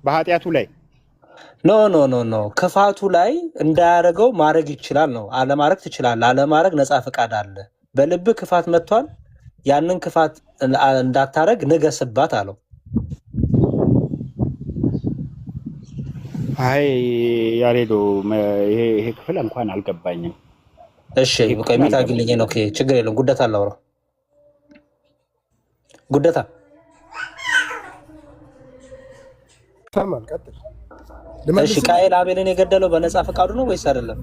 በኃጢአቱ ላይ ኖ ኖ ኖ ኖ ክፋቱ ላይ እንዳያደርገው ማድረግ ይችላል ነው። አለማድረግ ትችላለህ። አለማድረግ ነፃ ፈቃድ አለ። በልብ ክፋት መጥቷል። ያንን ክፋት እንዳታረግ ንገስባት አለው። አይ ያሬዶ ይሄ ክፍል እንኳን አልገባኝም። እሺ ቆይ ሚታግልኝ ነው። ኦኬ ችግር የለውም። ጉደታ አላወራ ጉደታ ተማል ቀጥል። እሺ ቃየል አቤልን የገደለው በነፃ ፈቃዱ ነው ወይስ አይደለም?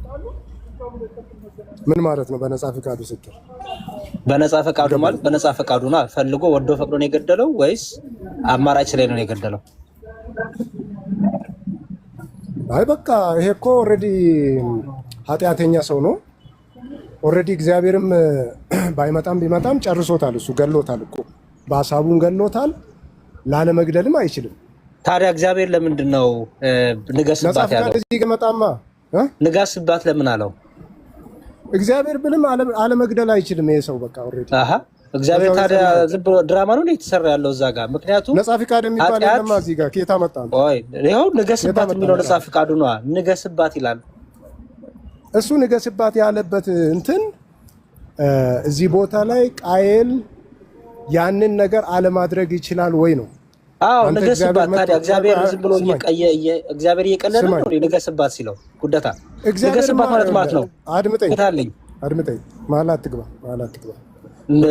ምን ማለት ነው በነፃ ፈቃዱ ስትል? በነፃ ፈቃዱ ማለት በነፃ ፈቃዱ ነው። ፈልጎ ወዶ ፈቅዶ ነው የገደለው ወይስ አማራጭ ላይ ነው የገደለው? አይ በቃ ይሄ እኮ ኦልሬዲ ኃጢአተኛ ሰው ነው። ኦልሬዲ እግዚአብሔርም ቢመጣም ጨርሶታል። እሱ ገሎታል እኮ በሐሳቡን ገሎታል። ላለመግደልም አይችልም። ታዲያ እግዚአብሔር ለምንድን ነው ንገስባት ያለው? እዚህ ገመጣማ ንገስባት ለምን አለው? እግዚአብሔር ብልም አለመግደል አይችልም ይሄ ሰው በቃ ኦልሬዲ። እግዚአብሔር ታዲያ ዝም ብሎ ድራማ ነው የተሰራ ያለው እዛ ጋር? ምክንያቱም ነፃ ፈቃድ የሚባል የለማ እዚህ ጋር ከየት አመጣ ነው? ኦይ ይሄው ንገስባት የሚለው ነፃ ፈቃዱ ነው። ንገስባት ይላል። እሱ ንገስባት ያለበት እንትን እዚህ ቦታ ላይ ቃየል ያንን ነገር አለማድረግ ይችላል ወይ ነው? አዎ ንገስባት። ታዲያ እግዚአብሔር ዝም ብሎ እግዚአብሔር እየቀለደ ነው ንገስባት ሲለው? ጉደታ ንገስባት ማለት ነው። አድምጠኝ መሀል አትግባ።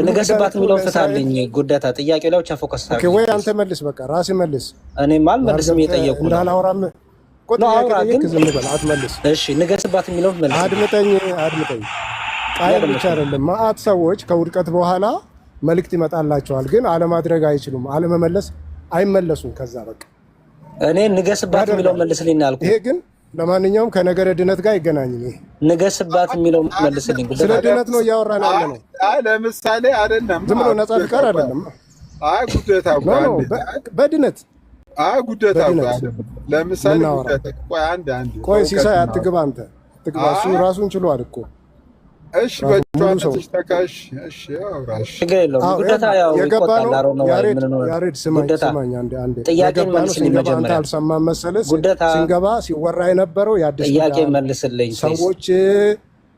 ንገስባት የሚለውን ፍታልኝ። ጉደታ ጥያቄው ላይ ብቻ ፎከስ ታርግ። ወይ አንተ መልስ፣ በቃ ራስህ መልስ። እኔ አልመልስም እየጠየቁ ነው። እንዳላወራም አትመልስ። እሺ ንገስባት የሚለውን መልስ። አድምጠኝ። ቃየል ብቻ አይደለም መዓት ሰዎች ከውድቀት በኋላ መልእክት ይመጣላቸዋል፣ ግን አለማድረግ አይችሉም። አለመመለስ አይመለሱም። ከዛ በቃ እኔ ንገስባት የሚለውን መልስልኝ አልኩ። ይሄ ግን ለማንኛውም ከነገረ ድነት ጋር አይገናኝም። ይሄ ንገስባት የሚለውን መልስልኝ። ስለ ድነት ነው እያወራን ያለ ነው። አይ ለምሳሌ አይደለም፣ ዝም ብሎ ነፃ ፍቃድ አይደለም። አይ ጉደታ በድነት ጉደታ ለምሳሌ ቆይ ሲሳይ አትግባ፣ አንተ አትግባ። እሱ ራሱን ችሏል እኮ። እሺ በጨዋታሽ ተካሽ። እሺ አውራሽ ችግር የለውም። ጉደታ ያው ይቆጣል። ያሬድ ስማኝ አንዴ ጥያቄን መልስልኝ። መጀመሪያ አልሰማህም መሰለህ? ሲንገባ ሲወራ የነበረው ያድስ ጥያቄ መልስልኝ። ሰዎች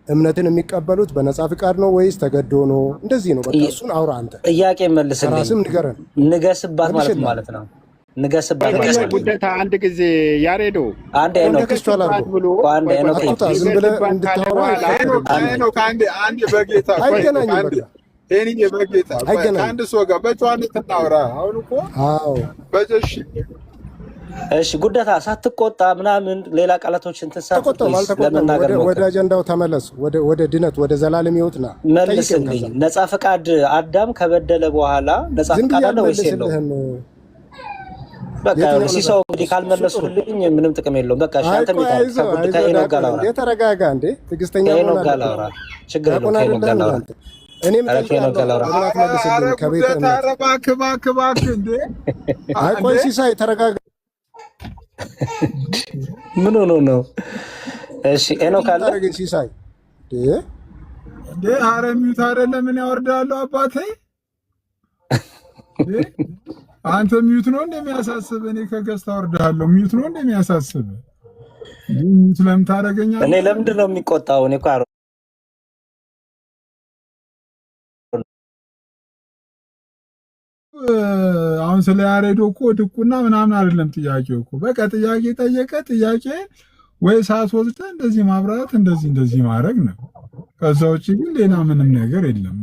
እምነትን የሚቀበሉት በነፃ ፍቃድ ነው ወይስ ተገዶ ነው? እንደዚህ ነው። በቃ እሱን አውራ አንተ። ጥያቄ መልስልኝ። ራስም ንገረን። ንገስባት ማለት ነው። ንገስባት ጉደታ አንድ ጊዜ ያሬዶ አንዴ ነው ክስቷል ብሎ አንዴ ነው ዝም ብለህ እንድታወራ አንድ በጌታ አይገናኝም። በቃ እኔ በጌታ አንድ ሰው ጋር በጨዋነት እናውራ። አሁን እኮ አዎ በጀሽ እሺ ጉደታ ሳትቆጣ ምናምን ሌላ ቃላቶችን ለመናገር ወደ አጀንዳው ተመለስ። ወደ ድነት ወደ ዘላለም ሕይወትና መልስልኝ። ነፃ ፈቃድ አዳም ከበደለ በኋላ ነፃ ፈቃድ አለ ወይስ የለውም? በቃ ሲሳው እንግዲህ ካልመለሱልኝ ምንም ጥቅም የለውም። በቃ ሻንተ የተረጋጋ እንዴ ትዕግስተኛ ጋላውራ ችግር የለውም። ጋላውራ እኔም ጋላውራ ከቤት አይ ቆይ ሲሳይ ተረጋጋ። ምን ሆኖ ነው? እሺ ኤኖክ አለ ሲሳይ እንዴ አረሚት አይደለም ምን ያወርዳሉ አባቴ አንተ ሚዩት ነው እንደሚያሳስብ? እኔ ከገስታ ወርዳለሁ። ሚዩት ነው እንደሚያሳስብ? ሚዩት ለምን ታደርገኛለህ? እኔ ለምንድን ነው የሚቆጣው? እኔ እኮ አሁን ስለ ያሬዶ እኮ ድቁና ምናምን አይደለም ጥያቄው እኮ። በቃ ጥያቄ ጠየቀ። ጥያቄ ወይ ሰዓት ወስደህ እንደዚህ ማብራራት እንደዚህ ማድረግ ነው። ከዛ ውጭ ግን ሌላ ምንም ነገር የለም።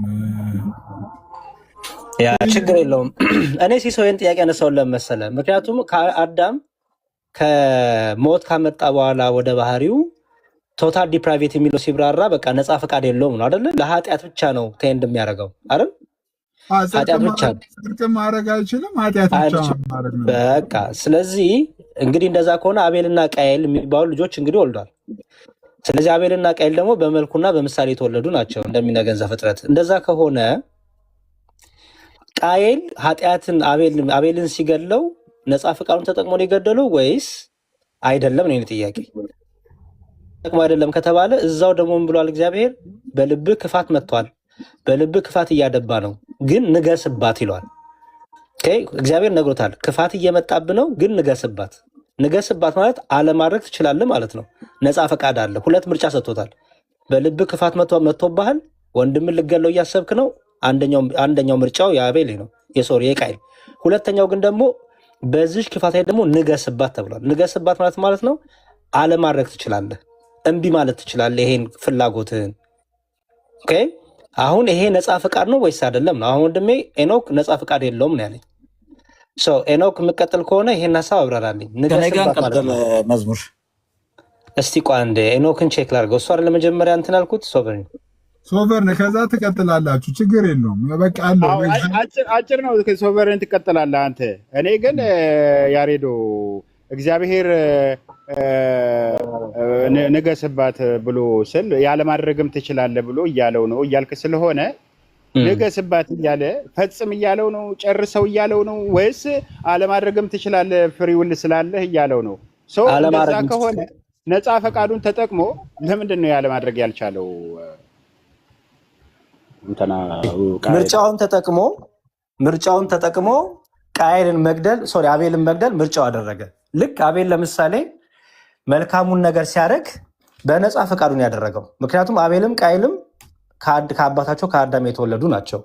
ያ ችግር የለውም። እኔ ሲሶየን ጥያቄ አነሳውን ለመሰለ ምክንያቱም ከአዳም ከሞት ካመጣ በኋላ ወደ ባህሪው ቶታል ዲፕራይቬት የሚለው ሲብራራ በቃ ነፃ ፈቃድ የለውም ነው አይደለ? ለኃጢአት ብቻ ነው ተንድ የሚያደርገው አይደል? ኃጢአት ብቻ ማድረግ አይችልም። ኃጢአት ብቻ ማድረግ ነው በቃ። ስለዚህ እንግዲህ እንደዛ ከሆነ አቤልና ቃየል የሚባሉ ልጆች እንግዲህ ወልዷል። ስለዚህ አቤልና ቃየል ደግሞ በመልኩና በምሳሌ የተወለዱ ናቸው እንደሚነገር ዘፍጥረት። እንደዛ ከሆነ ቃየል ኃጢአትን አቤልን ሲገለው ነፃ ፈቃዱን ተጠቅሞ ነው የገደለው ወይስ አይደለም ነው ጥያቄ። ተጠቅሞ አይደለም ከተባለ እዛው ደግሞ ምን ብሏል እግዚአብሔር? በልብ ክፋት መጥቷል፣ በልብ ክፋት እያደባ ነው፣ ግን ንገስባት ይሏል። እግዚአብሔር ነግሮታል። ክፋት እየመጣብ ነው፣ ግን ንገስባት። ንገስባት ማለት አለማድረግ ትችላለህ ማለት ነው። ነፃ ፈቃድ አለ። ሁለት ምርጫ ሰጥቶታል። በልብ ክፋት መጥቶብሃል፣ ወንድምን ልገለው እያሰብክ ነው። አንደኛው ምርጫው የአቤል ነው የቃይል። ሁለተኛው ግን ደግሞ በዚህ ክፋት ላይ ደግሞ ንገስባት ተብሏል። ንገስባት ማለት ነው አለማድረግ ትችላለህ፣ እምቢ ማለት ትችላለህ ይሄን ፍላጎትህን። ኦኬ አሁን ይሄ ነፃ ፈቃድ ነው ወይስ አይደለም ነው? አሁን ወንድሜ ኤኖክ ነፃ ፈቃድ የለውም ነው ያለኝ። ኤኖክ የምቀጥል ከሆነ ይሄን ሀሳብ አብራራልኝ። ንገስባት ማለት ነው መዝሙር እስቲ ቆይ አንዴ ኤኖክን ቼክ ላድርገው። እሷ አይደል መጀመሪያ እንትን አልኩት ሶቨርን ከዛ ትቀጥላላችሁ፣ ችግር የለውም። በቃ አለው አጭር ነው። ሶቨርን ትቀጥላለህ አንተ። እኔ ግን ያሬዶ እግዚአብሔር ንገስባት ብሎ ስል ያለማድረግም ትችላለህ ብሎ እያለው ነው እያልክ ስለሆነ ንገስባት እያለ ፈጽም እያለው ነው፣ ጨርሰው እያለው ነው ወይስ አለማድረግም ትችላለህ ፍሪ ዊል ስላለህ እያለው ነው? እንደዛ ከሆነ ነፃ ፈቃዱን ተጠቅሞ ለምንድን ነው ያለማድረግ ያልቻለው? ምርጫውን ተጠቅሞ ቃየልን መግደል አቤልን መግደል ምርጫው አደረገ። ልክ አቤል ለምሳሌ መልካሙን ነገር ሲያደርግ በነፃ ፈቃዱን ያደረገው፣ ምክንያቱም አቤልም ቃየልም ከአባታቸው ከአዳም የተወለዱ ናቸው።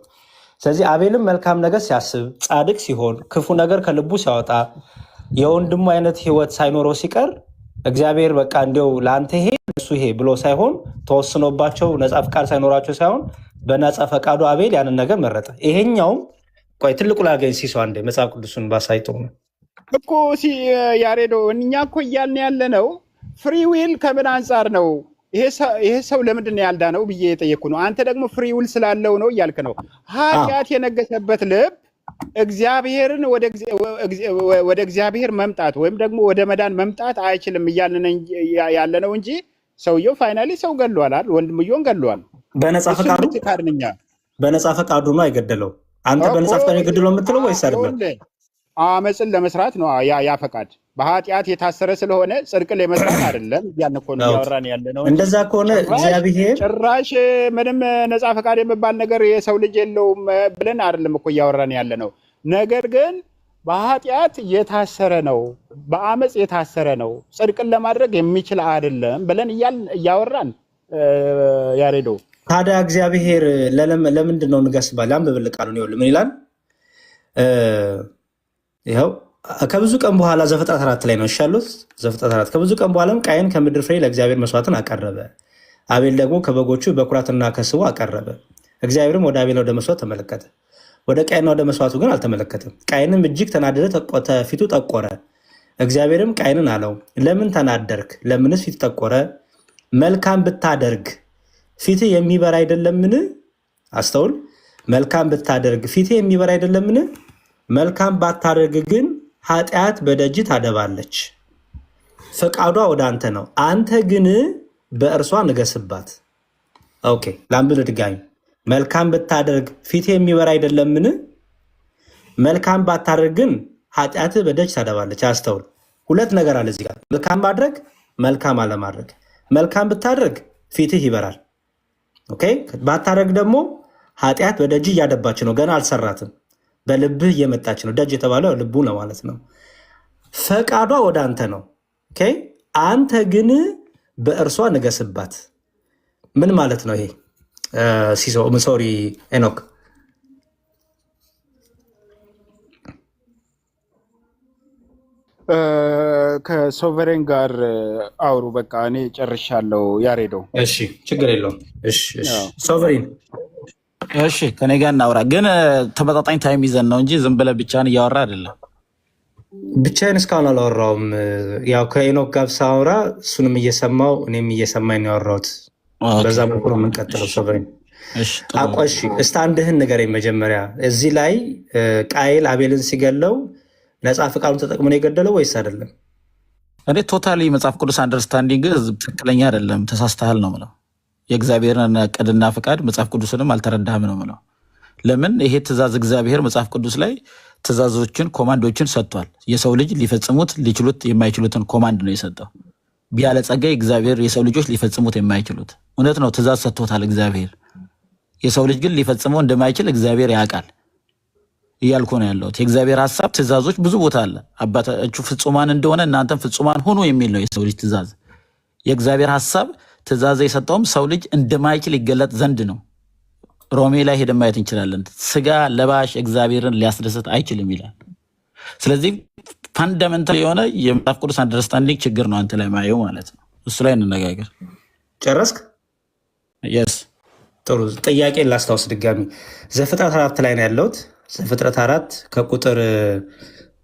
ስለዚህ አቤልም መልካም ነገር ሲያስብ፣ ጻድቅ ሲሆን፣ ክፉ ነገር ከልቡ ሲያወጣ፣ የወንድሙ አይነት ህይወት ሳይኖረው ሲቀር እግዚአብሔር በቃ እንዲያው ለአንተ ይሄ እሱ ይሄ ብሎ ሳይሆን ተወስኖባቸው ነፃ ፈቃድ ሳይኖራቸው ሳይሆን በነፃ ፈቃዱ አቤል ያንን ነገር መረጠ። ይሄኛውም ቆይ ትልቁ ላገኝ ሲሶ አንዴ መጽሐፍ ቅዱስን ባሳይተው ነው እኮ ያሬዶ እኛ እኮ እያልን ያለ ነው ፍሪ ዊል ከምን አንጻር ነው ይሄ ሰው ለምንድን ነው ያልዳነው ብዬ የጠየቅኩ ነው። አንተ ደግሞ ፍሪ ዊል ስላለው ነው እያልክ ነው። ኃጢአት የነገሰበት ልብ እግዚአብሔርን ወደ እግዚአብሔር መምጣት ወይም ደግሞ ወደ መዳን መምጣት አይችልም እያልን ያለ ነው እንጂ ሰውየው ፋይናሊ ሰው ገሏል፣ ወንድምየውን ገሏል። በነፃ ፈቃዱ ነው አይገደለው። አንተ በነፃ ፈቃዱ የገደለው የምትለው ወይስ አይደለም? አመፅን ለመስራት ነው ያ ፈቃድ። በኃጢአት የታሰረ ስለሆነ ጽድቅ ለመስራት አይደለም እያልን እኮ ነው ያወራን ያለ ነው። እንደዛ ከሆነ እግዚአብሔር ጭራሽ ምንም ነፃ ፈቃድ የሚባል ነገር የሰው ልጅ የለውም ብለን አይደለም እኮ እያወራን ያለ ነው። ነገር ግን በኃጢአት የታሰረ ነው፣ በአመፅ የታሰረ ነው፣ ጽድቅን ለማድረግ የሚችል አይደለም ብለን እያወራን ያሬዶ። ታዲያ እግዚአብሔር ለምንድን ነው ንገስባት? ላንብብልህ ቃሉን ይኸውልህ ምን ይላል? ይኸው ከብዙ ቀን በኋላ ዘፍጥረት 4 ላይ ነው ይሻሉት። ዘፍጥረት 4 ከብዙ ቀን በኋላም ቃየን ከምድር ፍሬ ለእግዚአብሔር መስዋዕትን አቀረበ፣ አቤል ደግሞ ከበጎቹ በኩራትና ከስቡ አቀረበ። እግዚአብሔርም ወደ አቤል ወደ መስዋዕት ተመለከተ፣ ወደ ቃየንና ወደ መስዋዕቱ ግን አልተመለከተም። ቃየንም እጅግ ተናደደ፣ ፊቱ ጠቆረ። እግዚአብሔርም ቃየንን አለው፣ ለምን ተናደርክ? ለምንስ ፊት ጠቆረ? መልካም ብታደርግ ፊትህ የሚበራ አይደለምን? አስተውል። መልካም ብታደርግ ፊትህ የሚበራ አይደለምን? መልካም ባታደርግ ግን ኃጢአት በደጅ ታደባለች፣ ፈቃዷ ወደ አንተ ነው፣ አንተ ግን በእርሷ ንገስባት። ኦኬ ላምብል ድጋሚ። መልካም ብታደርግ ፊትህ የሚበራ አይደለምን? መልካም ባታደርግ ግን ኃጢአት በደጅ ታደባለች። አስተውል። ሁለት ነገር አለ እዚህ ጋር፣ መልካም ማድረግ፣ መልካም አለማድረግ። መልካም ብታደርግ ፊትህ ይበራል። ኦኬ ባታደርግ ደግሞ ኃጢአት በደጅ እያደባች ነው፣ ገና አልሰራትም፣ በልብህ እየመጣች ነው። ደጅ የተባለው ልቡ ነው ማለት ነው። ፈቃዷ ወደ አንተ ነው። ኦኬ አንተ ግን በእርሷ ንገስባት። ምን ማለት ነው ይሄ? ሶሪ ኤኖክ ከሶቨሬን ጋር አውሩ። በቃ እኔ ጨርሻለሁ ያሬዶ። እሺ ችግር የለውም። እሺ ሶቨሬን እሺ ከኔ ጋር እናውራ፣ ግን ተመጣጣኝ ታይም ይዘን ነው እንጂ ዝም ብለህ ብቻህን እያወራ አይደለም። ብቻዬን እስካሁን አላወራውም። ያው ከኤኖክ ጋር ሳወራ እሱንም እየሰማው እኔም እየሰማኝ ነው ያወራሁት። በዛ መልኩ ነው የምንቀጥለው። ሶቨሬን አቆሺ እስቲ አንድህን ንገረኝ መጀመሪያ። እዚህ ላይ ቃየል አቤልን ሲገለው ነፃ ፈቃዱን ተጠቅሞ ነው የገደለው ወይስ አይደለም? እኔ ቶታሊ መጽሐፍ ቅዱስ አንደርስታንዲንግ ትክክለኛ አይደለም፣ ተሳስተሃል ነው የምለው። የእግዚአብሔርን ዕቅድና ፈቃድ መጽሐፍ ቅዱስንም አልተረዳህም ነው የምለው። ለምን ይሄ ትእዛዝ እግዚአብሔር መጽሐፍ ቅዱስ ላይ ትእዛዞችን ኮማንዶችን ሰጥቷል። የሰው ልጅ ሊፈጽሙት ሊችሉት የማይችሉትን ኮማንድ ነው የሰጠው። ቢያለጸጋ እግዚአብሔር የሰው ልጆች ሊፈጽሙት የማይችሉት እውነት ነው፣ ትእዛዝ ሰጥቶታል እግዚአብሔር። የሰው ልጅ ግን ሊፈጽመው እንደማይችል እግዚአብሔር ያውቃል። እያልኩ ነው ያለሁት። የእግዚአብሔር ሀሳብ ትእዛዞች ብዙ ቦታ አለ። አባታችሁ ፍጹማን እንደሆነ እናንተም ፍጹማን ሁኑ የሚል ነው የሰው ልጅ ትእዛዝ። የእግዚአብሔር ሀሳብ ትእዛዝ የሰጠውም ሰው ልጅ እንደማይችል ይገለጥ ዘንድ ነው። ሮሜ ላይ ሄደን ማየት እንችላለን። ስጋ ለባሽ እግዚአብሔርን ሊያስደስት አይችልም ይላል። ስለዚህ ፋንዳሜንታል የሆነ የመጽሐፍ ቅዱስ አንደርስታንዲንግ ችግር ነው አንተ ላይ ማየው ማለት ነው። እሱ ላይ እንነጋገር። ጨረስክ? የስ ጥሩ። ጥያቄ ላስታውስ ድጋሚ። ዘፍጥረት 4 ላይ ነው ያለሁት። ዘፍጥረት 4 ከቁጥር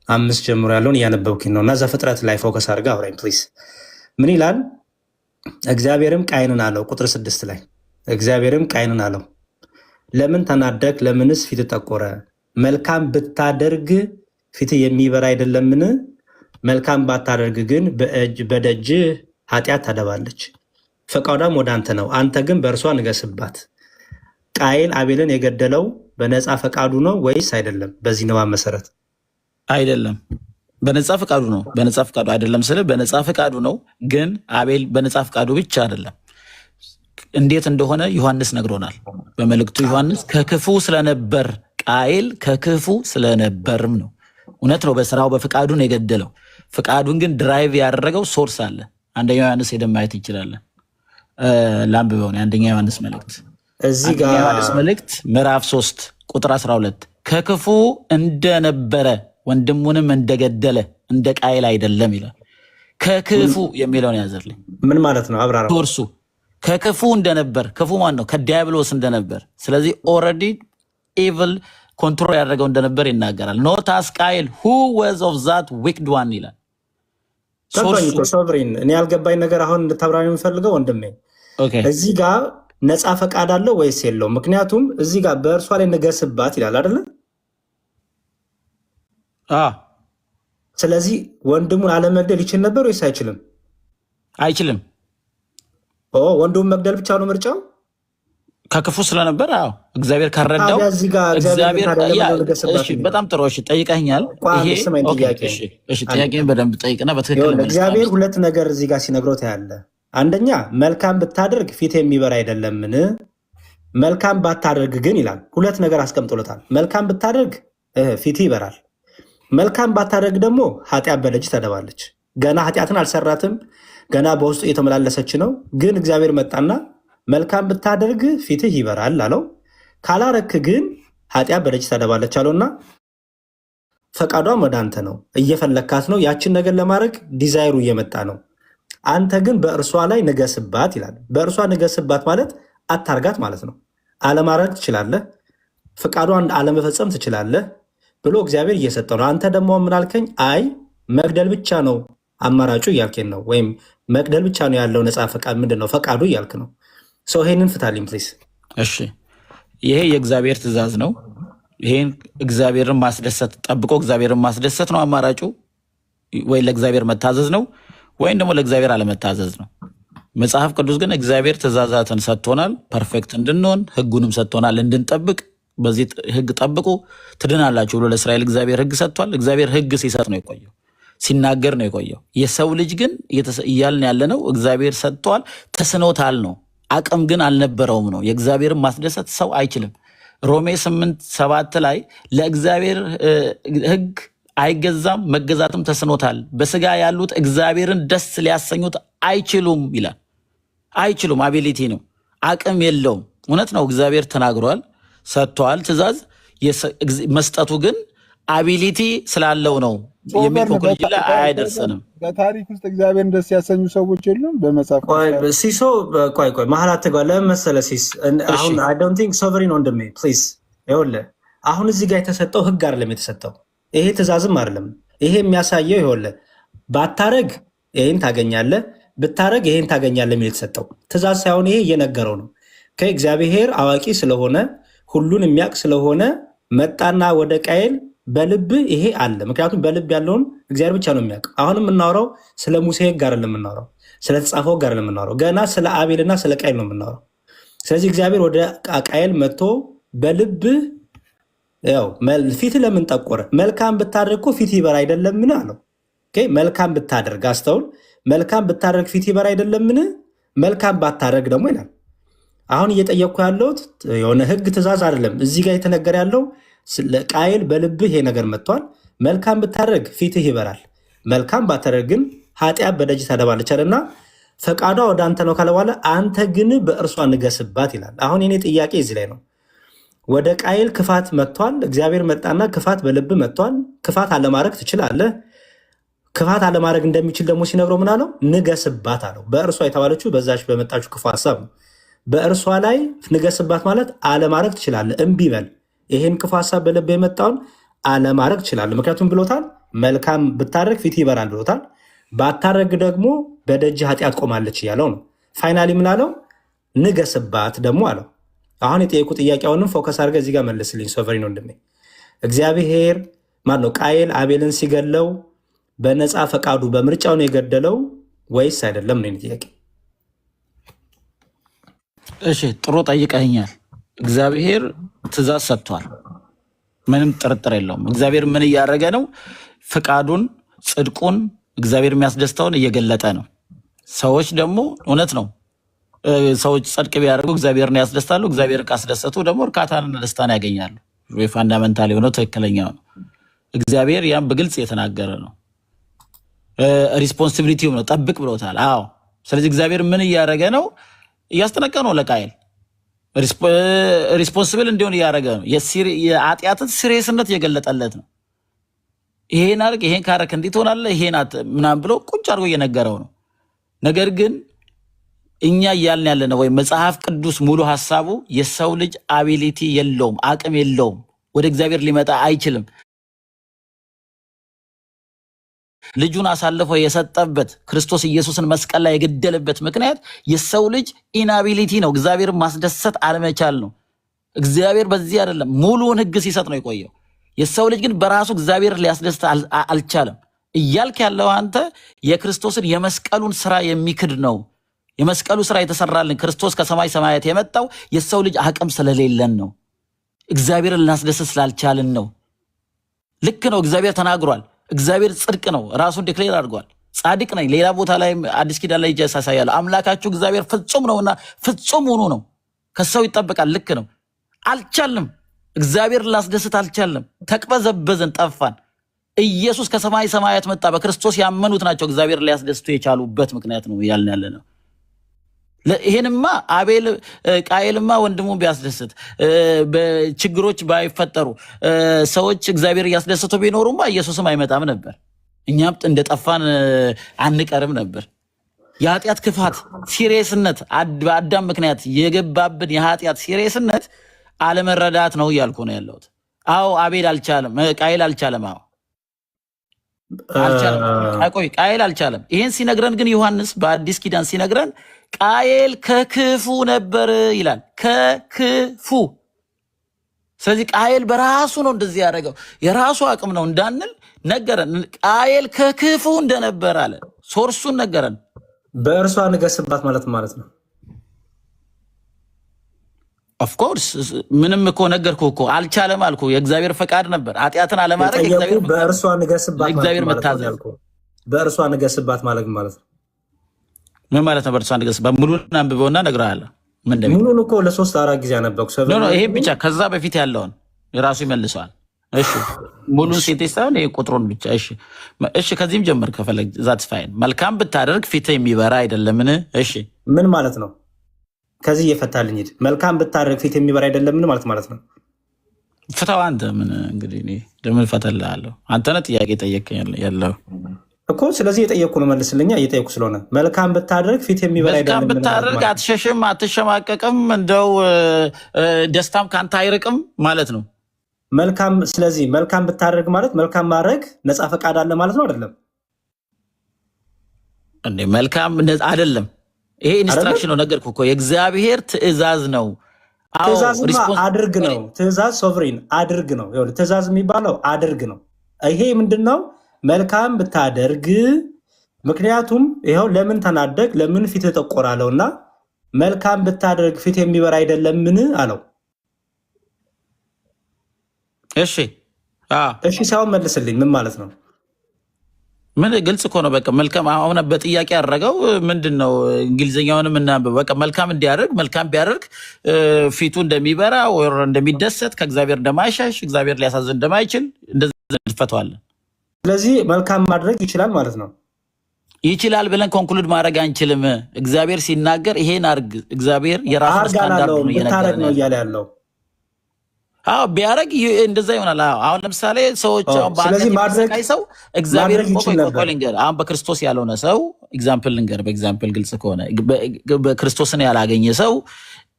5 ጀምሮ ያለውን እያነበብኩኝ ነው እና ዘፍጥረት ላይ ፎከስ አድርገህ አውራኝ ፕሊዝ። ምን ይላል? እግዚአብሔርም ቃይንን አለው። ቁጥር 6 ላይ እግዚአብሔርም ቃይንን አለው፣ ለምን ተናደቅ? ለምንስ ፊት ጠቆረ? መልካም ብታደርግ ፊት የሚበራ አይደለምን? መልካም ባታደርግ ግን በደጅ ኃጢአት ታደባለች። ፈቃዷም ወደ አንተ ነው፣ አንተ ግን በእርሷ ንገስባት። ቃየል አቤልን የገደለው በነፃ ፈቃዱ ነው ወይስ አይደለም? በዚህ ንባብ መሰረት አይደለም፣ በነፃ ፈቃዱ ነው። በነፃ ፈቃዱ አይደለም ስለ በነፃ ፈቃዱ ነው። ግን አቤል በነፃ ፈቃዱ ብቻ አይደለም። እንዴት እንደሆነ ዮሐንስ ነግሮናል በመልእክቱ። ዮሐንስ ከክፉ ስለነበር ቃየል ከክፉ ስለነበርም ነው። እውነት ነው፣ በስራው በፈቃዱ ነው የገደለው። ፈቃዱን ግን ድራይቭ ያደረገው ሶርስ አለ። አንደኛ ዮሐንስ ሄደን ማየት እንችላለን። ላንብበው ነው የአንደኛ ዮሐንስ መልእክት። እዚህ ጋር ዮሐንስ መልእክት ምዕራፍ 3 ቁጥር 12 ከክፉ እንደነበረ ወንድሙንም እንደገደለ እንደ ቃየል አይደለም ይላል። ከክፉ የሚለውን ያዘርልኝ ምን ማለት ነው? አብራራ። ሶርሱ ከክፉ እንደነበር፣ ክፉ ማን ነው? ከዲያብሎስ እንደነበር። ስለዚህ ኦልሬዲ ኢቭል ኮንትሮል ያደረገው እንደነበር ይናገራል። ኖት አስ ቃየል who was of that wicked one ይላል። ሶቨሪን እኔ ያልገባኝ ነገር አሁን እንድታብራሪ የምፈልገው ወንድሜ፣ እዚህ ጋር ነፃ ፈቃድ አለው ወይስ የለውም? ምክንያቱም እዚህ ጋር በእርሷ ላይ ንገስባት ይላል አይደለ? ስለዚህ ወንድሙን አለመግደል ይችል ነበር ወይስ አይችልም? አይችልም። ወንድሙን መግደል ብቻ ነው ምርጫው? ከክፉ ስለነበር እግዚአብሔር ካረዳው በጣም ጥሩ። ጠይቀኛል። ጥያቄን በደንብ ጠይቅና በትክክል እግዚአብሔር ሁለት ነገር እዚህ ጋር ሲነግሮት ያለ፣ አንደኛ መልካም ብታደርግ ፊት የሚበራ አይደለምን? መልካም ባታደርግ ግን ይላል። ሁለት ነገር አስቀምጦለታል። መልካም ብታደርግ ፊት ይበራል፣ መልካም ባታደርግ ደግሞ ኃጢአት በደጅ ተደባለች። ገና ኃጢአትን አልሰራትም፣ ገና በውስጡ እየተመላለሰች ነው። ግን እግዚአብሔር መጣና መልካም ብታደርግ ፊትህ ይበራል አለው። ካላረክ ግን ኃጢአት በደጅ ታደባለች አለውና ፈቃዷም ወደ አንተ ነው፣ እየፈለካት ነው። ያችን ነገር ለማድረግ ዲዛይሩ እየመጣ ነው። አንተ ግን በእርሷ ላይ ንገስባት ይላል። በእርሷ ንገስባት ማለት አታርጋት ማለት ነው። አለማድረግ ትችላለህ፣ ፈቃዷን አለመፈጸም ትችላለህ ብሎ እግዚአብሔር እየሰጠ ነው። አንተ ደግሞ ምን አልከኝ? አይ መግደል ብቻ ነው አማራጩ እያልከኝ ነው። ወይም መግደል ብቻ ነው ያለው ነፃ ፈቃድ ምንድን ነው ፈቃዱ እያልክ ነው። ሰው ይሄንን ፍታልኝ ፕሊዝ። እሺ፣ ይሄ የእግዚአብሔር ትእዛዝ ነው። ይሄን እግዚአብሔርን ማስደሰት ጠብቆ እግዚአብሔርን ማስደሰት ነው አማራጩ። ወይ ለእግዚአብሔር መታዘዝ ነው ወይም ደግሞ ለእግዚአብሔር አለመታዘዝ ነው። መጽሐፍ ቅዱስ ግን እግዚአብሔር ትእዛዛትን ሰጥቶናል፣ ፐርፌክት እንድንሆን ህጉንም ሰጥቶናል እንድንጠብቅ። በዚህ ህግ ጠብቁ ትድናላችሁ ብሎ ለእስራኤል እግዚአብሔር ህግ ሰጥቷል። እግዚአብሔር ህግ ሲሰጥ ነው የቆየው፣ ሲናገር ነው የቆየው። የሰው ልጅ ግን እያልን ያለነው እግዚአብሔር ሰጥቷል፣ ተስኖታል ነው። አቅም ግን አልነበረውም ነው። የእግዚአብሔርን ማስደሰት ሰው አይችልም። ሮሜ 8:7 ላይ ለእግዚአብሔር ህግ አይገዛም መገዛትም ተስኖታል፣ በስጋ ያሉት እግዚአብሔርን ደስ ሊያሰኙት አይችሉም ይላል። አይችሉም፣ አቢሊቲ ነው፣ አቅም የለውም። እውነት ነው፣ እግዚአብሔር ተናግሯል፣ ሰጥቷል ትእዛዝ። መስጠቱ ግን አቢሊቲ ስላለው ነው የሚል ኮንክሉዥን ላይ አይደርሰንም። በታሪክ ውስጥ እግዚአብሔርን ደስ ያሰኙ ሰዎች የሉም በመጽሐፍ ሲሶ ቆይ መሀል አትግባ። ለምን መሰለህ ሲስ አሁን አይ ዶንት ቲንክ ሶቨሪን ወንድሜ ፕሊዝ ይኸውልህ፣ አሁን እዚህ ጋር የተሰጠው ህግ አይደለም የተሰጠው፣ ይሄ ትእዛዝም አይደለም። ይሄ የሚያሳየው ይኸውልህ፣ ባታረግ ይሄን ታገኛለህ፣ ብታረግ ይሄን ታገኛለህ የሚል የተሰጠው ትእዛዝ ሳይሆን ይሄ እየነገረው ነው። እግዚአብሔር አዋቂ ስለሆነ ሁሉን የሚያውቅ ስለሆነ መጣና ወደ ቃየል በልብ ይሄ አለ። ምክንያቱም በልብ ያለውን እግዚአብሔር ብቻ ነው የሚያውቅ። አሁን የምናወራው ስለ ሙሴ ህግ አይደለም የምናወራው፣ ስለተጻፈው ህግ አይደለም የምናወራው፣ ገና ስለ አቤልና ስለ ቃየል ነው የምናወራው። ስለዚህ እግዚአብሔር ወደ ቃየል መጥቶ በልብ ያው ፊት ለምን ጠቆረ? መልካም ብታደርግ እኮ ፊት ይበራ አይደለምን አለው። መልካም ብታደርግ አስተውል፣ መልካም ብታደርግ ፊት ይበራ አይደለምን? መልካም ባታደርግ ደግሞ ይላል። አሁን እየጠየቅኩ ያለሁት የሆነ ህግ ትእዛዝ አይደለም። እዚህ ጋር የተነገረ ያለው ቃየል በልብህ ይሄ ነገር መጥቷል። መልካም ብታደርግ ፊትህ ይበራል፣ መልካም ባታደርግ ግን ኃጢአት በደጅ ታደባለች አለና ፈቃዷ ወደ አንተ ነው ካለ በኋላ አንተ ግን በእርሷ ንገስባት ይላል። አሁን የኔ ጥያቄ እዚህ ላይ ነው። ወደ ቃየል ክፋት መጥቷል። እግዚአብሔር መጣና ክፋት በልብ መጥቷል። ክፋት አለማድረግ ትችላለህ። ክፋት አለማድረግ እንደሚችል ደግሞ ሲነግረው ምን አለው? ንገስባት አለው። በእርሷ የተባለችው በዛች በመጣችው ክፉ ሀሳብ ነው። በእርሷ ላይ ንገስባት ማለት አለማድረግ ትችላለህ፣ እምቢ በል። ይሄን ክፉ ሀሳብ በልብ የመጣውን አለማድረግ ትችላለህ። ምክንያቱም ብሎታል፣ መልካም ብታደርግ ፊት ይበራል ብሎታል። ባታደርግ ደግሞ በደጅ ኃጢአት ቆማለች እያለው ነው። ፋይናሊ ምን አለው? ንገስባት ደግሞ አለው። አሁን የጠየቁ ጥያቄውንም ፎከስ አድርገህ እዚህ ጋር መልስልኝ ሶቨሪን ወንድሜ። እግዚአብሔር ማን ነው ቃየል አቤልን ሲገለው በነፃ ፈቃዱ በምርጫው ነው የገደለው ወይስ አይደለም ነው ጥያቄ። እሺ ጥሩ ጠይቀኛል። እግዚአብሔር ትእዛዝ ሰጥቷል፣ ምንም ጥርጥር የለውም። እግዚአብሔር ምን እያደረገ ነው? ፈቃዱን፣ ጽድቁን፣ እግዚአብሔር የሚያስደስተውን እየገለጠ ነው። ሰዎች ደግሞ እውነት ነው፣ ሰዎች ጽድቅ ቢያደርጉ እግዚአብሔርን ያስደስታሉ። እግዚአብሔር ካስደሰቱ ደግሞ እርካታንና ደስታን ያገኛሉ። ፋንዳመንታል የሆነው ትክክለኛው ነው። እግዚአብሔር ያም በግልጽ የተናገረ ነው። ሪስፖንሲቢሊቲው ነው፣ ጠብቅ ብሎታል። አዎ። ስለዚህ እግዚአብሔር ምን እያደረገ ነው? እያስጠነቀ ነው ለቃየል ሪስፖንሲብል እንዲሆን እያደረገ ነው። የኃጢአትን ሲሪየስነት እየገለጠለት ነው። ይሄን አድርግ፣ ይሄን ካረክ እንዲህ ትሆናለህ፣ ይሄን ምናምን ብሎ ቁጭ አድርጎ እየነገረው ነው። ነገር ግን እኛ እያልን ያለ ነው ወይም መጽሐፍ ቅዱስ ሙሉ ሀሳቡ የሰው ልጅ አቢሊቲ የለውም፣ አቅም የለውም፣ ወደ እግዚአብሔር ሊመጣ አይችልም። ልጁን አሳልፎ የሰጠበት ክርስቶስ ኢየሱስን መስቀል ላይ የገደለበት ምክንያት የሰው ልጅ ኢናቢሊቲ ነው፣ እግዚአብሔርን ማስደሰት አለመቻል ነው። እግዚአብሔር በዚህ አይደለም ሙሉውን ሕግ ሲሰጥ ነው የቆየው። የሰው ልጅ ግን በራሱ እግዚአብሔር ሊያስደስት አልቻለም። እያልክ ያለው አንተ የክርስቶስን የመስቀሉን ስራ የሚክድ ነው። የመስቀሉ ስራ የተሰራልን ክርስቶስ ከሰማይ ሰማያት የመጣው የሰው ልጅ አቅም ስለሌለን ነው። እግዚአብሔርን ልናስደስት ስላልቻልን ነው። ልክ ነው። እግዚአብሔር ተናግሯል። እግዚአብሔር ጽድቅ ነው፣ ራሱን ዲክሌር አድርጓል። ጻድቅ ነኝ። ሌላ ቦታ ላይ አዲስ ኪዳን ላይ ያሳያል። አምላካችሁ እግዚአብሔር ፍጹም ነውና ፍጹም ሁኑ ነው። ከሰው ይጠበቃል። ልክ ነው። አልቻልንም። እግዚአብሔር ላስደስት አልቻልንም። ተቅበዘበዝን፣ ጠፋን። ኢየሱስ ከሰማይ ሰማያት መጣ። በክርስቶስ ያመኑት ናቸው እግዚአብሔር ሊያስደስቱ የቻሉበት ምክንያት ነው ያልን ያለ ነው። ይሄንማ ቃየልማ ወንድሙን ቢያስደስት ችግሮች ባይፈጠሩ ሰዎች እግዚአብሔር እያስደሰቱ ቢኖሩማ ኢየሱስም አይመጣም ነበር። እኛም እንደጠፋን አንቀርም ነበር። የኃጢአት ክፋት ሲሪየስነት፣ በአዳም ምክንያት የገባብን የኃጢአት ሲሪየስነት አለመረዳት ነው እያልኩ ነው ያለሁት። አዎ አቤል አልቻለም፣ ቃየል አልቻለም። አዎ አልቻለም። ቆይ ቃየል አልቻለም። ይሄን ሲነግረን ግን ዮሐንስ በአዲስ ኪዳን ሲነግረን ቃየል ከክፉ ነበር ይላል። ከክፉ። ስለዚህ ቃየል በራሱ ነው እንደዚህ ያደረገው፣ የራሱ አቅም ነው እንዳንል ነገረን። ቃየል ከክፉ እንደነበር አለ። ሶርሱን ነገረን። በእርሷ ንገስባት ማለት ነው። ኦፍኮርስ ምንም እኮ ነገርኩ እኮ አልቻለም አልኩ። የእግዚአብሔር ፈቃድ ነበር ኃጢአትን አለማድረግ። በእርሷ ንገስባት መታዘዝ። በእርሷ ንገስባት ማለት ነው። ምን ማለት ነው? በእርሷ ንገስባት ሙሉን አንብበውና እነግርሃለሁ። ሙሉን እኮ ለ3-4 ጊዜ አነበብኩ። ይሄ ብቻ ከዛ በፊት ያለውን የራሱ ይመልሰዋል። እሺ ሙሉን ሴንቴንስ ሳይሆን ይሄ ቁጥሩን ብቻ። እሺ ከዚህም ጀምር ከፈለግ። ዛት ፋይን። መልካም ብታደርግ ፊትህ የሚበራ አይደለምን? እሺ ምን ማለት ነው? ከዚህ እየፈታልኝ ሂድ። መልካም ብታደርግ ፊት የሚበራ አይደለምን ማለት ነው። ፍታው አንተ። ምን እንግዲህ እኔ ለምን ፈተልሃለሁ? አንተ ነህ ጥያቄ ጠየቀኝ ያለው እኮ። ስለዚህ የጠየቅኩ ነው መልስልኛ። እየጠየቅኩ ስለሆነ መልካም ብታደርግ ፊት የሚበራ አይደለም። መልካም ብታደርግ አትሸሽም፣ አትሸማቀቅም፣ እንደው ደስታም ካንተ አይርቅም ማለት ነው። መልካም ስለዚህ መልካም ብታደርግ ማለት መልካም ማድረግ ነፃ ፈቃድ አለ ማለት ነው አይደለም እንዴ? መልካም አይደለም። ይሄ ኢንስትራክሽን ነው፣ ነገርኩህ እኮ የእግዚአብሔር ትእዛዝ ነው። ትእዛዝ አድርግ ነው። ትእዛዝ ሶቨሪን አድርግ ነው። ትእዛዝ የሚባለው አድርግ ነው። ይሄ ምንድን ነው? መልካም ብታደርግ። ምክንያቱም ይኸው ለምን ተናደግ፣ ለምን ፊት ተቆራለው እና መልካም ብታደርግ ፊት የሚበራ አይደለምን አለው። እሺ ሳይሆን መልስልኝ። ምን ማለት ነው? ምን ግልጽ እኮ ነው። በቃ መልካም አሁን በጥያቄ ያደረገው ምንድነው? እንግሊዝኛውንም እናንብብ። በቃ መልካም እንዲያደርግ መልካም ቢያደርግ ፊቱ እንደሚበራ ወይ እንደሚደሰት ከእግዚአብሔር እንደማይሸሽ እግዚአብሔር ሊያሳዝን እንደማይችል እንደዚህ እንፈተዋለን። ስለዚህ መልካም ማድረግ ይችላል ማለት ነው። ይችላል ብለን ኮንክሉድ ማድረግ አንችልም። እግዚአብሔር ሲናገር ይሄን አርግ እግዚአብሔር የራሱ ስታንዳርድ ነው እየነገረን ነው እያለ ያለው። አዎ ቢያረግ እንደዛ ይሆናል። አሁን ለምሳሌ ሰዎች ስለዚህ ማድረግ ሰው እግዚአብሔር ቆቆልንገር አሁን በክርስቶስ ያልሆነ ሰው ኤግዛምፕል ልንገር። በኤግዛምፕል ግልጽ ከሆነ በክርስቶስን ያላገኘ ሰው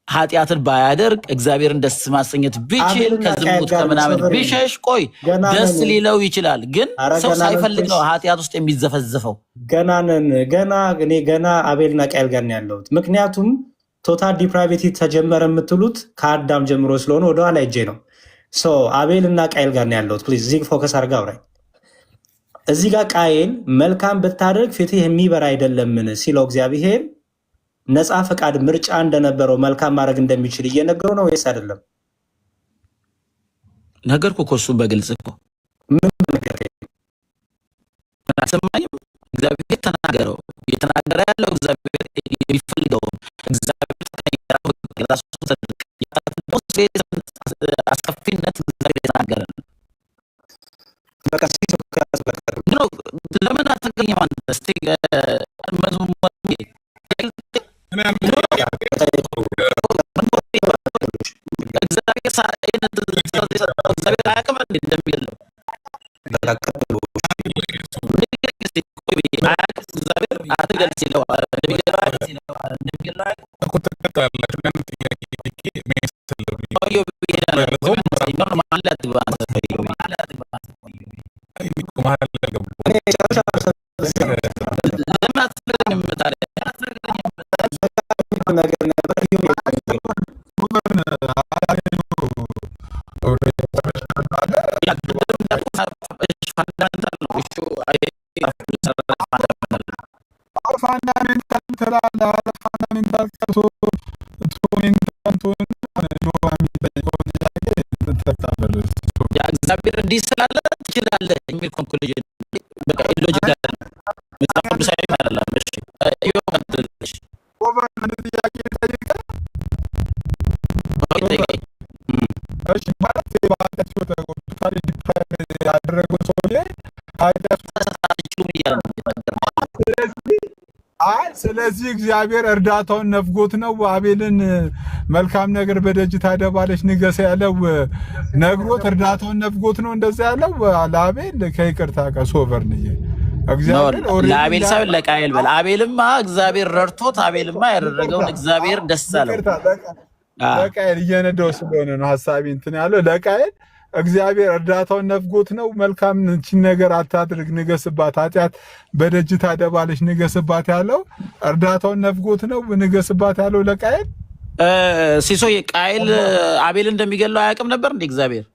ኃጢአትን ባያደርግ እግዚአብሔርን ደስ ማሰኘት ቢችል ከዝሙት ከምናምን ቢሸሽ ቆይ ደስ ሊለው ይችላል። ግን ሰው ሳይፈልግ ነው ኃጢአት ውስጥ የሚዘፈዘፈው። ገና አቤልና ቃየል ጋር ነው ያለሁት። ምክንያቱም ቶታል ዲፕራቪቲ ተጀመረ የምትሉት ከአዳም ጀምሮ ስለሆነ ወደኋላ እጄ ነው። አቤልና ቃየል ጋር ነው ያለሁት። ፕሊዝ እዚህ ፎከስ አድርጋ አውራኝ። እዚህ ጋር ቃየል መልካም ብታደርግ ፊትህ የሚበራ አይደለምን ሲለው እግዚአብሔር ነፃ ፈቃድ ምርጫ እንደነበረው መልካም ማድረግ እንደሚችል እየነገረው ነው ወይስ አይደለም? ነገርኩ እኮ እሱን በግልጽ እኮ ምን ነገር አሰማኝም። እግዚአብሔር ተናገረው። እየተናገረ ያለው እግዚአብሔር የሚፈልገው እግዚአብሔር አስከፊነት እግዚአብሔር የተናገረ ነው። ለምን አትገኝ ማለት እግዚአብሔር እንዲህ ስላለ ትችላለህ የሚል ኮንክሉዥን በቃ ሎጂካል መጽሐፍ ቅዱሳዊ አይደለም። እሺ ይወጣልሽ ኦቨር ጥያቄ ጠይቀ እሺ ማለት ባታችሁ ተቆጣሪ ዲፋይን ያደረገው ሰውዬ ስለዚህ እግዚአብሔር እርዳታውን ነፍጎት ነው አቤልን መልካም ነገር በደጅ ታደባለች ንገሰ ያለው ነግሮት እርዳታውን ነፍጎት ነው እንደዛ ያለው ለአቤል ከይቅርታ ከሶቨር ነው እግዚአብሔር ለአቤል ሳይሆን ለቃየል በል። አቤልማ እግዚአብሔር ረድቶት አቤልማ ያደረገውን እግዚአብሔር ደስ አለው። ለቃየል እየነዳው ስለሆነ ነው ሐሳቢ እንትን ያለው ለቃየል እግዚአብሔር እርዳታውን ነፍጎት ነው መልካም ነገር አታድርግ ንገስባት ኃጢአት በደጅ ታደባለች ንገስባት ያለው እርዳታውን ነፍጎት ነው ንገስባት ያለው ለቃየል። ሲሶይ ቃየል አቤል እንደሚገለው አያውቅም ነበር እንዴ እግዚአብሔር?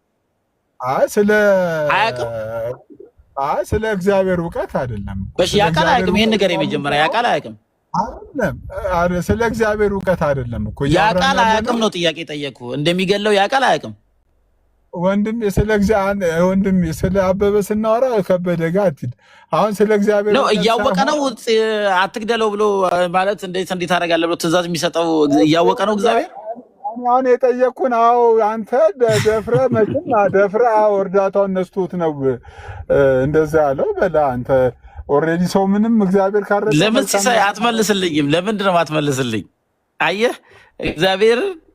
ስለ እግዚአብሔር እውቀት አይደለም። እሺ ያውቃል አያውቅም? ይሄን ነገር የመጀመሪያ ያውቃል አያውቅም? አይደለም ስለ እግዚአብሔር እውቀት አይደለም እኮ ያውቃል አያውቅም ነው ጥያቄ ጠየቁ። እንደሚገለው ያውቃል አያውቅም? ወንድም ስለ አበበ ስናወራ ከበደ ጋር አትሂድ። አሁን ስለ እግዚአብሔር ነው እያወቀ ነው አትግደለው ብሎ ማለት እንዴት ታደርጋለህ ብሎ ትእዛዝ የሚሰጠው እያወቀ ነው እግዚአብሔር። አሁን የጠየቅኩን አንተ ደፍረ መቼም ደፍረ እርዳታውን ነስቶት ነው እንደዛ ያለው በላ አንተ ኦልሬዲ ሰው ምንም እግዚአብሔር ካረደ ለምን ሲሳይ አትመልስልኝም? ለምንድን ነው አትመልስልኝ? አየህ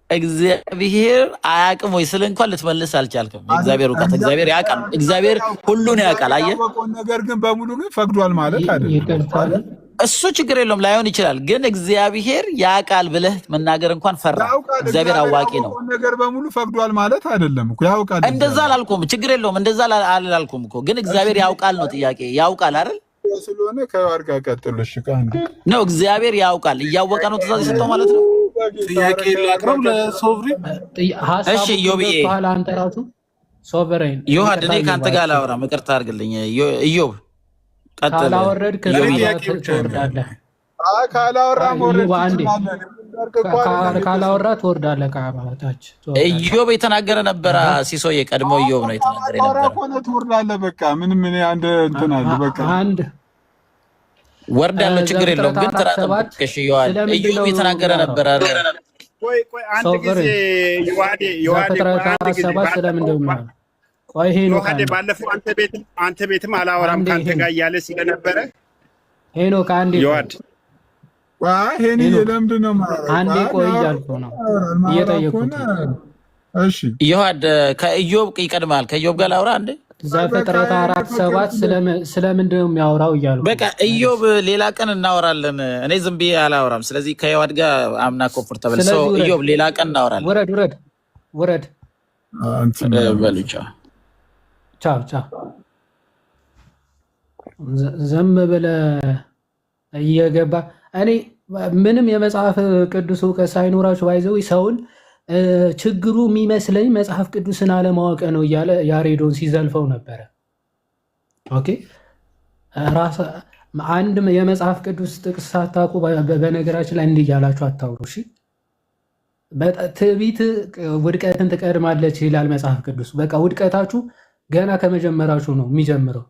እግዚአብሔር አያውቅም ወይ ስለ እንኳን ልትመልስ አልቻልክም። እግዚአብሔር እውቀት እግዚአብሔር ያውቃል። እግዚአብሔር ሁሉን ያውቃል። አየህ ነገር ግን በሙሉ ግን ፈቅዷል ማለት አይደለም። እሱ ችግር የለውም ላይሆን ይችላል። ግን እግዚአብሔር ያውቃል ብለህ መናገር እንኳን ፈራ። እግዚአብሔር አዋቂ ነው። ነገር በሙሉ ፈቅዷል ማለት አይደለም እኮ ያውቃል። እንደዛ አላልኩም። ችግር የለውም እንደዛ አላልኩም እኮ። ግን እግዚአብሔር ያውቃል ነው ጥያቄ። ያውቃል አይደል ስለሆነ ከዋርጋ ቀጥሎሽ ነው እግዚአብሔር ያውቃል። እያወቀ ነው ትእዛዝ የሰጠው ማለት ነው። ጥያቄ ላቅርብ ለሶቭሪ። እሺ ዮብዬ አንተ ራሱ ሶቨሬን ዮሐድ እኔ ከአንተ ጋር ላወራም ይቅርታ አድርግልኝ። ኢዮብ ቀጥል። ካላወረድክ ትወርዳለህ። ካላወራ ትወርዳለህ ከአባታች። ኢዮብ የተናገረ ነበረ። ሲሶዬ ቀድሞ ኢዮብ ነው የተናገረ ነበረ። ትወርዳለህ። በቃ ምንም አንድ እንትን አለ። በቃ ወርድ ያለው ችግር የለውም። ግን ዘፍጥረት ተራ 4:7 ጠብቀሽ ይዋል ስለምንድን ኢዮብ ነው የተናገረ የሚያወራው? ነበር አለ። ቆይ አንድ ጊዜ ሶቨሬን ይዋዴ ዘፍጥረት ቆይ አንድ ጊዜ 4:7 ስለምንድን ነው የሚያወራው? ቆይ ሄኖክ ይዋዴ አንዴ ባለፈው አንተ ቤትም አላወራም አንዴ ካንተ ጋር እያለ ስለነበረ ሄኖክ አንዴ ይዋድ ይሄን ሄኖክ ለምንድን ነው ማለት አንዴ ቆይ እያልኩ ነው እየጠየኩት ነው። እሺ ይዋድ ከኢዮብ ይቀድማል። ከኢዮብ ጋር ላውራ እንዴ? ዘፍጥረት 4:7 ስለምንድን ነው የሚያወራው እያልኩ በቃ ኢዮብ ሌላ ቀን እናወራለን። እኔ ዝም ብዬ አላወራም። ስለዚህ ከይዋድ ጋር አምና ኮምፎርታብል ሰው ኢዮብ ሌላ ቀን እናወራለን። ውረድ በሉቻ ቻው ዘም ብለህ እየገባ እኔ ምንም የመጽሐፍ ቅዱስ እውቀት ሳይኖራችሁ ባይዘው ሰውን ችግሩ የሚመስለኝ መጽሐፍ ቅዱስን አለማወቅ ነው እያለ ያሬዶን ሲዘልፈው ነበረ። ኦኬ አንድ የመጽሐፍ ቅዱስ ጥቅስ ሳታውቁ በነገራችን ላይ እንዲህ እያላችሁ አታውሩ። እሺ ትዕቢት ውድቀትን ትቀድማለች ይላል መጽሐፍ ቅዱስ። በቃ ውድቀታችሁ ገና ከመጀመራችሁ ነው የሚጀምረው።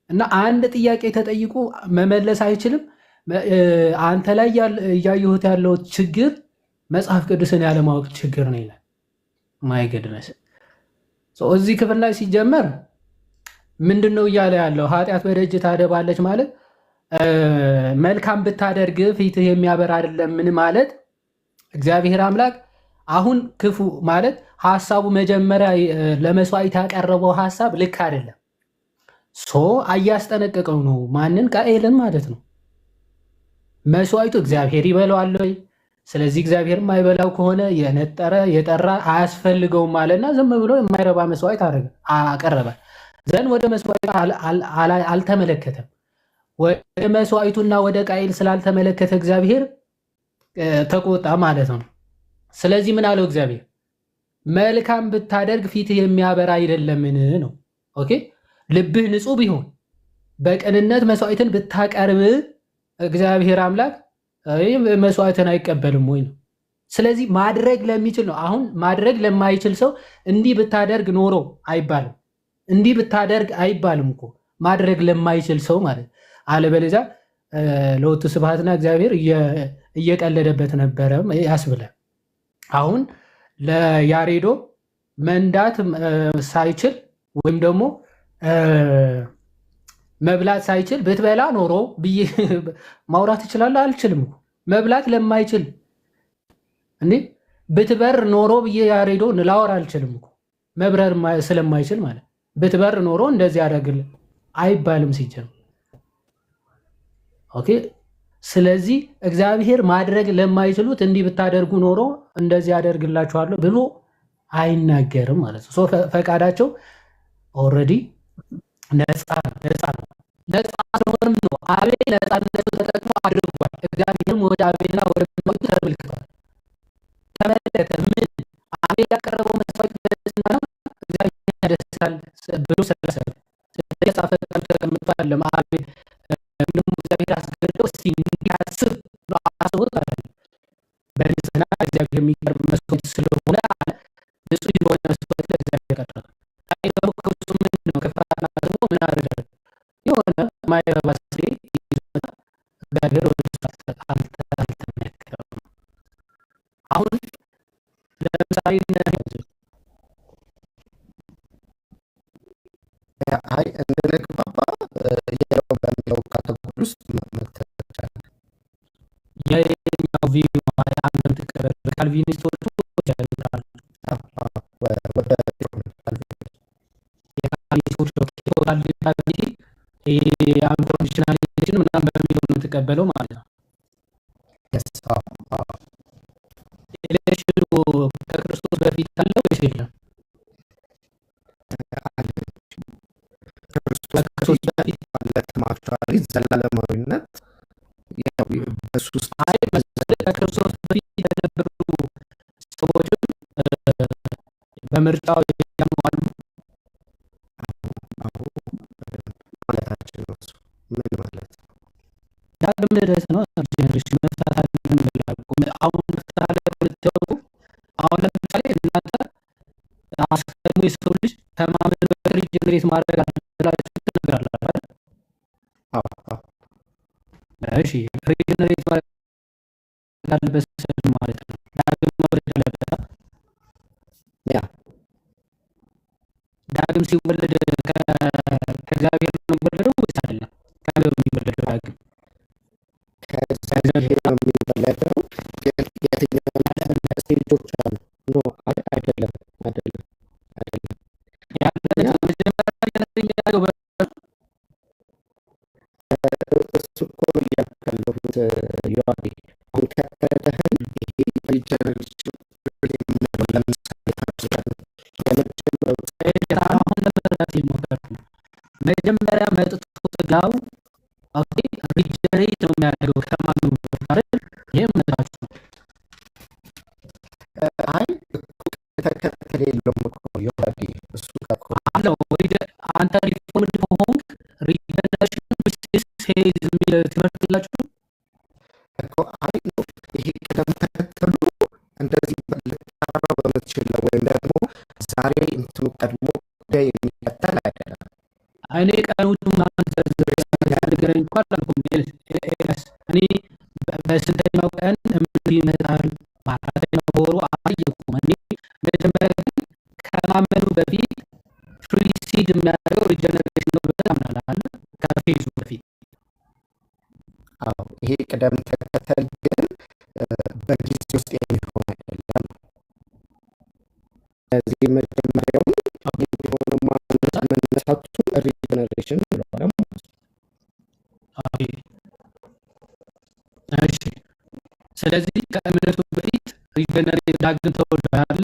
እና አንድ ጥያቄ ተጠይቆ መመለስ አይችልም። አንተ ላይ እያየሁት ያለው ችግር መጽሐፍ ቅዱስን ያለማወቅ ችግር ነው ይላል። ማይ ገድነስ እዚህ ክፍል ላይ ሲጀመር ምንድን ነው እያለ ያለው? ኃጢአት በደጅ ታደባለች ማለት መልካም ብታደርግ ፊትህ የሚያበራ አይደለም። ምን ማለት እግዚአብሔር አምላክ አሁን ክፉ ማለት ሐሳቡ መጀመሪያ ለመስዋዕት ያቀረበው ሐሳብ ልክ አይደለም። እያስጠነቀቀው ነው። ማንን? ቃኤልን ማለት ነው። መስዋዕቱ እግዚአብሔር ይበላዋል ወይ? ስለዚህ እግዚአብሔር የማይበላው ከሆነ የነጠረ የጠራ አያስፈልገውም ማለትና ዝም ብሎ የማይረባ መስዋዕት አቀረበ። ዘንድ ወደ መስዋዕቱ አልተመለከተም። ወደ መስዋዕቱና ወደ ቃኤል ስላልተመለከተ እግዚአብሔር ተቆጣ ማለት ነው። ስለዚህ ምን አለው እግዚአብሔር? መልካም ብታደርግ ፊትህ የሚያበራ አይደለምን ነው። ኦኬ ልብህ ንጹህ ቢሆን በቅንነት መስዋዕትን ብታቀርብ እግዚአብሔር አምላክ መስዋዕትን አይቀበልም ወይ ነው። ስለዚህ ማድረግ ለሚችል ነው። አሁን ማድረግ ለማይችል ሰው እንዲህ ብታደርግ ኖሮ አይባልም። እንዲህ ብታደርግ አይባልም እኮ ማድረግ ለማይችል ሰው ማለት አለበለዚያ ለወቱ ስብሐትና እግዚአብሔር እየቀለደበት ነበረ ያስብላል። አሁን ለያሬዶ መንዳት ሳይችል ወይም ደግሞ መብላት ሳይችል ብትበላ ኖሮ ብዬ ማውራት እችላለሁ? አልችልም። መብላት ለማይችል እንዴ ብትበር ኖሮ ብዬ ያሬዶ ላወራ አልችልም እኮ መብረር ስለማይችል ማለት ብትበር ኖሮ እንደዚህ ያደርግልህ አይባልም ሲጀምር። ኦኬ ስለዚህ እግዚአብሔር ማድረግ ለማይችሉት እንዲህ ብታደርጉ ኖሮ እንደዚህ ያደርግላችኋለሁ ብሎ አይናገርም ማለት ነው። ፈቃዳቸው ኦልሬዲ ነፃ ነው። ነፃ ስለሆነም ነው አቤል ነፃነቱ ተጠቅሞ አድርጓል። እግዚአብሔርም ወደ አቤልና ወደ መስዋዕቱ ተመልክቷል። ተመለከተ። ምን አቤል ያቀረበው መስዋዕት በደስና ነው፣ እግዚአብሔር ያደስታል ብሎ ስለሰበ ስለተጻፈ ቃል ተቀምጧል። ለአቤል ምንም እግዚአብሔር አስገድደው እስቲ እንዲያስብ ነው አስቦት አለ። በንጽህና እግዚአብሔር የሚቀርብ መስዋዕት ስለሆነ አለ ንጹህ የሆነ መስዋዕት ለእግዚአብሔር ቀረበ። አይደው ከሱ ምን ነው ከፋና ደግሞ ምን አደረገ? የሆነ ማይረባ ስሪ ይዞታ እግዚአብሔር ወደ እሱ አልተመለከተም። አሁን ለምሳሌ አይ እንደነግባባ የለው በሚለው ካተጎሪ ውስጥ መክተት ይቻላል። የኛው ቪዲዮ አንተም ተቀበል ካልቪኒስቶቹ ይችላል ወደ አንኮንዲሽናሊዜሽን ምናምን በሚለው ነው የተቀበለው ማለት ነው። ኤሌክሽኑ ከክርስቶስ በፊት አለው ወይስ የለም? ክርስቶስ በፊት ለተማክራሪ ዘላለማዊነት በሱ ውስጥ ከክርስቶስ በፊት የነበሩ ሰዎችም በምርጫው ያሟሉ ማለታችን ነው። ምን ማለት ነው? ዳግም ልደት ነው። ጀነሬሽን መፍታት አለብን ብላል። አሁን መፍታት አለብን ተው። አሁን ለምሳሌ እናንተ አስቀድሞ የሰው ልጅ ከማመን በቀር ጀነሬት ማድረግ አለብላችሁ ትነግራላችሁ አይደል? እሺ ሪጀነሬት ማለት ያለበት ማለት ነው። ዳግም መውለድ አለበት። ያ ዳግም ሲወለድ ከእግዚአብሔር ነው የሚወለደው ወይስ አይደለም? ከምን ነው የሚወለደው ዳግም? ከእግዚአብሔር ነው የሚወለደው። ግን የትኛው ስቴጆች አሉ? ኖ አይደለም፣ አይደለም፣ አይደለም። ያለበት መጀመሪያ የሚያደርገው እሱ እኮ ነው እያልኩ ያለሁት ዮሐዴ። አሁን ከተረዳኸኝ ይሄ ሪጀነሬሽን የምንለው ለምሳሌ የመጀመሪያው አሁን ለመረዳት የሞከርኩ ነው። መጀመሪያ መጥቶ ስጋው ኦኬ ሪጀነሬት ነው የሚያደርገው ከማመኑ በፊት አይደል? ይሄ እምነታችሁ ነው። አይ ተከተል የለውም እኮ ዮሐዴ። እሱ ጋር እኮ አለው አንተ ሪፎርምድ ከሆንክ ሪጀነሬሽን ሴዝ የሚል ትምህርት የላችሁም እኮ። አይ ነው ይሄ ቅደም ተከተሉ እንደዚህ ልታረው በምትችለው ወይም ደግሞ ዛሬ እንትኑ ቀድሞ ጉዳይ የሚከተል አይደለም። እኔ ቀኖቹ ምናምን ዘርዝረኝ እንኳን አላልኩም። እኔ በስንተኛው ቀን እምነቱ ይመጣል በአራተኛው በወሩ አላየኩም። እኔ መጀመሪያ ግን ከማመኑ በፊት ፕሪሲድ የሚያደርገው ሪጀነሬሽን ነው ብለን አምናለን ከፌዙ በፊት። አዎ ይሄ ቅደም ተከተል ግን በጊዜ ውስጥ የሚሆን አይደለም። ስለዚህ መጀመሪያውን የሆነ መነሳቱ ሪጀነሬሽን ብለዋል ማለት ነው። እሺ ስለዚህ ከእምነቱ በፊት ሪጀነሬት ዳግም ተወልዷል።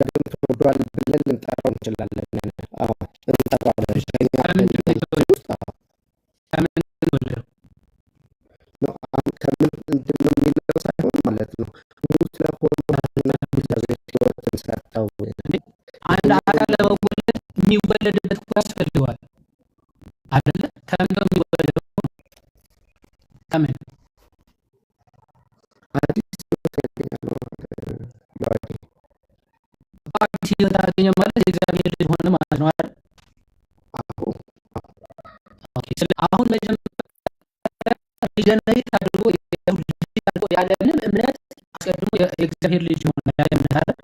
ዳግም ተወልዷል ብለን ልንጠራው እንችላለን። አዎ እንጠራዋለን። ከምን ምንድን ነው የሚለው ሳይሆን ማለት ነው ሙት ለሆኑ ህይወትን ሰጠው። አንድ አካል ለመወለድ የሚወለድበት እኮ ያስፈልገዋል አይደለ? ከምን ነው የሚወለደው? ከምን አዲስ ህይወት ያገኛል። አዲስ ህይወት ያገኘ ማለት የእግዚአብሔር ልጅ ሆነ ማለት ነው አይደል? አሁን መጀመሪያ ሪጀነሬት አድርጎ ያለምንም እምነት አስቀድሞ የእግዚአብሔር ልጅ ሆነ ያለምነት አይደል?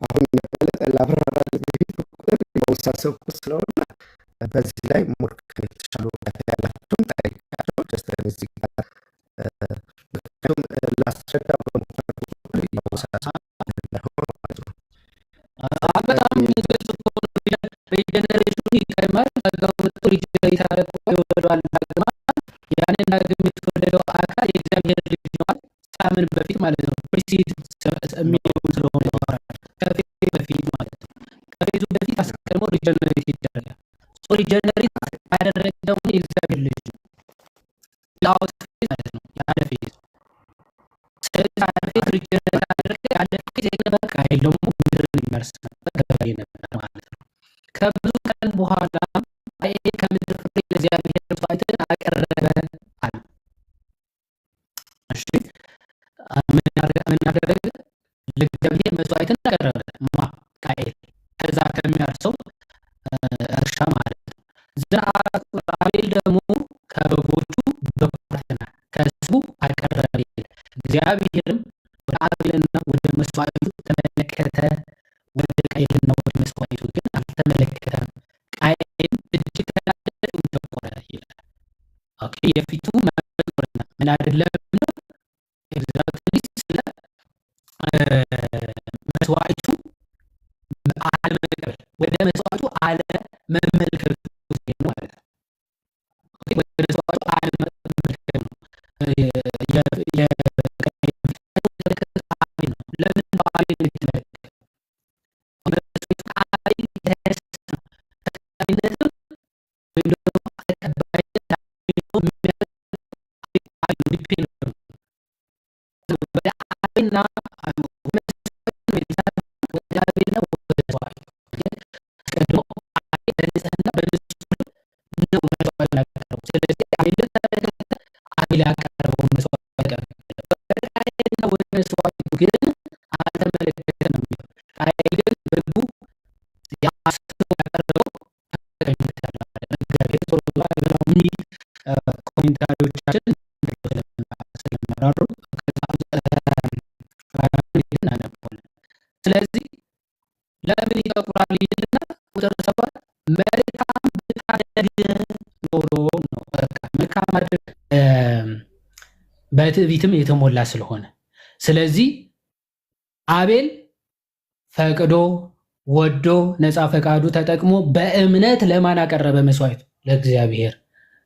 አሁን መበለጠ ላብራራ ቁጥር የወሳሰብኩ ስለሆነ በዚህ ላይ ሞርካን የተሻሉ ያላቸውን ጠይቃቸው ደስተን እዚህ ጋር ምክንያቱም ላስረዳ በሞከርኩ ቁጥር የወሳሰብ በጣም ሪጀነሬሽኑ ይቀድማል። ከዛው መጥቶ ሪጀነሬት አደረገ ይወለደዋል። ዳግማ ያንን ዳግም የተወለደው አካል የእግዚአብሔር ልጅ ነዋል ሳምን በፊት ማለት ነው። ፕሪሲድ የሚለው ስለሆነ ከፌዙ በፊት ማለት ነው። ከፌዙ በፊት አስቀድሞ ሪጀነሬት ይደረጋል። ሪጀነሬት ያደረገ ደግሞ የእግዚአብሔር ልጅ ነው። ላውት ፌዝ ማለት ነው ያለ ፌዝ። ስለዚህ ያለ ፌዝ ሪጀነሬት ያደረገ ያለ ፌዝ በቃ የለውም ምድርን ይመርስ ነበር ማለት ነው። ከብዙ ቀን በኋላ ከምድር ፍሬ ለእግዚአብሔር መስዋዕትን አቀረበ አለ። እሺ ምን አደረገ? ለእግዚአብሔር መስዋዕትን አቀረበ። ማ ቃየል ከዛ ከሚያርሰው እርሻ ማለት ነው። ዘአራት አቤል ደግሞ ከበጎቹ በኩራትና ከሕዝቡ አቀረበ። እግዚአብሔርም ወደ አቤልና ወደ መስዋዕቱ ተመለከተ፣ ወደ ቃየልና ወደ መስዋዕቱ ግን አልተመለከተም። ቃየል እጅግ ተናደደ፣ ተቆረ ይላል። ኦኬ የፊቱ መቆርና ምን አይደለም ነው ኤግዛክትሊ ስለ መስዋዕቱ አለመቀበል ወደ መስዋዕቱ አለመመልከት ነው ማለት ነው። ወደ መስዋዕቱ አለመመልከት ነው። ለምን በአቤል የተመለከተ ከአቤል የተነሳ ተቀባይነትም ወይም ደግሞ ተቀባይነት ወደ አቤልና ስለዚህ አቤልን ተመለከተ፣ አቤል ያቀረበው መስዋዕት ቃየልና ወደ መስዋዕቱ ግን አልተመለከተ ነው የሚለው። ቃየል ግን በልቡ ያስበው ያቀረበው ኮሜንታሪዎቻችን ስለመራሩ እናነባለን። ስለዚህ ለምን ይጠቁራል ይልና ቁጥር 7 መልካም ብታደርግ ኖሮ ነው። በቃ መልካም ማድረግ በትዕቢትም የተሞላ ስለሆነ፣ ስለዚህ አቤል ፈቅዶ ወዶ ነፃ ፈቃዱ ተጠቅሞ በእምነት ለማን አቀረበ መስዋዕቱ? ለእግዚአብሔር።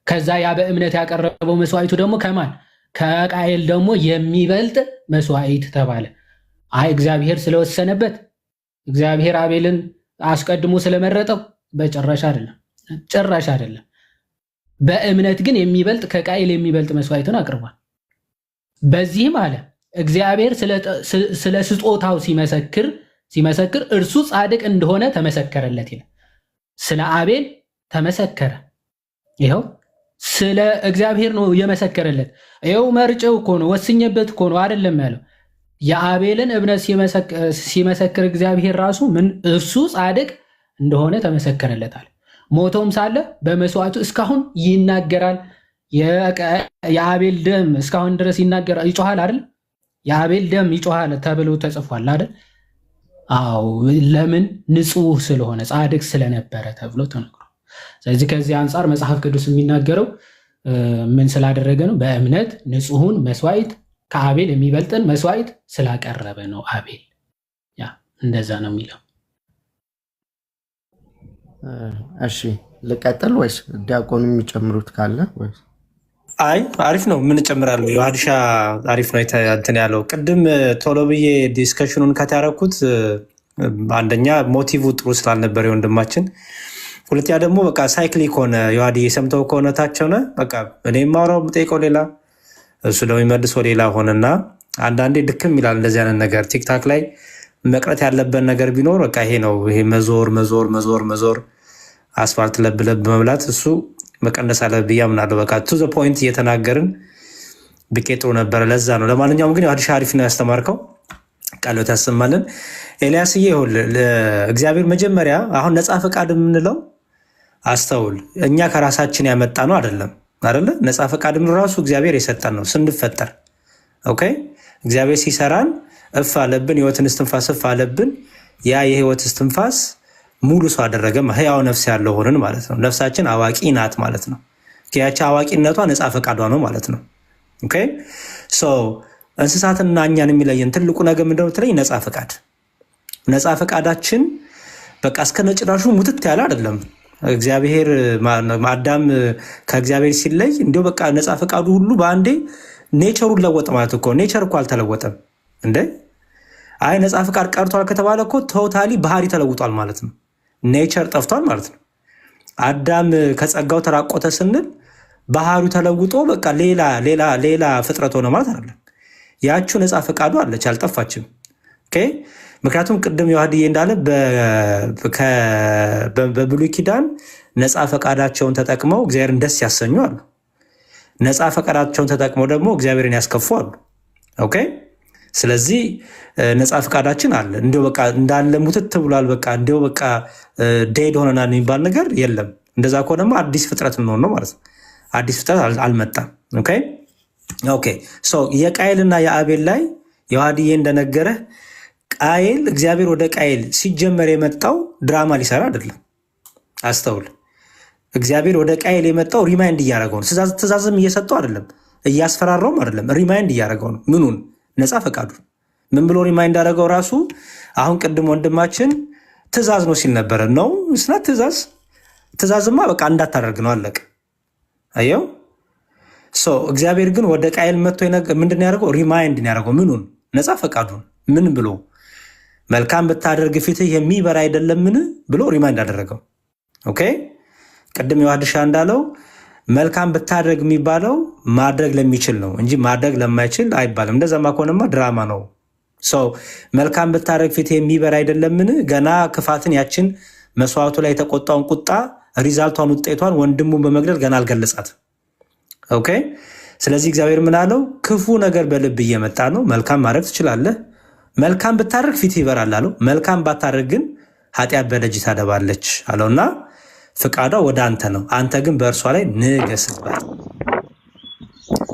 ከዛ ያ በእምነት ያቀረበው መስዋዕቱ ደግሞ ከማን? ከቃየል ደግሞ የሚበልጥ መስዋዕት ተባለ። አይ እግዚአብሔር ስለወሰነበት፣ እግዚአብሔር አቤልን አስቀድሞ ስለመረጠው በጭራሽ አይደለም፣ ጭራሽ አይደለም። በእምነት ግን የሚበልጥ ከቃየል የሚበልጥ መስዋዕቱን አቅርቧል። በዚህም አለ እግዚአብሔር ስለ ስጦታው ሲመሰክር እርሱ ጻድቅ እንደሆነ ተመሰከረለት ይላል። ስለ አቤል ተመሰከረ። ይኸው ስለ እግዚአብሔር ነው የመሰከረለት። ይኸው መርጬው እኮ ነው ወስኜበት እኮ ነው አይደለም ያለው። የአቤልን እምነት ሲመሰክር እግዚአብሔር ራሱ ምን እርሱ ጻድቅ እንደሆነ ተመሰከረለታል። ሞቶም ሳለ በመስዋዕቱ እስካሁን ይናገራል። የአቤል ደም እስካሁን ድረስ ይናገራል፣ ይጮሃል አይደል? የአቤል ደም ይጮሃል ተብሎ ተጽፏል አይደል? አዎ፣ ለምን? ንጹህ ስለሆነ ጻድቅ ስለነበረ ተብሎ ተነግሯል። ስለዚህ ከዚህ አንጻር መጽሐፍ ቅዱስ የሚናገረው ምን ስላደረገ ነው? በእምነት ንጹሑን መስዋዕት ከአቤል የሚበልጥን መስዋዕት ስላቀረበ ነው አቤል። ያ እንደዛ ነው የሚለው። እሺ ልቀጥል ወይስ ዲያቆኑ የሚጨምሩት ካለ? ወይስ አይ አሪፍ ነው። ምን እጨምራለሁ? የሀዲሻ አሪፍ ነው እንትን ያለው። ቅድም ቶሎ ብዬ ዲስከሽኑን ከታረኩት አንደኛ ሞቲቭ ጥሩ ስላልነበር የወንድማችን፣ ሁለተኛ ደግሞ በቃ ሳይክሊክ ሆነ። የዋዲ የሰምተው ከሆነ ታች ሆነ በቃ እኔ ማውራው የምጠይቀው ሌላ እሱ ደግሞ የሚመልሰው ሌላ ሆነና አንዳንዴ ድክም ይላል እንደዚህ አይነት ነገር። ቲክታክ ላይ መቅረት ያለበት ነገር ቢኖር በቃ ይሄ ነው። ይሄ መዞር አስፋልት ለብለብ መብላት እሱ መቀነስ አለ ብዬ አምናለሁ። በቃ ቱ ዘ ፖይንት እየተናገርን ብቄ ጥሩ ነበረ። ለዛ ነው። ለማንኛውም ግን የሀዲሻ አሪፍ ነው ያስተማርከው፣ ቃሎት ያሰማልን። ኤልያስዬ ይኸውልህ እግዚአብሔር መጀመሪያ አሁን ነፃ ፈቃድ የምንለው አስተውል፣ እኛ ከራሳችን ያመጣ ነው አይደለም አይደለ? ነፃ ፈቃድ የምንለው ራሱ እግዚአብሔር የሰጠን ነው ስንፈጠር። ኦኬ እግዚአብሔር ሲሰራን እፍ አለብን፣ የህይወትን እስትንፋስ እፍ አለብን። ያ የህይወት እስትንፋስ ሙሉ ሰው አደረገ፣ ህያው ነፍስ ያለው ሆንን ማለት ነው። ነፍሳችን አዋቂ ናት ማለት ነው። ያቺ አዋቂነቷ ነፃ ፈቃዷ ነው ማለት ነው። ኦኬ ሶ እንስሳትና እኛን የሚለየን ትልቁ ነገር ምንድነው ብትለኝ፣ ነፃ ፈቃድ። ነፃ ፈቃዳችን በቃ እስከነጭራሹ ሙትት ያለ አይደለም። እግዚአብሔር አዳም ከእግዚአብሔር ሲለይ እንዲሁ በቃ ነፃ ፈቃዱ ሁሉ በአንዴ ኔቸሩን ለወጠ ማለት እኮ። ኔቸር እኮ አልተለወጠም እንዴ! አይ ነፃ ፈቃድ ቀርቷል ከተባለ እኮ ቶታሊ ባህሪ ተለውጧል ማለት ነው። ኔቸር ጠፍቷል ማለት ነው። አዳም ከጸጋው ተራቆተ ስንል ባህሪው ተለውጦ በቃ ሌላ ፍጥረት ሆነ ማለት አይደለም። ያቺው ነፃ ፈቃዱ አለች፣ አልጠፋችም። ኦኬ ምክንያቱም ቅድም ዮሐድዬ እንዳለ በብሉይ ኪዳን ነፃ ፈቃዳቸውን ተጠቅመው እግዚአብሔርን ደስ ያሰኙ አሉ። ነፃ ፈቃዳቸውን ተጠቅመው ደግሞ እግዚአብሔርን ያስከፉ አሉ። ኦኬ ስለዚህ ነፃ ፈቃዳችን አለ። እንዲሁ በቃ እንዳለ ሙትት ብሏል፣ በቃ እንዲሁ በቃ ዴድ ሆነናል የሚባል ነገር የለም። እንደዛ ከሆነማ አዲስ ፍጥረት እንሆን ነው ማለት ነው። አዲስ ፍጥረት አልመጣም። ኦኬ ሶ የቃየልና የአቤል ላይ ዮሐድዬ እንደነገረህ ቃየል እግዚአብሔር ወደ ቃየል ሲጀመር የመጣው ድራማ ሊሰራ አይደለም። አስተውል። እግዚአብሔር ወደ ቃየል የመጣው ሪማይንድ እያደረገው ነው። ትእዛዝም እየሰጠው አይደለም፣ እያስፈራራውም አይደለም። ሪማይንድ እያደረገው ነው። ምኑን? ነፃ ፈቃዱ። ምን ብሎ ሪማይንድ አደረገው ራሱ? አሁን ቅድም ወንድማችን ትእዛዝ ነው ሲል ነበረ። ነው ስና ትእዛዝማ በቃ እንዳታደርግ ነው አለቅ። አየው። እግዚአብሔር ግን ወደ ቃየል መጥቶ ምንድን ያደርገው? ሪማይንድ ያደረገው ምኑን? ነፃ ፈቃዱን። ምን ብሎ? መልካም ብታደርግ ፊትህ የሚበራ አይደለምን ብሎ ሪማይንድ አደረገው። ኦኬ ቅድም የዋድሻ እንዳለው መልካም ብታደርግ የሚባለው ማድረግ ለሚችል ነው እንጂ ማድረግ ለማይችል አይባልም። እንደዛማ ከሆነማ ድራማ ነው። መልካም ብታደርግ ፊትህ የሚበራ አይደለምን? ገና ክፋትን ያችን መስዋዕቱ ላይ የተቆጣውን ቁጣ ሪዛልቷን ውጤቷን ወንድሙን በመግደል ገና አልገለጻትም። ኦኬ ስለዚህ እግዚአብሔር ምን አለው? ክፉ ነገር በልብ እየመጣ ነው። መልካም ማድረግ ትችላለህ። መልካም ብታደርግ ፊት ይበራል አለው። መልካም ባታደርግ ግን ኃጢአት በደጅ ታደባለች አለውና ፍቃዷ ወደ አንተ ነው፣ አንተ ግን በእርሷ ላይ ንገስባት።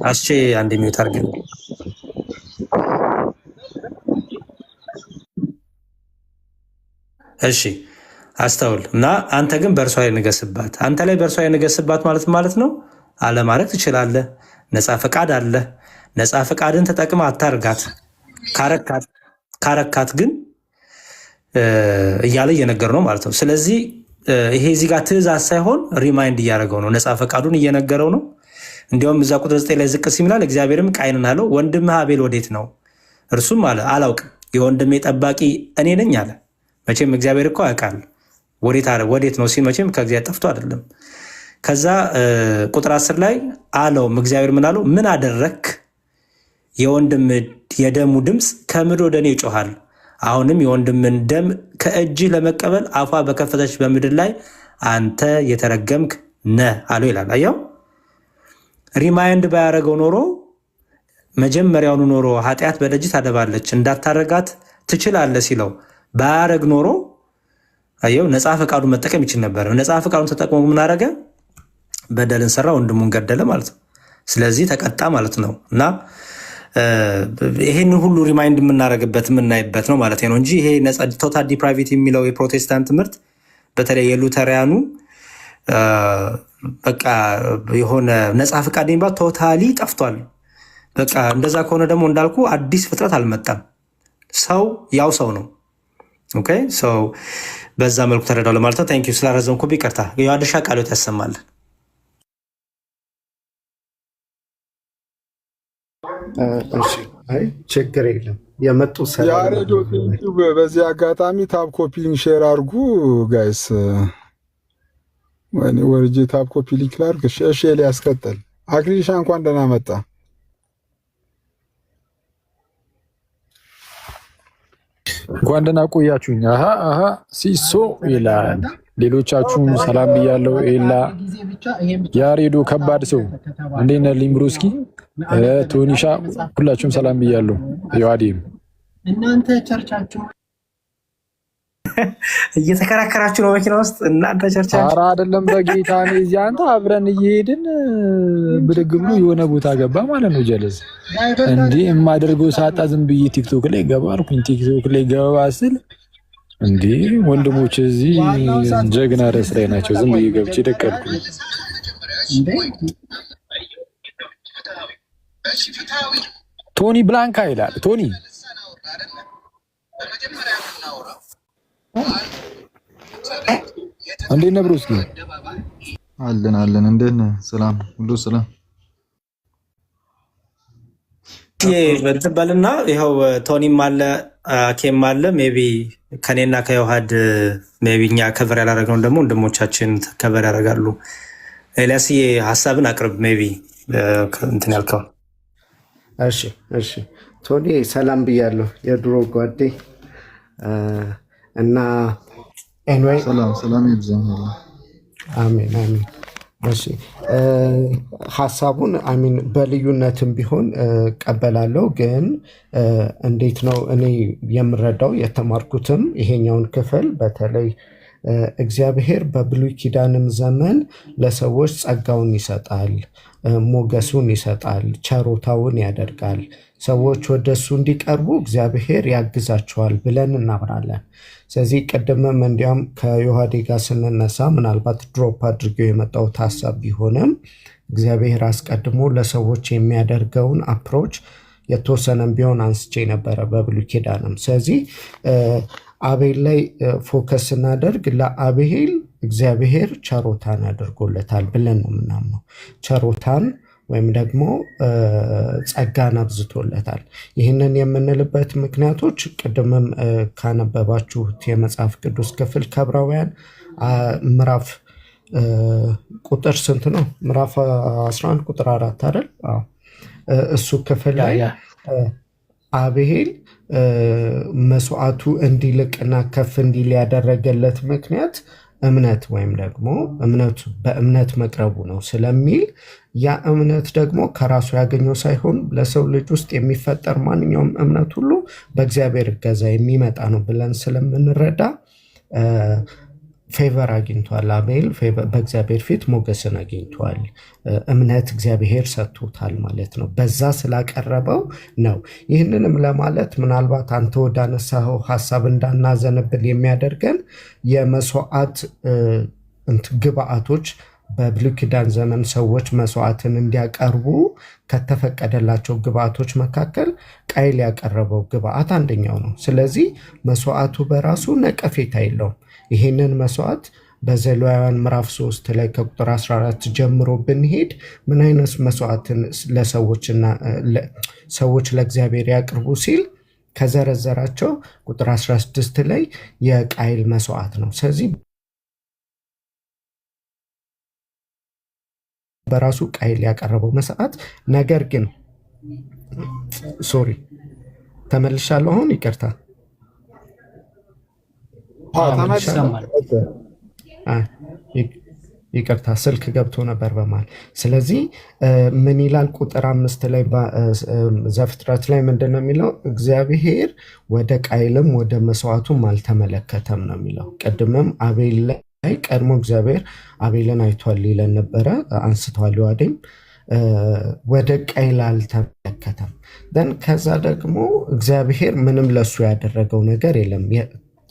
አስቼ አንድ ሚዩት አድርገን። እሺ አስተውል እና አንተ ግን በእርሷ ላይ ንገስባት። አንተ ላይ በእርሷ ላይ ንገስባት ማለት ነው አለማድረግ ትችላለህ። ነፃ ፈቃድ አለ። ነፃ ፈቃድን ተጠቅመህ አታርጋት። ካረካት ግን እያለ እየነገር ነው ማለት ነው። ስለዚህ ይሄ እዚህ ጋር ትእዛዝ ሳይሆን ሪማይንድ እያደረገው ነው። ነፃ ፈቃዱን እየነገረው ነው። እንዲያውም እዛ ቁጥር 9 ላይ ዝቅ ሲምላል እግዚአብሔርም ቃይንን አለው ወንድምህ አቤል ወዴት ነው? እርሱም አለ አላውቅም፣ የወንድሜ ጠባቂ እኔ ነኝ አለ። መቼም እግዚአብሔር እኮ ያውቃል። ወዴት ነው ሲል መቼም ከእግዚአብሔር ጠፍቶ አይደለም። ከዛ ቁጥር 10 ላይ አለውም እግዚአብሔር ምን አለው? ምን አደረክ? የወንድም የደሙ ድምፅ ከምድር ወደ እኔ ይጮሃል። አሁንም የወንድምን ደም ከእጅህ ለመቀበል አፏ በከፈተች በምድር ላይ አንተ የተረገምክ ነህ አለው ይላል። አየው፣ ሪማይንድ ባያደረገው ኖሮ መጀመሪያውኑ ኖሮ ኃጢአት በደጅ ታደባለች እንዳታረጋት ትችላለህ ሲለው ባያረግ ኖሮ አየው ነፃ ፈቃዱ መጠቀም ይችል ነበር። ነፃ ፈቃዱን ተጠቅሞ ምን አረገ? በደልን ሰራ፣ ወንድሙን ገደለ ማለት ነው። ስለዚህ ተቀጣ ማለት ነው። እና ይሄን ሁሉ ሪማይንድ የምናደርግበት የምናይበት ነው ማለት ነው እንጂ ይሄ ቶታል ዲፕራይቬቲ የሚለው የፕሮቴስታንት ትምህርት በተለይ የሉተሪያኑ በቃ የሆነ ነፃ ፈቃድ የሚባል ቶታሊ ጠፍቷል። በቃ እንደዛ ከሆነ ደግሞ እንዳልኩ አዲስ ፍጥረት አልመጣም። ሰው ያው ሰው ነው። ኦኬ ሰው በዛ መልኩ ተረዳው ለማለት ነው። ታንኪዩ ስላረዘምኩ ይቅርታ። የዋድሻ ቃሎት ያሰማልን። ችግር የለም። የመጡ ያሬዶ በዚህ አጋጣሚ ታብ ኮፒ ሼር አድርጉ ጋይስ። ወይኔ ወርጄ ታብ ኮፒ ሊንክ ላድርግ። እሺ ሊያስቀጥል አክሊሻ እንኳን ደህና መጣ። እንኳን ደህና ቆያችሁኝ። አሃ ሲሶ ይላል። ሌሎቻችሁም ሰላም ብያለሁ። ኤላ ያሬዶ ከባድ ሰው እንዴት ነህ? ሊምብሮስኪ ቶኒሻ ሁላችሁም ሰላም ብያለሁ። ዮአዴም እናንተ ቸርቻችሁ እየተከራከራችሁ ነው መኪና ውስጥ እናንተ ቸርቻችሁ። ኧረ አይደለም በጌታ ነው። እዚህ አንተ አብረን እየሄድን ብድግ ብሎ የሆነ ቦታ ገባ ማለት ነው። ጀለስ እንዴ የማደርገው ሳጣ ዝም ብዬ ቲክቶክ ላይ ገባ አልኩኝ። ቲክቶክ ላይ ገባ ስል እንዴ ወንድሞች እዚህ ጀግና ደስ ላይ ናቸው። ዝም ብዬ ገብቼ ደቀልኩኝ። ቶኒ ብላንካ ይላል። ቶኒ እንዴት ነህ ብሮስኪ? አለን። እንዴት ነህ? ሰላም ሁሉ ሰላም። በልና ይኸው ቶኒም አለ አኬም አለ። ሜቢ ከኔና ከዮሐድ ሜቢ እኛ ከቨር ያላረግነውን ደግሞ ወንድሞቻችን ከቨር ያደርጋሉ። ኤልያስዬ ሀሳብን አቅርብ። ሜቢ እንትን ያልከው። እሺ ቶኒ ሰላም ብያለሁ። የድሮ ጓዴ እና ኤንዌይ ሰላም ይብዛ። አሜን። እሺ ሀሳቡን አሚን በልዩነትም ቢሆን ቀበላለሁ። ግን እንዴት ነው እኔ የምረዳው የተማርኩትም ይሄኛውን ክፍል በተለይ እግዚአብሔር በብሉይ ኪዳንም ዘመን ለሰዎች ጸጋውን ይሰጣል፣ ሞገሱን ይሰጣል፣ ቸሮታውን ያደርጋል። ሰዎች ወደሱ እንዲቀርቡ እግዚአብሔር ያግዛቸዋል ብለን እናምናለን። ስለዚህ ቅድምም እንዲያውም ከዮሐዴ ጋር ስንነሳ ምናልባት ድሮፕ አድርገው የመጣሁት ሀሳብ ቢሆንም እግዚአብሔር አስቀድሞ ለሰዎች የሚያደርገውን አፕሮች የተወሰነም ቢሆን አንስቼ ነበረ በብሉይ ኪዳንም። ስለዚህ አቤል ላይ ፎከስ ስናደርግ ለአቤል እግዚአብሔር ቸሮታን አድርጎለታል ብለን ነው የምናምነው። ቸሮታን ወይም ደግሞ ጸጋን አብዝቶለታል። ይህንን የምንልበት ምክንያቶች ቅድምም ካነበባችሁት የመጽሐፍ ቅዱስ ክፍል ከዕብራውያን ምዕራፍ ቁጥር ስንት ነው? ምዕራፍ 11 ቁጥር 4 አይደል? እሱ ክፍል ላይ አቤል መስዋዕቱ እንዲልቅና ከፍ እንዲል ያደረገለት ምክንያት እምነት ወይም ደግሞ እምነቱ በእምነት መቅረቡ ነው ስለሚል ያ እምነት ደግሞ ከራሱ ያገኘው ሳይሆን ለሰው ልጅ ውስጥ የሚፈጠር ማንኛውም እምነት ሁሉ በእግዚአብሔር እገዛ የሚመጣ ነው ብለን ስለምንረዳ ፌቨር አግኝቷል። አቤል በእግዚአብሔር ፊት ሞገስን አግኝቷል። እምነት እግዚአብሔር ሰጥቶታል ማለት ነው። በዛ ስላቀረበው ነው። ይህንንም ለማለት ምናልባት አንተ ወዳነሳኸው ሀሳብ እንዳናዘንብል የሚያደርገን የመስዋዕት ግብአቶች በብሉይ ኪዳን ዘመን ሰዎች መስዋዕትን እንዲያቀርቡ ከተፈቀደላቸው ግብአቶች መካከል ቃየል ያቀረበው ግብአት አንደኛው ነው። ስለዚህ መስዋዕቱ በራሱ ነቀፌታ የለውም። ይህንን መስዋዕት በዘሌዋውያን ምዕራፍ 3 ላይ ከቁጥር 14 ጀምሮ ብንሄድ ምን አይነት መስዋዕትን ሰዎች ለእግዚአብሔር ያቅርቡ ሲል ከዘረዘራቸው ቁጥር 16 ላይ የቃየል መስዋዕት ነው። ስለዚህ በራሱ ቃየል ያቀረበው መስዋዕት ነገር ግን ተመልሻለሁ። አሁን ይቅርታ ይቅርታ ስልክ ገብቶ ነበር በማል። ስለዚህ ምን ይላል ቁጥር 5 ላይ ዘፍጥረት ላይ ምንድን ነው የሚለው? እግዚአብሔር ወደ ቃየልም ወደ መስዋዕቱም አልተመለከተም ነው የሚለው። ቅድምም አቤል ላይ ቀድሞ እግዚአብሔር አቤልን አይቷል ይለን ነበረ፣ አንስተዋል። ዋዴም ወደ ቃየል አልተመለከተም። ደን ከዛ ደግሞ እግዚአብሔር ምንም ለሱ ያደረገው ነገር የለም፣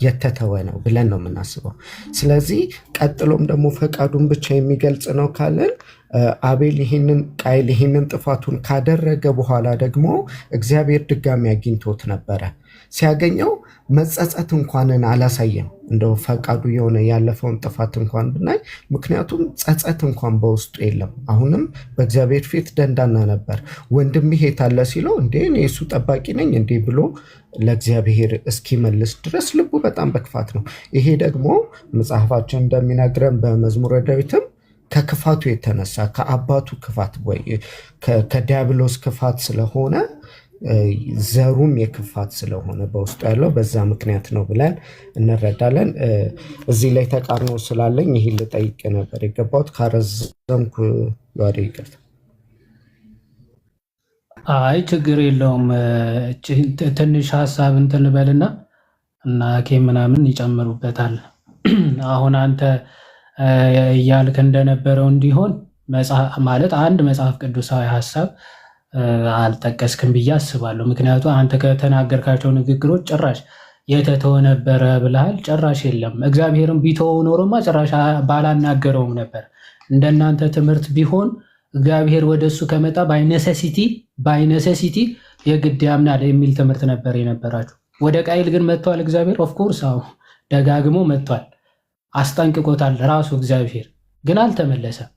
የተተወ ነው ብለን ነው የምናስበው። ስለዚህ ቀጥሎም ደግሞ ፈቃዱን ብቻ የሚገልጽ ነው ካለን ቃየል ይህንን ጥፋቱን ካደረገ በኋላ ደግሞ እግዚአብሔር ድጋሚ አግኝቶት ነበረ። ሲያገኘው መጸጸት እንኳንን አላሳየም። እንደው ፈቃዱ የሆነ ያለፈውን ጥፋት እንኳን ብናይ፣ ምክንያቱም ጸጸት እንኳን በውስጡ የለም። አሁንም በእግዚአብሔር ፊት ደንዳና ነበር። ወንድም የት አለ ሲለው እንዴ እኔ እሱ ጠባቂ ነኝ እንዴ ብሎ ለእግዚአብሔር እስኪመልስ ድረስ ልቡ በጣም በክፋት ነው። ይሄ ደግሞ መጽሐፋችን እንደሚነግረን በመዝሙረ ዳዊትም ከክፋቱ የተነሳ ከአባቱ ክፋት ወይ ከዲያብሎስ ክፋት ስለሆነ ዘሩም የክፋት ስለሆነ በውስጡ ያለው በዛ ምክንያት ነው ብለን እንረዳለን። እዚህ ላይ ተቃርኖ ስላለኝ ይህ ልጠይቅ ነበር የገባሁት። ካረዘምኩ ዋዴ ይቅርታ። አይ ችግር የለውም። ትንሽ ሀሳብ እንትን ልበልና እና ምናምን ይጨምሩበታል። አሁን አንተ እያልክ እንደነበረው እንዲሆን ማለት አንድ መጽሐፍ ቅዱሳዊ ሀሳብ አልጠቀስክም ብዬ አስባለሁ። ምክንያቱም አንተ ከተናገርካቸው ንግግሮች ጭራሽ የተተወ ነበረ ብለሃል። ጭራሽ የለም። እግዚአብሔርም ቢተወው ኖሮማ ጭራሽ ባላናገረውም ነበር። እንደናንተ ትምህርት ቢሆን እግዚአብሔር ወደሱ ከመጣ ባይነሰሲቲ የግድ ያምናል የሚል ትምህርት ነበር የነበራችሁ። ወደ ቃየል ግን መጥቷል እግዚአብሔር። ኦፍኮርስ አዎ ደጋግሞ መጥቷል፣ አስጠንቅቆታል ራሱ እግዚአብሔር፣ ግን አልተመለሰም።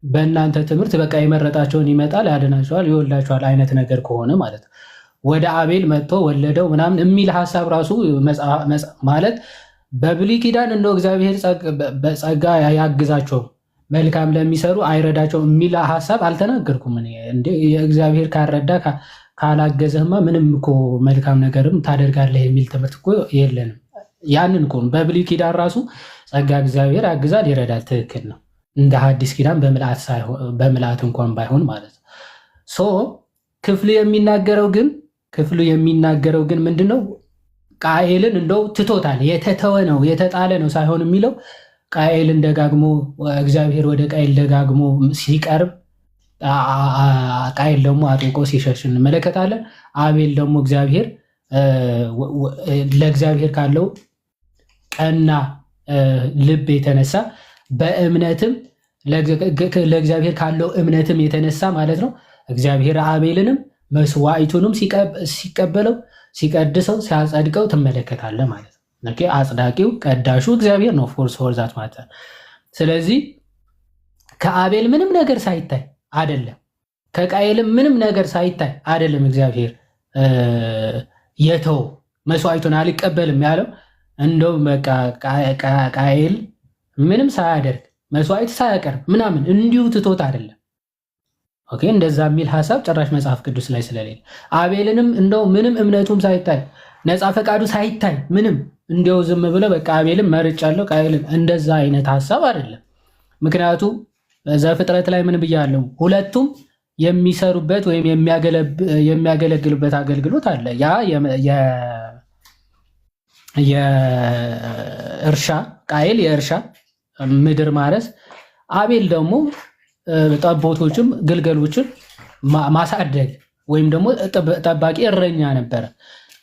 በእናንተ ትምህርት በቃ የመረጣቸውን ይመጣል፣ ያድናቸዋል፣ ይወላቸዋል አይነት ነገር ከሆነ ማለት ነው። ወደ አቤል መጥቶ ወለደው ምናምን የሚል ሀሳብ ራሱ ማለት በብሉይ ኪዳን እንደው እግዚአብሔር በጸጋ ያግዛቸው መልካም ለሚሰሩ አይረዳቸው የሚል ሀሳብ አልተናገርኩም እኔ። እንዴ የእግዚአብሔር ካረዳ ካላገዘህማ ምንም እኮ መልካም ነገርም ታደርጋለህ የሚል ትምህርት እኮ የለንም። ያንን እኮ በብሉይ ኪዳን ራሱ ጸጋ እግዚአብሔር ያግዛል፣ ይረዳል። ትክክል ነው። እንደ ሐዲስ ኪዳን በምልአት እንኳን ባይሆን ማለት ነው። ክፍሉ የሚናገረው ግን ምንድነው? ቃየልን እንደው ትቶታል። የተተወ ነው የተጣለ ነው ሳይሆን የሚለው ቃየልን ደጋግሞ እግዚአብሔር ወደ ቃየል ደጋግሞ ሲቀርብ ቃየል ደግሞ አጥብቆ ሲሸሽ እንመለከታለን። አቤል ደግሞ ለእግዚአብሔር ካለው ቀና ልብ የተነሳ በእምነትም ለእግዚአብሔር ካለው እምነትም የተነሳ ማለት ነው እግዚአብሔር አቤልንም መስዋዕቱንም ሲቀበለው ሲቀድሰው ሲያጸድቀው ትመለከታለህ ማለት ነው። አጽዳቂው ቀዳሹ እግዚአብሔር ነው። ፎርስ ፎርዛት ማለት ነው። ስለዚህ ከአቤል ምንም ነገር ሳይታይ አይደለም፣ ከቃየልም ምንም ነገር ሳይታይ አይደለም እግዚአብሔር የተው መስዋዕቱን አልቀበልም ያለው። እንደው በቃ ቃየል ምንም ሳያደርግ መስዋዕት ሳያቀርብ ምናምን እንዲሁ ትቶት አይደለም። ኦኬ እንደዛ የሚል ሐሳብ ጭራሽ መጽሐፍ ቅዱስ ላይ ስለሌለ አቤልንም እንደው ምንም እምነቱም ሳይታይ ነፃ ፈቃዱ ሳይታይ ምንም እንደው ዝም ብሎ በቃ አቤልን መርጫለሁ ቃየልን እንደዛ አይነት ሐሳብ አይደለም። ምክንያቱም ዘፍጥረት ላይ ምን ብያለሁ? ሁለቱም የሚሰሩበት ወይም የሚያገለግሉበት አገልግሎት አለ። ያ የእርሻ ቃየል የእርሻ ምድር ማረስ፣ አቤል ደግሞ ጠቦቶችም ግልገሎችን ማሳደግ ወይም ደግሞ ጠባቂ እረኛ ነበረ።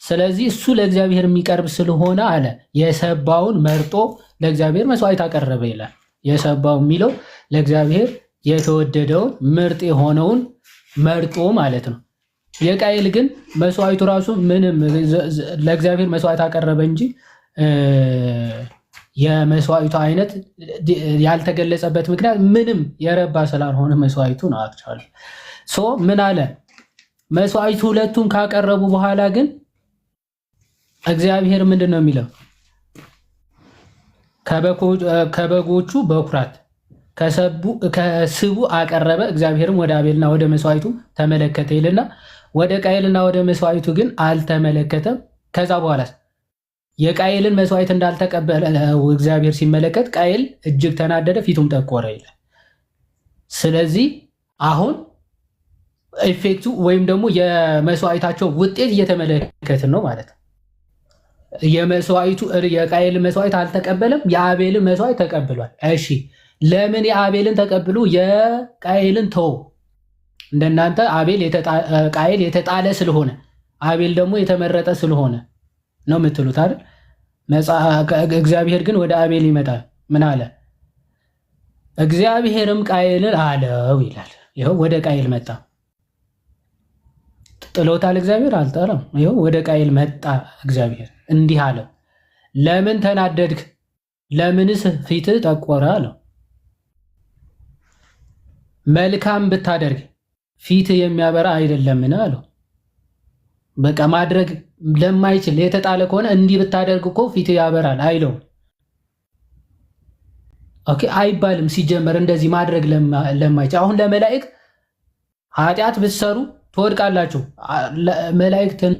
ስለዚህ እሱ ለእግዚአብሔር የሚቀርብ ስለሆነ አለ የሰባውን መርጦ ለእግዚአብሔር መስዋዕት አቀረበ ይላል። የሰባው የሚለው ለእግዚአብሔር የተወደደውን ምርጥ የሆነውን መርጦ ማለት ነው። የቃየል ግን መስዋዕቱ ራሱ ምንም ለእግዚአብሔር መስዋዕት አቀረበ እንጂ የመስዋዕቱ አይነት ያልተገለጸበት ምክንያት ምንም የረባ ስላልሆነ መስዋዕቱ ነው። አክቹዋሊ ምን አለ መስዋዕቱ ሁለቱም ካቀረቡ በኋላ ግን እግዚአብሔር ምንድን ነው የሚለው? ከበጎቹ በኩራት ከስቡ አቀረበ። እግዚአብሔርም ወደ አቤልና ወደ መስዋዕቱ ተመለከተ ይልና ወደ ቃየልና ወደ መስዋዕቱ ግን አልተመለከተም። ከዛ በኋላ የቃየልን መስዋዕት እንዳልተቀበለ እግዚአብሔር ሲመለከት ቃየል እጅግ ተናደደ፣ ፊቱም ጠቆረ ይላል። ስለዚህ አሁን ኢፌክቱ ወይም ደግሞ የመስዋዕታቸው ውጤት እየተመለከትን ነው ማለት ነው። የቃየልን መስዋዕት አልተቀበለም፣ የአቤልን መስዋዕት ተቀብሏል። እሺ ለምን የአቤልን ተቀብሎ የቃየልን ተው? እንደናንተ ቃየል የተጣለ ስለሆነ አቤል ደግሞ የተመረጠ ስለሆነ ነው የምትሉት አይደል? እግዚአብሔር ግን ወደ አቤል ይመጣል። ምን አለ? እግዚአብሔርም ቃየልን አለው ይላል። ይኸው ወደ ቃየል መጣ። ጥሎታል እግዚአብሔር? አልጠራም። ይኸው ወደ ቃየል መጣ እግዚአብሔር እንዲህ አለው፣ ለምን ተናደድክ? ለምንስ ፊትህ ጠቆረ አለው። መልካም ብታደርግ ፊትህ የሚያበራ አይደለምን አለው። በቃ ማድረግ ለማይችል የተጣለ ከሆነ እንዲህ ብታደርግ እኮ ፊትህ ያበራል አይለውም። ኦኬ አይባልም። ሲጀመር እንደዚህ ማድረግ ለማይችል አሁን ለመላእክት ኃጢአት ብትሰሩ ትወድቃላችሁ። መላእክትን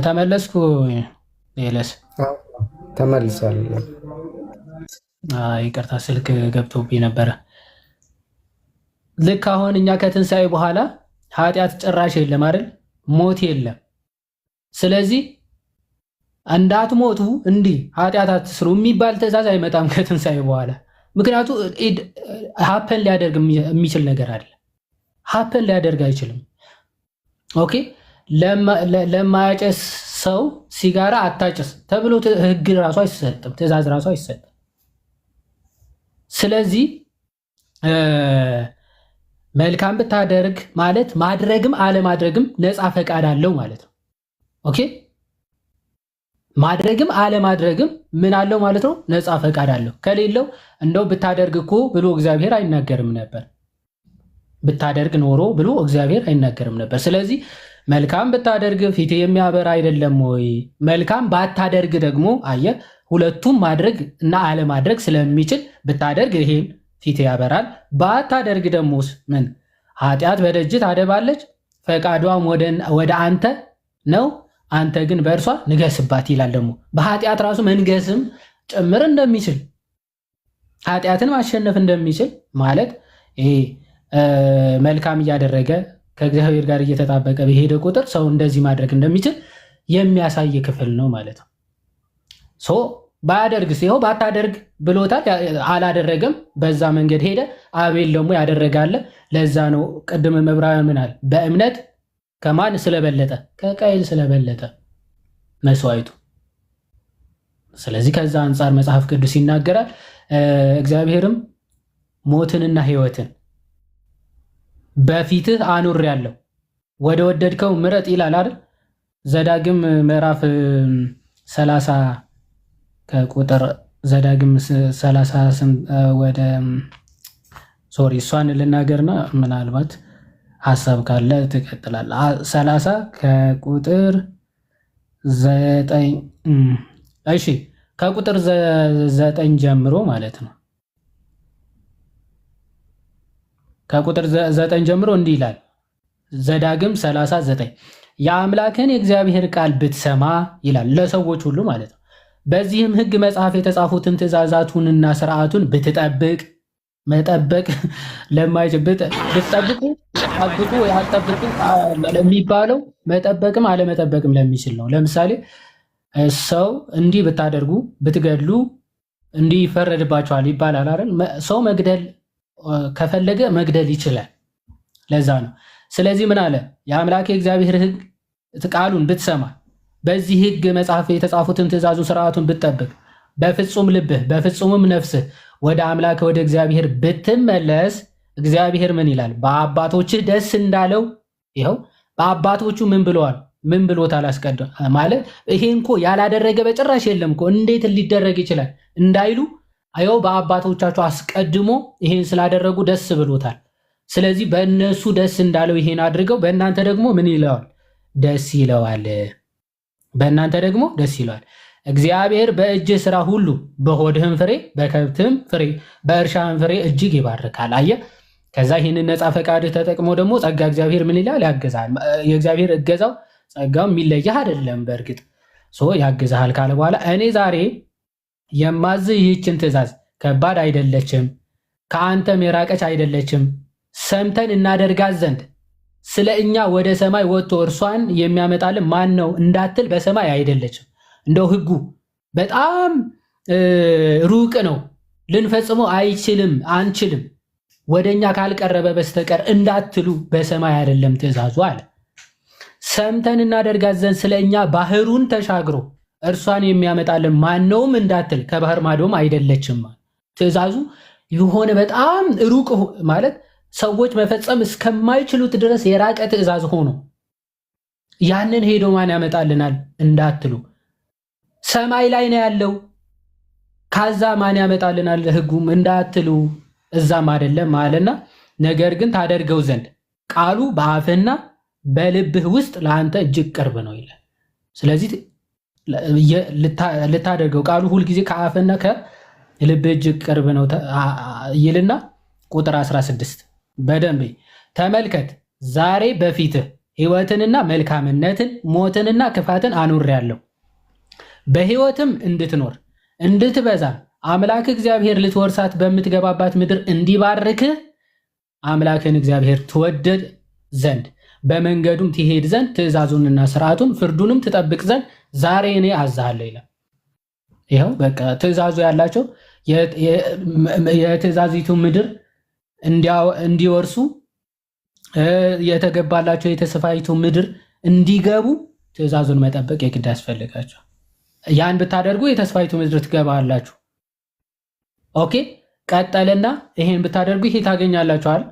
ተመለስኩ። ሌለስ ተመልሷል። ይቅርታ ስልክ ገብቶብኝ ነበረ። ልክ አሁን እኛ ከትንሣኤ በኋላ ኃጢአት ጭራሽ የለም አይደል? ሞት የለም። ስለዚህ እንዳትሞቱ እንዲህ ኃጢአት አትስሩ የሚባል ትእዛዝ አይመጣም ከትንሣኤ በኋላ። ምክንያቱ ሀፐን ሊያደርግ የሚችል ነገር አለ። ሀፐን ሊያደርግ አይችልም። ኦኬ ለማያጨስ ሰው ሲጋራ አታጭስ ተብሎ ህግ ራሱ አይሰጥም፣ ትእዛዝ ራሱ አይሰጥም። ስለዚህ መልካም ብታደርግ ማለት ማድረግም አለማድረግም ነፃ ፈቃድ አለው ማለት ነው። ኦኬ ማድረግም አለማድረግም ምን አለው ማለት ነው? ነፃ ፈቃድ አለው። ከሌለው እንደው ብታደርግ እኮ ብሎ እግዚአብሔር አይናገርም ነበር። ብታደርግ ኖሮ ብሎ እግዚአብሔር አይናገርም ነበር። ስለዚህ መልካም ብታደርግ ፊት የሚያበራ አይደለም ወይ? መልካም ባታደርግ ደግሞ አየ ሁለቱም ማድረግ እና አለማድረግ ስለሚችል ብታደርግ ይሄን ፊት ያበራል። ባታደርግ ደሞስ ምን ኃጢአት በደጅ ታደባለች፣ ፈቃዷም ወደ አንተ ነው፣ አንተ ግን በእርሷ ንገስባት ይላል። ደግሞ በኃጢአት ራሱ መንገስም ጭምር እንደሚችል ኃጢአትን ማሸነፍ እንደሚችል ማለት ይሄ መልካም እያደረገ ከእግዚአብሔር ጋር እየተጣበቀ በሄደ ቁጥር ሰው እንደዚህ ማድረግ እንደሚችል የሚያሳይ ክፍል ነው ማለት ነው። ባያደርግ ሲሆን ባታደርግ ብሎታል፣ አላደረገም፣ በዛ መንገድ ሄደ። አቤል ደግሞ ያደረጋለ። ለዛ ነው ቅድም ዕብራውያን ምናል በእምነት ከማን ስለበለጠ? ከቃየል ስለበለጠ መስዋዕቱ። ስለዚህ ከዛ አንጻር መጽሐፍ ቅዱስ ይናገራል። እግዚአብሔርም ሞትንና ሕይወትን በፊትህ አኑሬአለሁ ወደ ወደድከው ምረጥ ይላል አይደል? ዘዳግም ምዕራፍ 30 ከቁጥር ዘዳግም 30 ወደ እሷን ልናገርና ምናልባት ሐሳብ ካለ ትቀጥላለህ። 30 ከቁጥር 9 እሺ፣ ከቁጥር 9 ጀምሮ ማለት ነው። ከቁጥር 9 ጀምሮ እንዲህ ይላል። ዘዳግም 39 የአምላክን የእግዚአብሔር ቃል ብትሰማ ይላል፣ ለሰዎች ሁሉ ማለት ነው። በዚህም ሕግ መጽሐፍ የተጻፉትን ትእዛዛቱንና ስርዓቱን ብትጠብቅ መጠበቅ ለማይችል ብትጠብቁ ጠብቁ ያጠብቁ ለሚባለው መጠበቅም አለመጠበቅም ለሚችል ነው። ለምሳሌ ሰው እንዲህ ብታደርጉ ብትገድሉ እንዲህ ይፈረድባቸዋል ይባላል አይደል? ሰው መግደል ከፈለገ መግደል ይችላል። ለዛ ነው። ስለዚህ ምን አለ? የአምላክ የእግዚአብሔር ሕግ ቃሉን ብትሰማ በዚህ ሕግ መጽሐፍ የተጻፉትን ትእዛዙን ስርዓቱን ብትጠብቅ በፍጹም ልብህ በፍጹምም ነፍስህ ወደ አምላክ ወደ እግዚአብሔር ብትመለስ እግዚአብሔር ምን ይላል? በአባቶችህ ደስ እንዳለው። ይኸው በአባቶቹ ምን ብለዋል? ምን ብሎታል? አስቀድሞ ማለት ይሄን እኮ ያላደረገ በጭራሽ የለም እኮ እንዴት ሊደረግ ይችላል እንዳይሉ አየው በአባቶቻቸው አስቀድሞ ይሄን ስላደረጉ ደስ ብሎታል። ስለዚህ በእነሱ ደስ እንዳለው ይሄን አድርገው በእናንተ ደግሞ ምን ይለዋል? ደስ ይለዋል። በእናንተ ደግሞ ደስ ይለዋል። እግዚአብሔር በእጅ ስራ ሁሉ በሆድህም ፍሬ በከብትም ፍሬ በእርሻህም ፍሬ እጅግ ይባርካል። አየህ። ከዛ ይህንን ነፃ ፈቃድህ ተጠቅሞ ደግሞ ጸጋ እግዚአብሔር ምን ይላል? ያግዛል። የእግዚአብሔር እገዛው ጸጋው የሚለየህ አይደለም። በእርግጥ ያግዛሃል ካለ በኋላ እኔ ዛሬ የማዝህ ይህችን ትእዛዝ ከባድ አይደለችም፣ ከአንተም የራቀች አይደለችም፣ ሰምተን እናደርጋት ዘንድ ስለ እኛ ወደ ሰማይ ወጥቶ እርሷን የሚያመጣልን ማን ነው እንዳትል በሰማይ አይደለችም። እንደው ሕጉ በጣም ሩቅ ነው፣ ልንፈጽመው አንችልም ወደኛ ካልቀረበ በስተቀር እንዳትሉ በሰማይ አይደለም ትእዛዙ አለ። ሰምተን እናደርጋት ዘንድ ስለ እኛ ባህሩን ተሻግሮ እርሷን የሚያመጣልን ማነውም እንዳትል ከባህር ማዶም አይደለችም። ትእዛዙ የሆነ በጣም ሩቅ ማለት ሰዎች መፈጸም እስከማይችሉት ድረስ የራቀ ትእዛዝ ሆኖ ያንን ሄዶ ማን ያመጣልናል እንዳትሉ ሰማይ ላይ ነው ያለው። ካዛ ማን ያመጣልናል ሕጉም እንዳትሉ እዛም አይደለም አለና ነገር ግን ታደርገው ዘንድ ቃሉ በአፍህና በልብህ ውስጥ ለአንተ እጅግ ቅርብ ነው ይላል። ስለዚህ ልታደርገው ቃሉ ሁልጊዜ ከአፍህና ከልብህ እጅግ ቅርብ ነው ይልና ቁጥር 16 በደንብ ተመልከት። ዛሬ በፊትህ ሕይወትንና መልካምነትን ሞትንና ክፋትን አኑሬአለሁ። በሕይወትም እንድትኖር እንድትበዛ አምላክ እግዚአብሔር ልትወርሳት በምትገባባት ምድር እንዲባርክህ አምላክን እግዚአብሔር ትወደድ ዘንድ በመንገዱም ትሄድ ዘንድ ትእዛዙንና ስርዓቱን ፍርዱንም ትጠብቅ ዘንድ ዛሬ እኔ አዝሃለሁ ይላል። ይኸው በቃ ትእዛዙ ያላቸው የትእዛዚቱ ምድር እንዲወርሱ የተገባላቸው የተስፋይቱ ምድር እንዲገቡ ትእዛዙን መጠበቅ የግድ ያስፈልጋቸው። ያን ብታደርጉ የተስፋይቱ ምድር ትገባላችሁ። ኦኬ ቀጠልና ይሄን ብታደርጉ ይሄ ታገኛላችኋል።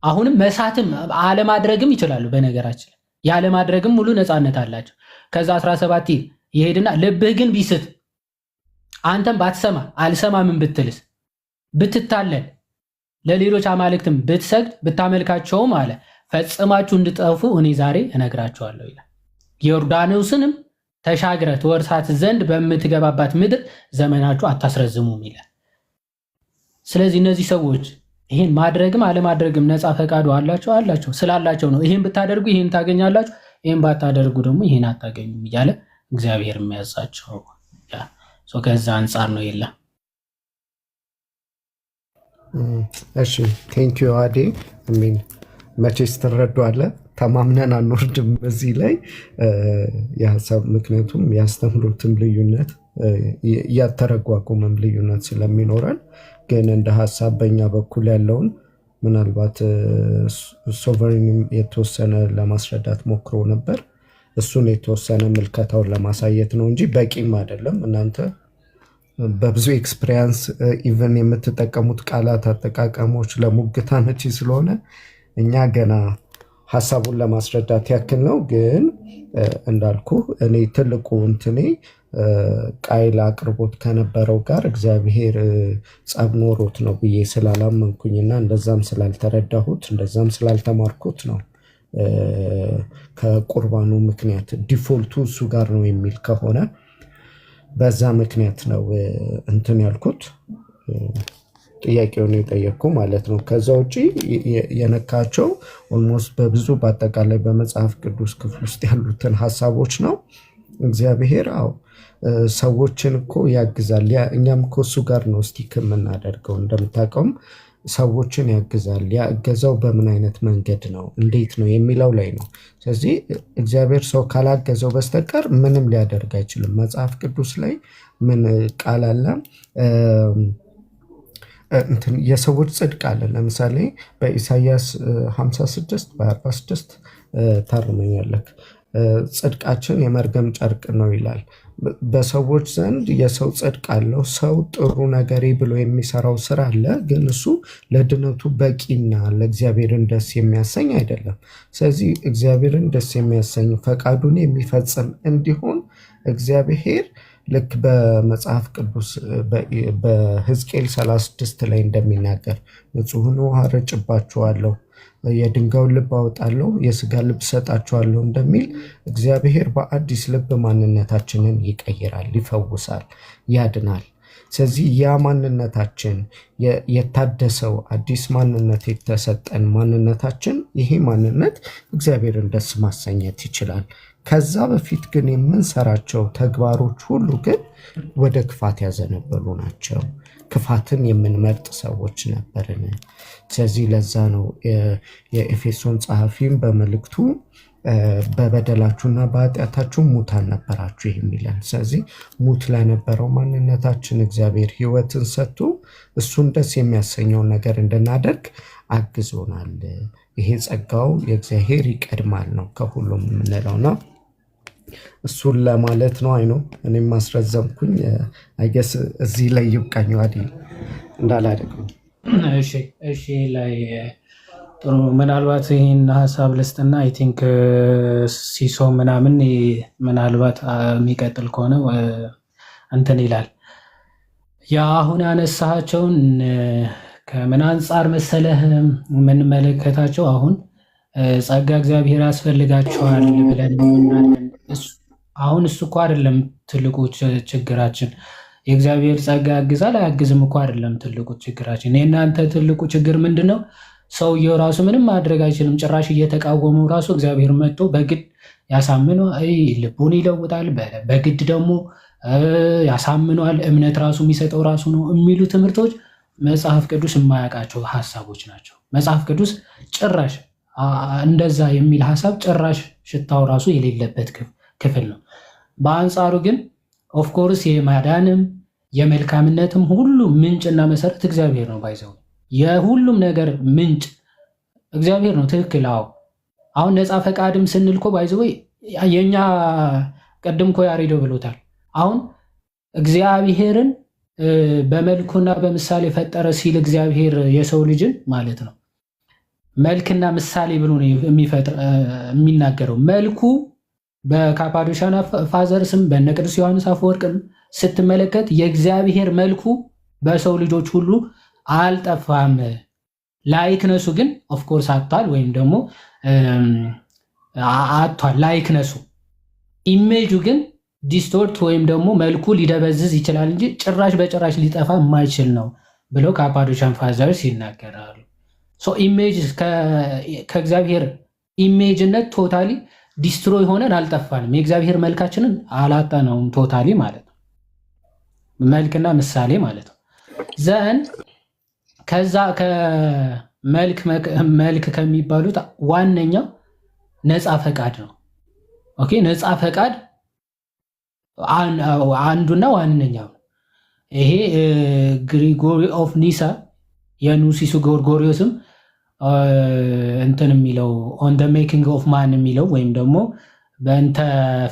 አሁንም መሳትም አለማድረግም ይችላሉ። በነገራችን ያለማድረግም ሙሉ ነፃነት አላቸው። ከዛ 17 ይሄድና ልብህ ግን ቢስት አንተም ባትሰማ አልሰማምን ብትልስ ብትታለል ለሌሎች አማልክትም ብትሰግድ ብታመልካቸውም አለ ፈጽማችሁ እንድጠፉ እኔ ዛሬ እነግራችኋለሁ ይላል። ዮርዳኖስንም ተሻግረህ ትወርሳት ዘንድ በምትገባባት ምድር ዘመናችሁ አታስረዝሙም ይላል። ስለዚህ እነዚህ ሰዎች ይሄን ማድረግም አለማድረግም ነፃ ፈቃዱ አላቸው ስላላቸው ነው። ይሄን ብታደርጉ ይሄን ታገኛላችሁ፣ ይሄን ባታደርጉ ደግሞ ይሄን አታገኙም እያለ እግዚአብሔር የሚያዛቸው ከዛ አንጻር ነው። የለም እሺ ቴንኪዩ አዴ ሚን መቼስ ትረዷለህ። ተማምነን አንወርድም እዚህ ላይ የሀሳብ ምክንያቱም ያስተምሩትም ልዩነት ያተረጓጉምም ልዩነት ስለሚኖረን ግን እንደ ሀሳብ በእኛ በኩል ያለውን ምናልባት ሶቨሬንም የተወሰነ ለማስረዳት ሞክሮ ነበር። እሱን የተወሰነ ምልከታውን ለማሳየት ነው እንጂ በቂም አይደለም። እናንተ በብዙ ኤክስፒሪየንስ ኢቨን የምትጠቀሙት ቃላት አጠቃቀሞች ለሙግታ ነች ስለሆነ እኛ ገና ሀሳቡን ለማስረዳት ያክል ነው። ግን እንዳልኩ እኔ ትልቁ እንትኔ ቃይል አቅርቦት ከነበረው ጋር እግዚአብሔር ጸብ ኖሮት ነው ብዬ ስላላመንኩኝና እንደዛም ስላልተረዳሁት እንደዛም ስላልተማርኩት ነው። ከቁርባኑ ምክንያት ዲፎልቱ እሱ ጋር ነው የሚል ከሆነ በዛ ምክንያት ነው እንትን ያልኩት ጥያቄውን የጠየቅኩ ማለት ነው። ከዛ ውጭ የነካቸው ኦልሞስት በብዙ በአጠቃላይ በመጽሐፍ ቅዱስ ክፍል ውስጥ ያሉትን ሀሳቦች ነው። እግዚአብሔር አዎ ሰዎችን እኮ ያግዛል። እኛም እኮ እሱ ጋር ነው ስቲክ የምናደርገው። እንደምታውቀውም ሰዎችን ያግዛል። ያገዘው በምን አይነት መንገድ ነው እንዴት ነው የሚለው ላይ ነው። ስለዚህ እግዚአብሔር ሰው ካላገዘው በስተቀር ምንም ሊያደርግ አይችልም። መጽሐፍ ቅዱስ ላይ ምን ቃል አለ? የሰዎች ጽድቅ አለ። ለምሳሌ በኢሳይያስ 56 በ46 ታርመኛለህ፣ ጽድቃችን የመርገም ጨርቅ ነው ይላል። በሰዎች ዘንድ የሰው ጽድቅ አለው። ሰው ጥሩ ነገሬ ብሎ የሚሰራው ስራ አለ፣ ግን እሱ ለድነቱ በቂና ለእግዚአብሔርን ደስ የሚያሰኝ አይደለም። ስለዚህ እግዚአብሔርን ደስ የሚያሰኝ ፈቃዱን የሚፈጽም እንዲሆን እግዚአብሔር ልክ በመጽሐፍ ቅዱስ በሕዝቅኤል 36 ላይ እንደሚናገር ንጹሕን ውሃ ረጭባችኋለሁ፣ የድንጋዩን ልብ አወጣለሁ፣ የስጋ ልብ ሰጣችኋለሁ እንደሚል እግዚአብሔር በአዲስ ልብ ማንነታችንን ይቀይራል፣ ይፈውሳል፣ ያድናል። ስለዚህ ያ ማንነታችን የታደሰው አዲስ ማንነት የተሰጠን ማንነታችን ይሄ ማንነት እግዚአብሔርን ደስ ማሰኘት ይችላል። ከዛ በፊት ግን የምንሰራቸው ተግባሮች ሁሉ ግን ወደ ክፋት ያዘነበሉ ናቸው። ክፋትን የምንመርጥ ሰዎች ነበርን። ስለዚህ ለዛ ነው የኤፌሶን ጸሐፊም በመልእክቱ በበደላችሁና በኃጢአታችሁ ሙታን ነበራችሁ የሚለን። ስለዚህ ሙት ለነበረው ማንነታችን እግዚአብሔር ሕይወትን ሰጥቶ እሱን ደስ የሚያሰኘውን ነገር እንድናደርግ አግዞናል። ይሄ ጸጋው የእግዚአብሔር ይቀድማል ነው ከሁሉም የምንለው ነው። እሱን ለማለት ነው። አይኖ እኔም ማስረዘምኩኝ። አይገስ እዚህ ላይ ይብቃኝ አይደል እንዳላደግም። እሺ ላይ ጥሩ። ምናልባት ይህን ሀሳብ ልስጥና አይ ቲንክ ሲሶ ምናምን ምናልባት የሚቀጥል ከሆነ እንትን ይላል። የአሁን ያነሳቸውን ከምን አንጻር መሰለህ የምንመለከታቸው? አሁን ጸጋ እግዚአብሔር ያስፈልጋቸዋል ብለን አሁን እሱ እኮ አይደለም ትልቁ ችግራችን። የእግዚአብሔር ጸጋ ያግዛል አያግዝም እኮ አይደለም ትልቁ ችግራችን። የእናንተ ትልቁ ችግር ምንድን ነው? ሰውየው ራሱ ምንም ማድረግ አይችልም። ጭራሽ እየተቃወሙ ራሱ እግዚአብሔር መጥቶ በግድ ያሳምነው ልቡን ይለውጣል፣ በግድ ደግሞ ያሳምነዋል። እምነት ራሱ የሚሰጠው ራሱ ነው የሚሉ ትምህርቶች መጽሐፍ ቅዱስ የማያውቃቸው ሀሳቦች ናቸው። መጽሐፍ ቅዱስ ጭራሽ እንደዛ የሚል ሀሳብ ጭራሽ ሽታው ራሱ የሌለበት ክፍል ነው። በአንጻሩ ግን ኦፍኮርስ የማዳንም የመልካምነትም ሁሉ ምንጭና መሰረት እግዚአብሔር ነው። ባይዘው የሁሉም ነገር ምንጭ እግዚአብሔር ነው። ትክክል። አሁን ነፃ ፈቃድም ስንል እኮ ባይዘው የኛ ቀድም እኮ ያሬዶ ብሎታል። አሁን እግዚአብሔርን በመልኩና በምሳሌ ፈጠረ ሲል እግዚአብሔር የሰው ልጅን ማለት ነው መልክና ምሳሌ ብሎ ነው የሚናገረው። መልኩ በካፓዶሻና ፋዘር ስም በነ ቅዱስ ዮሐንስ አፈወርቅም ስትመለከት የእግዚአብሔር መልኩ በሰው ልጆች ሁሉ አልጠፋም። ላይክነሱ ግን ኦፍኮርስ አጥቷል፣ ወይም ደግሞ አጥቷል ላይክነሱ። ኢሜጁ ግን ዲስቶርት ወይም ደግሞ መልኩ ሊደበዝዝ ይችላል እንጂ ጭራሽ በጭራሽ ሊጠፋ የማይችል ነው ብለው ካፓዶሻን ፋዘርስ ይናገራሉ። ኢሜጅ ከእግዚአብሔር ኢሜጅነት ቶታሊ ዲስትሮይ ሆነን አልጠፋንም። የእግዚአብሔር መልካችንን አላጣነውም ቶታሊ ማለት ነው። መልክና ምሳሌ ማለት ነው። ዘን ከዛ መልክ ከሚባሉት ዋነኛው ነፃ ፈቃድ ነው። ኦኬ፣ ነፃ ፈቃድ አንዱና ዋነኛው ነው። ይሄ ግሪጎሪ ኦፍ ኒሳ የኑሲሱ ጎርጎሪዮስም እንትን የሚለው ኦን ደ ሜኪንግ ኦፍ ማን የሚለው ወይም ደግሞ በእንተ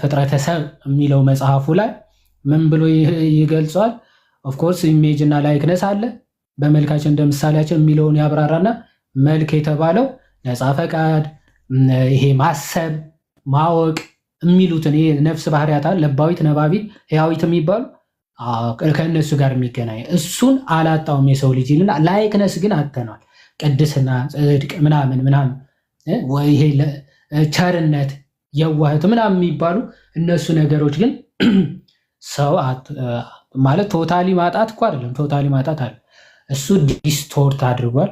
ፍጥረተ ሰብ የሚለው መጽሐፉ ላይ ምን ብሎ ይገልጸዋል? ኦፍኮርስ ኢሜጅ እና ላይክነስ አለ፣ በመልካችን እንደ ምሳሌያችን የሚለውን ያብራራና መልክ የተባለው ነፃ ፈቃድ፣ ይሄ ማሰብ፣ ማወቅ የሚሉትን ይሄ ነፍስ ባህሪያት አለ፣ ለባዊት፣ ነባቢት፣ ህያዊት የሚባሉ ከእነሱ ጋር የሚገናኝ እሱን አላጣውም የሰው ልጅ ይልና ላይክነስ ግን አጥተነዋል። ቅድስና፣ ጽድቅ ምናምን ይሄ ቸርነት፣ የዋህት ምናምን የሚባሉ እነሱ ነገሮች ግን ሰው ማለት ቶታሊ ማጣት እኮ አይደለም፣ ቶታሊ ማጣት አለ፣ እሱ ዲስቶርት አድርጓል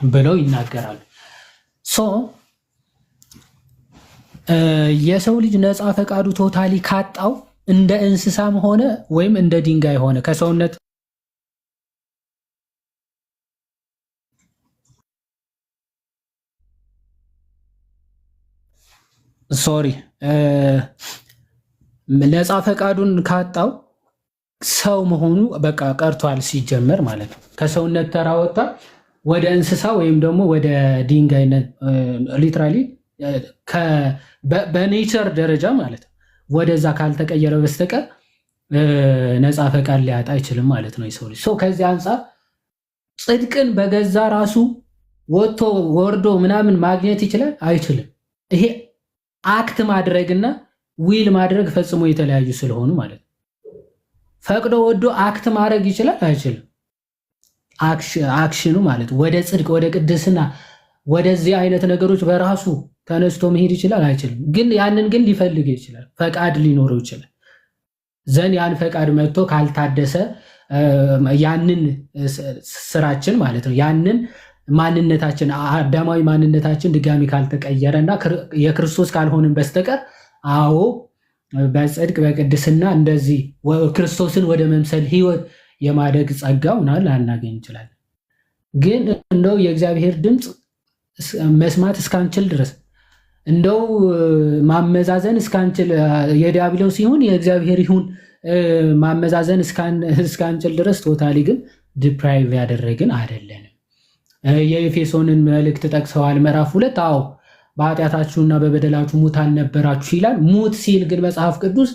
ብለው ይናገራሉ። የሰው ልጅ ነፃ ፈቃዱ ቶታሊ ካጣው እንደ እንስሳም ሆነ ወይም እንደ ድንጋይ ሆነ ከሰውነት ሶሪ ነፃ ፈቃዱን ካጣው ሰው መሆኑ በቃ ቀርቷል ሲጀመር ማለት ነው። ከሰውነት ተራ ወጣ ወደ እንስሳ ወይም ደግሞ ወደ ድንጋይነት ሊትራሊ በኔቸር ደረጃ ማለት ነው። ወደዛ ካልተቀየረ በስተቀር ነፃ ፈቃድ ሊያጣ አይችልም ማለት ነው የሰው ልጅ። ከዚህ አንጻር ጽድቅን በገዛ ራሱ ወጥቶ ወርዶ ምናምን ማግኘት ይችላል አይችልም? ይሄ አክት ማድረግና ዊል ማድረግ ፈጽሞ የተለያዩ ስለሆኑ ማለት ነው። ፈቅዶ ወዶ አክት ማድረግ ይችላል አይችልም? አክሽኑ ማለት ወደ ጽድቅ ወደ ቅድስና ወደዚህ አይነት ነገሮች በራሱ ተነስቶ መሄድ ይችላል አይችልም? ግን ያንን ግን ሊፈልግ ይችላል፣ ፈቃድ ሊኖረው ይችላል። ዘን ያን ፈቃድ መጥቶ ካልታደሰ ያንን ስራችን ማለት ነው ያንን ማንነታችን አዳማዊ ማንነታችን ድጋሚ ካልተቀየረና የክርስቶስ ካልሆንን በስተቀር አዎ በጽድቅ በቅድስና እንደዚህ ክርስቶስን ወደ መምሰል ህይወት የማደግ ጸጋው ላናገኝ እንችላለን። ግን እንደው የእግዚአብሔር ድምፅ መስማት እስካንችል ድረስ እንደው ማመዛዘን እስካንችል የዲያብሎስ ሲሆን የእግዚአብሔር ይሁን ማመዛዘን እስካንችል ድረስ ቶታሊ ግን ዲፕራይቭ ያደረግን አይደለንም። የኤፌሶንን መልእክት ጠቅሰዋል ምዕራፍ 2 አዎ በኃጢአታችሁና በበደላችሁ ሙታን ነበራችሁ ይላል። ሙት ሲል ግን መጽሐፍ ቅዱስ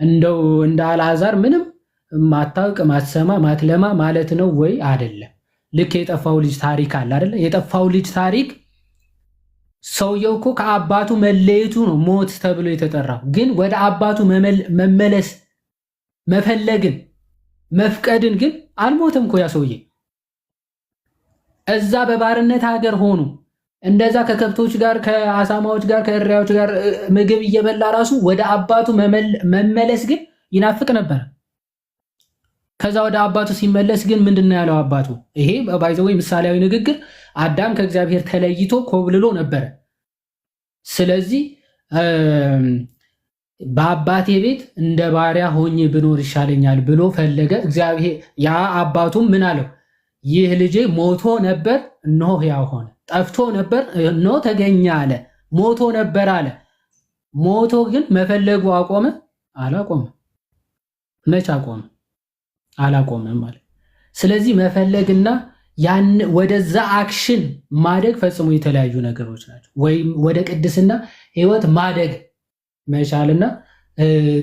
እንደው እንደ አልዓዛር ምንም ማታውቅ ማትሰማ ማትለማ ማለት ነው ወይ አይደለም? ልክ የጠፋው ልጅ ታሪክ አለ አይደለ? የጠፋው ልጅ ታሪክ ሰውየው እኮ ከአባቱ መለየቱ ነው ሞት ተብሎ የተጠራው። ግን ወደ አባቱ መመለስ መፈለግን መፍቀድን ግን አልሞትም እኮ ያ ሰውዬ። እዛ በባርነት ሀገር ሆኖ እንደዛ ከከብቶች ጋር ከአሳማዎች ጋር ከእሪያዎች ጋር ምግብ እየበላ ራሱ ወደ አባቱ መመለስ ግን ይናፍቅ ነበር። ከዛ ወደ አባቱ ሲመለስ ግን ምንድነው ያለው አባቱ? ይሄ ባይዘው ምሳሌያዊ ንግግር አዳም ከእግዚአብሔር ተለይቶ ኮብልሎ ነበረ። ስለዚህ በአባቴ ቤት እንደ ባሪያ ሆኜ ብኖር ይሻለኛል ብሎ ፈለገ። እግዚአብሔር ያ አባቱም ምን አለው? ይህ ልጄ ሞቶ ነበር እነሆ ሕያው ሆነ፣ ጠፍቶ ነበር እነሆ ተገኘ አለ። ሞቶ ነበር አለ። ሞቶ ግን መፈለጉ አቆመ? አላቆመም። መች አቆመ? አላቆመም ማለት። ስለዚህ መፈለግና ያን ወደዛ አክሽን ማደግ ፈጽሞ የተለያዩ ነገሮች ናቸው። ወይም ወደ ቅድስና ህይወት ማደግ መቻልና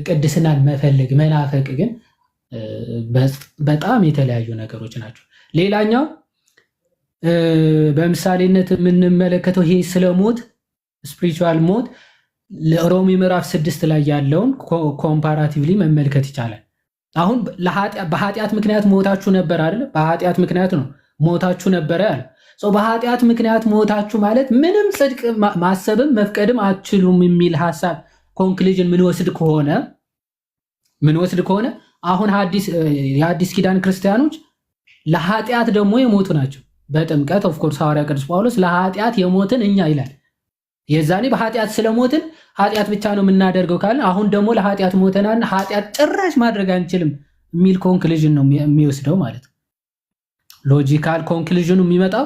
ቅድስናን መፈለግ መናፈቅ ግን በጣም የተለያዩ ነገሮች ናቸው። ሌላኛው በምሳሌነት የምንመለከተው ይሄ ስለ ሞት ስፒሪቹዋል ሞት ሮሜ ምዕራፍ 6 ላይ ያለውን ኮምፓራቲቭሊ መመልከት ይቻላል። አሁን በኃጢአት ምክንያት ሞታችሁ ነበር አይደል? በኃጢአት ምክንያት ነው ሞታችሁ ነበረ ያለ። በኃጢአት ምክንያት ሞታችሁ ማለት ምንም ጽድቅ ማሰብም መፍቀድም አትችሉም የሚል ሐሳብ ኮንክሉዥን ምንወስድ ከሆነ አሁን የአዲስ ኪዳን ክርስቲያኖች ለኃጢአት ደግሞ የሞቱ ናቸው። በጥምቀት ኦፍ ኮርስ ሐዋርያ ቅዱስ ጳውሎስ ለኃጢአት የሞትን እኛ ይላል። የዛኔ በኃጢአት ስለሞትን ኃጢአት ብቻ ነው የምናደርገው ካለ አሁን ደግሞ ለኃጢአት ሞተናል ኃጢአት ጭራሽ ማድረግ አንችልም የሚል ኮንክሉዥን ነው የሚወስደው ማለት ነው። ሎጂካል ኮንክሉዥኑ የሚመጣው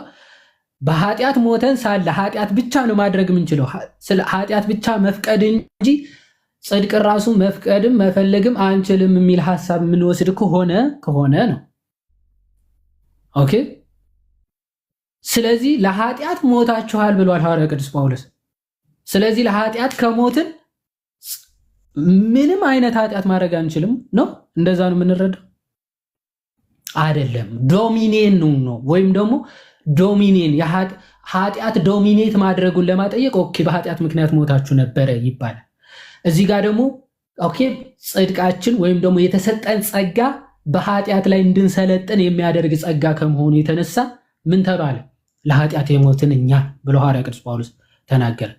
በኃጢአት ሞተን ሳለ ኃጢአት ብቻ ነው ማድረግ የምንችለው ስለ ኃጢአት ብቻ መፍቀድ እንጂ ጽድቅ ራሱ መፍቀድም መፈለግም አንችልም የሚል ሐሳብ የምንወስድ ከሆነ ነው። ኦኬ። ስለዚህ ለኃጢአት ሞታችኋል ብሏል ሐዋርያ ቅዱስ ጳውሎስ። ስለዚህ ለኃጢአት ከሞትን ምንም አይነት ኃጢአት ማድረግ አንችልም ነው። እንደዛ ነው የምንረዳው አይደለም። ዶሚኔን ነው ወይም ደግሞ ዶሚኔን ኃጢአት ዶሚኔት ማድረጉን ለማጠየቅ ኦኬ በኃጢአት ምክንያት ሞታችሁ ነበረ ይባላል። እዚህ ጋር ደግሞ ኦኬ ጽድቃችን ወይም ደግሞ የተሰጠን ጸጋ በኃጢአት ላይ እንድንሰለጥን የሚያደርግ ጸጋ ከመሆኑ የተነሳ ምን ተባለ? ለኃጢአት የሞትን እኛ ብሎ ሐዋርያ ቅዱስ ጳውሎስ ተናገረ።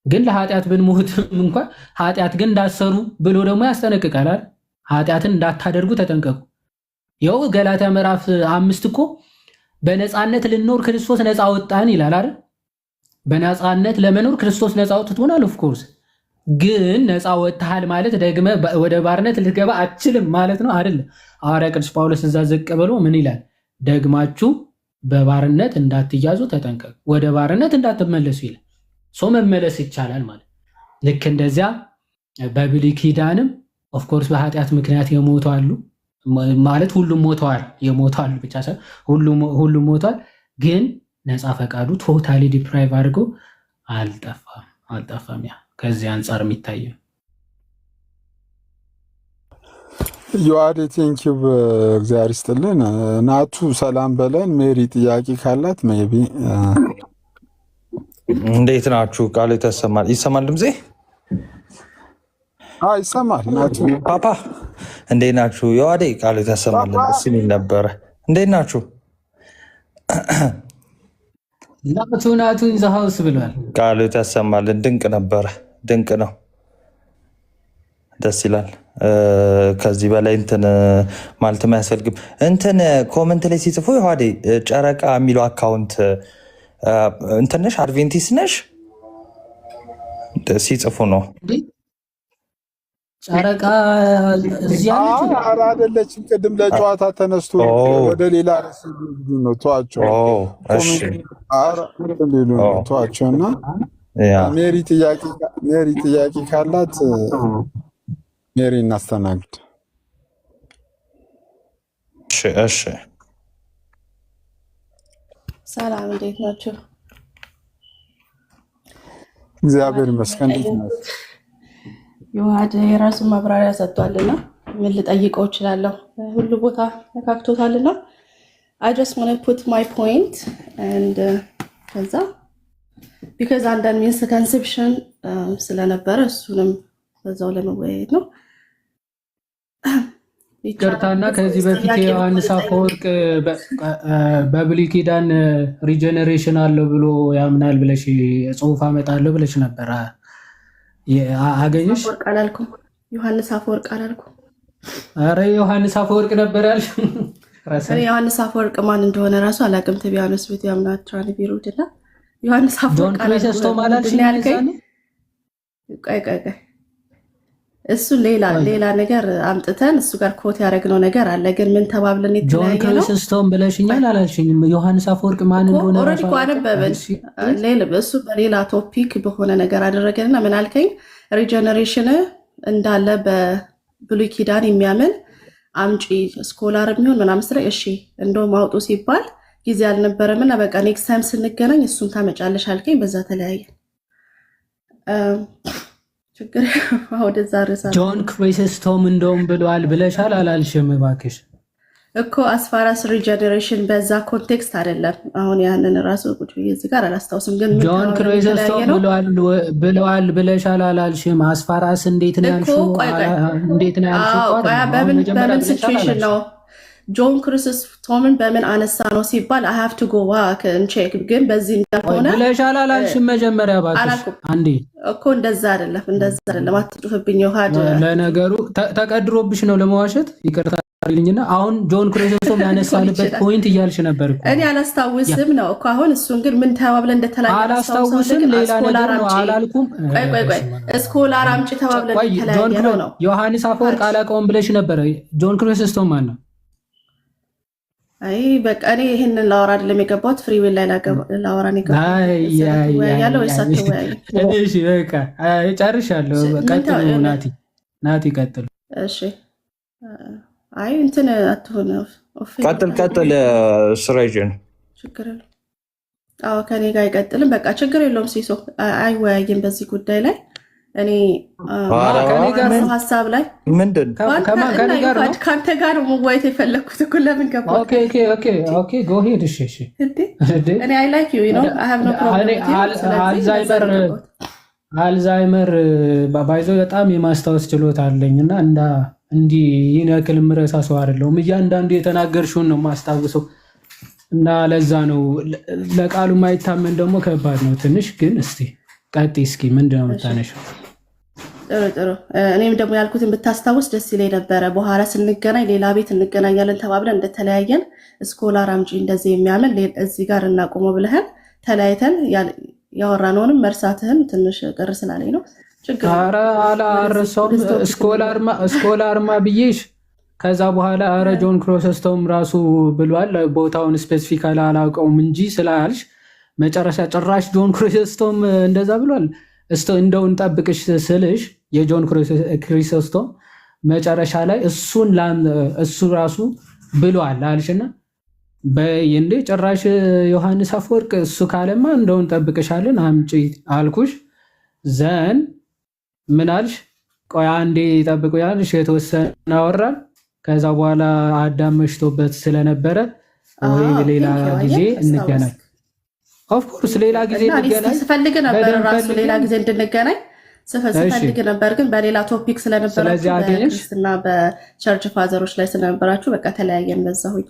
ግን ለኃጢአት ብንሞትም እንኳን ኃጢአት ግን እንዳሰሩ ብሎ ደግሞ ያስጠነቅቃል። ኃጢአትን እንዳታደርጉ ተጠንቀቁ። ይኸው ገላትያ ምዕራፍ 5 እኮ በነፃነት ልንኖር ክርስቶስ ነፃ ወጣን ይላል አይደል? በነፃነት ለመኖር ክርስቶስ ነፃ አውጥቶናል። ኦፍ ኮርስ ግን ነፃ ወጥተሃል ማለት ደግመ ወደ ባርነት ልትገባ አትችልም ማለት ነው አይደለም። ሐዋርያ ቅዱስ ጳውሎስ እዛ ዝቅ ብሎ ምን ይላል? ደግማችሁ በባርነት እንዳትያዙ ተጠንቀቁ፣ ወደ ባርነት እንዳትመለሱ ይላል። ሶ መመለስ ይቻላል ማለት ልክ እንደዚያ በብሉይ ኪዳንም ኦፍ ኮርስ በኃጢአት ምክንያት የሞቱ አሉ ማለት ሁሉም ሞተዋል። የሞቱ አሉ ብቻ ሳይሆን ሁሉም ሞተዋል። ግን ነፃ ፈቃዱ ቶታሊ ዲፕራይቭ አድርጎ አልጠፋም። ያ ከዚህ አንጻር የሚታየው ዮአዴ ቴንኪው እግዚአብሔር ይስጥልን። ናቱ ሰላም በለን። ሜሪ ጥያቄ ካላት ሜቢ እንዴት ናችሁ? ቃሉ ይሰማል ድምፄ? ይሰማል። ናቱ ፓፓ እንዴት ናችሁ? ዮአዴ ቃሉ ይሰማል ደስ የሚል ነበረ። እንዴት ናችሁ? ናቱን ዘሃውስ ብሏል። ቃሉ ይሰማልን። ድንቅ ነበረ። ድንቅ ነው። ደስ ይላል። ከዚህ በላይ እንትን ማለት አያስፈልግም። እንትን ኮመንት ላይ ሲጽፉ ዮሐዴ ጨረቃ የሚለው አካውንት እንትን ነሽ አድቬንቲስት ነሽ ሲጽፉ ነው። ጨረቃ እዚያ አይደለችም። ቅድም ለጨዋታ ተነስቶ ወደ ሌላ ነው ተዋቸው። ተዋቸውና ሜሪ ጥያቄ ካላት ሜሪ እናስተናግድ። እሺ ሰላም፣ እንዴት ናችሁ? እግዚአብሔር ይመስገን። እንዴት ነው? ዮሐድ የራሱን ማብራሪያ ሰጥቷልና ምን ልጠይቀው እችላለሁ? ሁሉ ቦታ ነካክቶታልና I just want to put my point and ከዛ because አንዳንድ ሚስኮንሰፕሽን ስለነበረ እሱንም በዛው ለመወያየት ነው። ይቅርታና ከዚህ በፊት ዮሐንስ አፈወርቅ በብሉይ ኪዳን ሪጀነሬሽን አለው ብሎ ያምናል ብለሽ ጽሑፍ አመጣለሁ ብለሽ ነበር። አገኘሽ? አላልኩም። ዮሐንስ አፈወርቅ አላልኩም። አረ ዮሐንስ አፈወርቅ ነበር ያልሽ። ዮሐንስ አፈወርቅ ማን እንደሆነ ራሱ አላውቅም። ተቢያነስ ቤት ያምናቸዋል ቢሩድና ዮሐንስ አፈወርቅ አላልኩም። ቆይ እሱ ሌላ ነገር አምጥተን እሱ ጋር ኮት ያደረግነው ነገር አለ። ግን ምን ተባብለን ጆን ክሪስቶስ ብለሽኛል አላልሽኝም? ዮሐንስ አፈወርቅ ማን እንደሆነ ኦሬዲ አነበብን። እሱ በሌላ ቶፒክ በሆነ ነገር አደረገንና ምን አልከኝ? ሪጀነሬሽን እንዳለ በብሉይ ኪዳን የሚያምን አምጪ ስኮላር የሚሆን ምናምን ስለ እሺ እንደውም አውጡ ሲባል ጊዜ አልነበረምና በቃ ኔክስት ታይም ስንገናኝ እሱን ታመጫለሽ አልከኝ። በዛ ተለያየ። ጆን ክሪስቶስ እንደውም ብለዋል ብለሻል አላልሽም? እባክሽ እኮ አስፋራስ ሪጀነሬሽን በዛ ኮንቴክስት አይደለም። አሁን ያንን ራሱ ቁጭ ብዬ እዚህ ጋር አላስታውስም። ግን ጆን ክሪስቶስ ብለዋል ብለሻል አላልሽም? አስፋራስ እንዴት ነው ያልሽው? እንዴት ነው ያልሽው? በምን ሲቹዌሽን ነው ጆን ክሪስቶስን በምን አነሳ ነው ሲባል I have to go back and check። ግን በዚህ እንደሆነ ብለሻል አላልሽም? መጀመሪያ እባክሽ አንዴ እኮ እንደዛ አይደለም። አትጩህብኝ ዮሐድ። ለነገሩ ተቀድሮብሽ ነው ለመዋሸት ይቅርታ ልኝና አሁን ጆን ክሪስቶስ ያነሳንበት ፖይንት እያልሽ ነበር እኮ እኔ አላስታውስም ነው እኮ አሁን እሱን ግን ምን ተባብለን እንደተለያየ አላስታውስም። ሌላ ነገር ነው አላልኩም። ቆይ ስኮላር አምጪ ተባብለን እንደተለያየ ነው። ዮሐንስ አፈወርቅ አላውቀውም ብለሽ ነበር። ጆን ክሪስቶስ ማን ነው? አይ በቃ እኔ ይሄንን ላወራ አይደለም የገባሁት፣ ፍሪ ዊል ላይ ላወራ ነው የገባሁት። ያለው እሳቸው ወይ እሺ በቃ ጨርሻለሁ። ቀጥሉ ናቲ ቀጥሉ። እሺ አይ እንትን አትሆን ቀጥል ስራይጀን ችግር የለውም። አዎ ከኔ ጋር አይቀጥልም። በቃ ችግር የለውም። ሲሶ አይወያይም በዚህ ጉዳይ ላይ እኔ ከኔ ጋር ሀሳብ ላይ ምንድን ከኔ ጋር ነው ካንተ ጋር ነው መወያየት የፈለኩት እኮ ለምን ገባ? ኦኬ ጎ ሄድ። እሺ እኔ አይ ላይክ ዩ ኖ አይ ሃቭ ኖ ፕሮብሌም። አልዛይመር ባይዞ በጣም የማስታወስ ችሎታ አለኝና እንዲህ ይህን ያክል ምረሳ ሰው አይደለሁም። እያንዳንዱ የተናገርሽውን ነው የማስታውሰው እና ለዛ ነው ለቃሉ ማይታመን ደግሞ ከባድ ነው ትንሽ። ግን እስቲ ቀጥይ እስኪ ምንድነው የምታነሺው? ጥሩ እኔም ደግሞ ያልኩትን ብታስታውስ ደስ ይለኝ ነበረ። በኋላ ስንገናኝ ሌላ ቤት እንገናኛለን ተባብለን እንደተለያየን ስኮላር አምጪ እንደዚህ የሚያምን እዚህ ጋር እናቆመው ብለህን ተለያይተን ያወራነውንም መርሳትህም ትንሽ ቅር ስላለኝ ነው። ችግር ኧረ አላረሳውም። ስኮላርማ ብዬሽ ከዛ በኋላ ኧረ ጆን ክሪሶስቶም ራሱ ብሏል። ቦታውን ስፔሲፊካሊ አላውቀውም እንጂ ስላልሽ መጨረሻ ጭራሽ ጆን ክሪሶስቶም እንደዛ ብሏል። እንደው እንጠብቅሽ ስልሽ የጆን ክሪሶስቶም መጨረሻ ላይ እሱ ራሱ ብሏል አልሽና በእንዴ ጭራሽ ዮሐንስ አፈወርቅ እሱ ካለማ እንደው እንጠብቅሻለን አምጪ አልኩሽ። ዘን ምን አልሽ? ቆይ አንዴ ጠብቁ ያልሽ የተወሰነ አወራን። ከዛ በኋላ አዳም መሽቶበት ስለነበረ ወይ ሌላ ጊዜ እንገናኝ። ኦፍ ኮርስ ሌላ ጊዜ እንገናኝ። ስፈልግ ነበር ራሱ ሌላ ጊዜ እንድንገናኝ ስፈልግ ነበር፣ ግን በሌላ ቶፒክ ስለነበራችሁ በክርስትና በቸርች ፋዘሮች ላይ ስለነበራችሁ በቃ ተለያየን በዛሁኝ።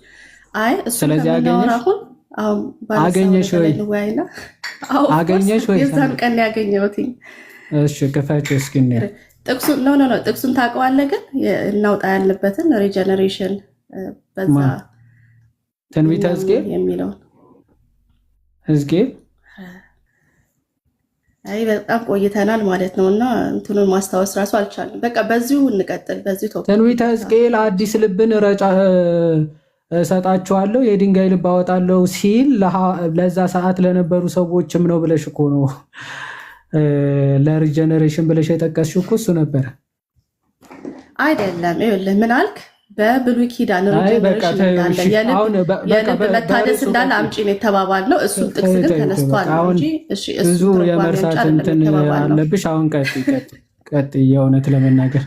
አይ እሱ ከምናወራ አሁን አገኘሽ ወይ? አገኘሽ ወይ? የዛን ቀን ያገኘሁትኝ። እሺ ክፈች እስኪ ነው ጥቅሱን ነው ጥቅሱን ታውቀዋለህ? ግን እናውጣ ያለበትን ሪጀነሬሽን በዛ ትንቢተ ሕዝቅኤል የሚለው ሕዝቅኤል አይ በጣም ቆይተናል ማለት ነውና እንትኑን ማስታወስ ራሱ አልቻልንም። በቃ በዚሁ እንቀጥል። በዚሁ ቶፒክ ትንቢተ ሕዝቅኤል አዲስ ልብን እሰጣቸዋለሁ የድንጋይ ልብ አወጣለሁ ሲል ለዛ ሰዓት ለነበሩ ሰዎችም ነው ብለሽ እኮ ነው ለሪጀነሬሽን ብለሽ የጠቀስሽው እኮ እሱ ነበረ አይደለም? ይኸውልህ ምን አልክ? በብሉይ ኪዳን ሪጀነሬሽን እንዳለ የልብ መታደስ እንዳለ አምጪ ነው የተባባልነው። እሱን ጥቅስ ግን ተነስቷል እንጂ እሺ ብዙ የመርሳት እንትን አለብሽ። አሁን ቀጥይ የእውነት ለመናገር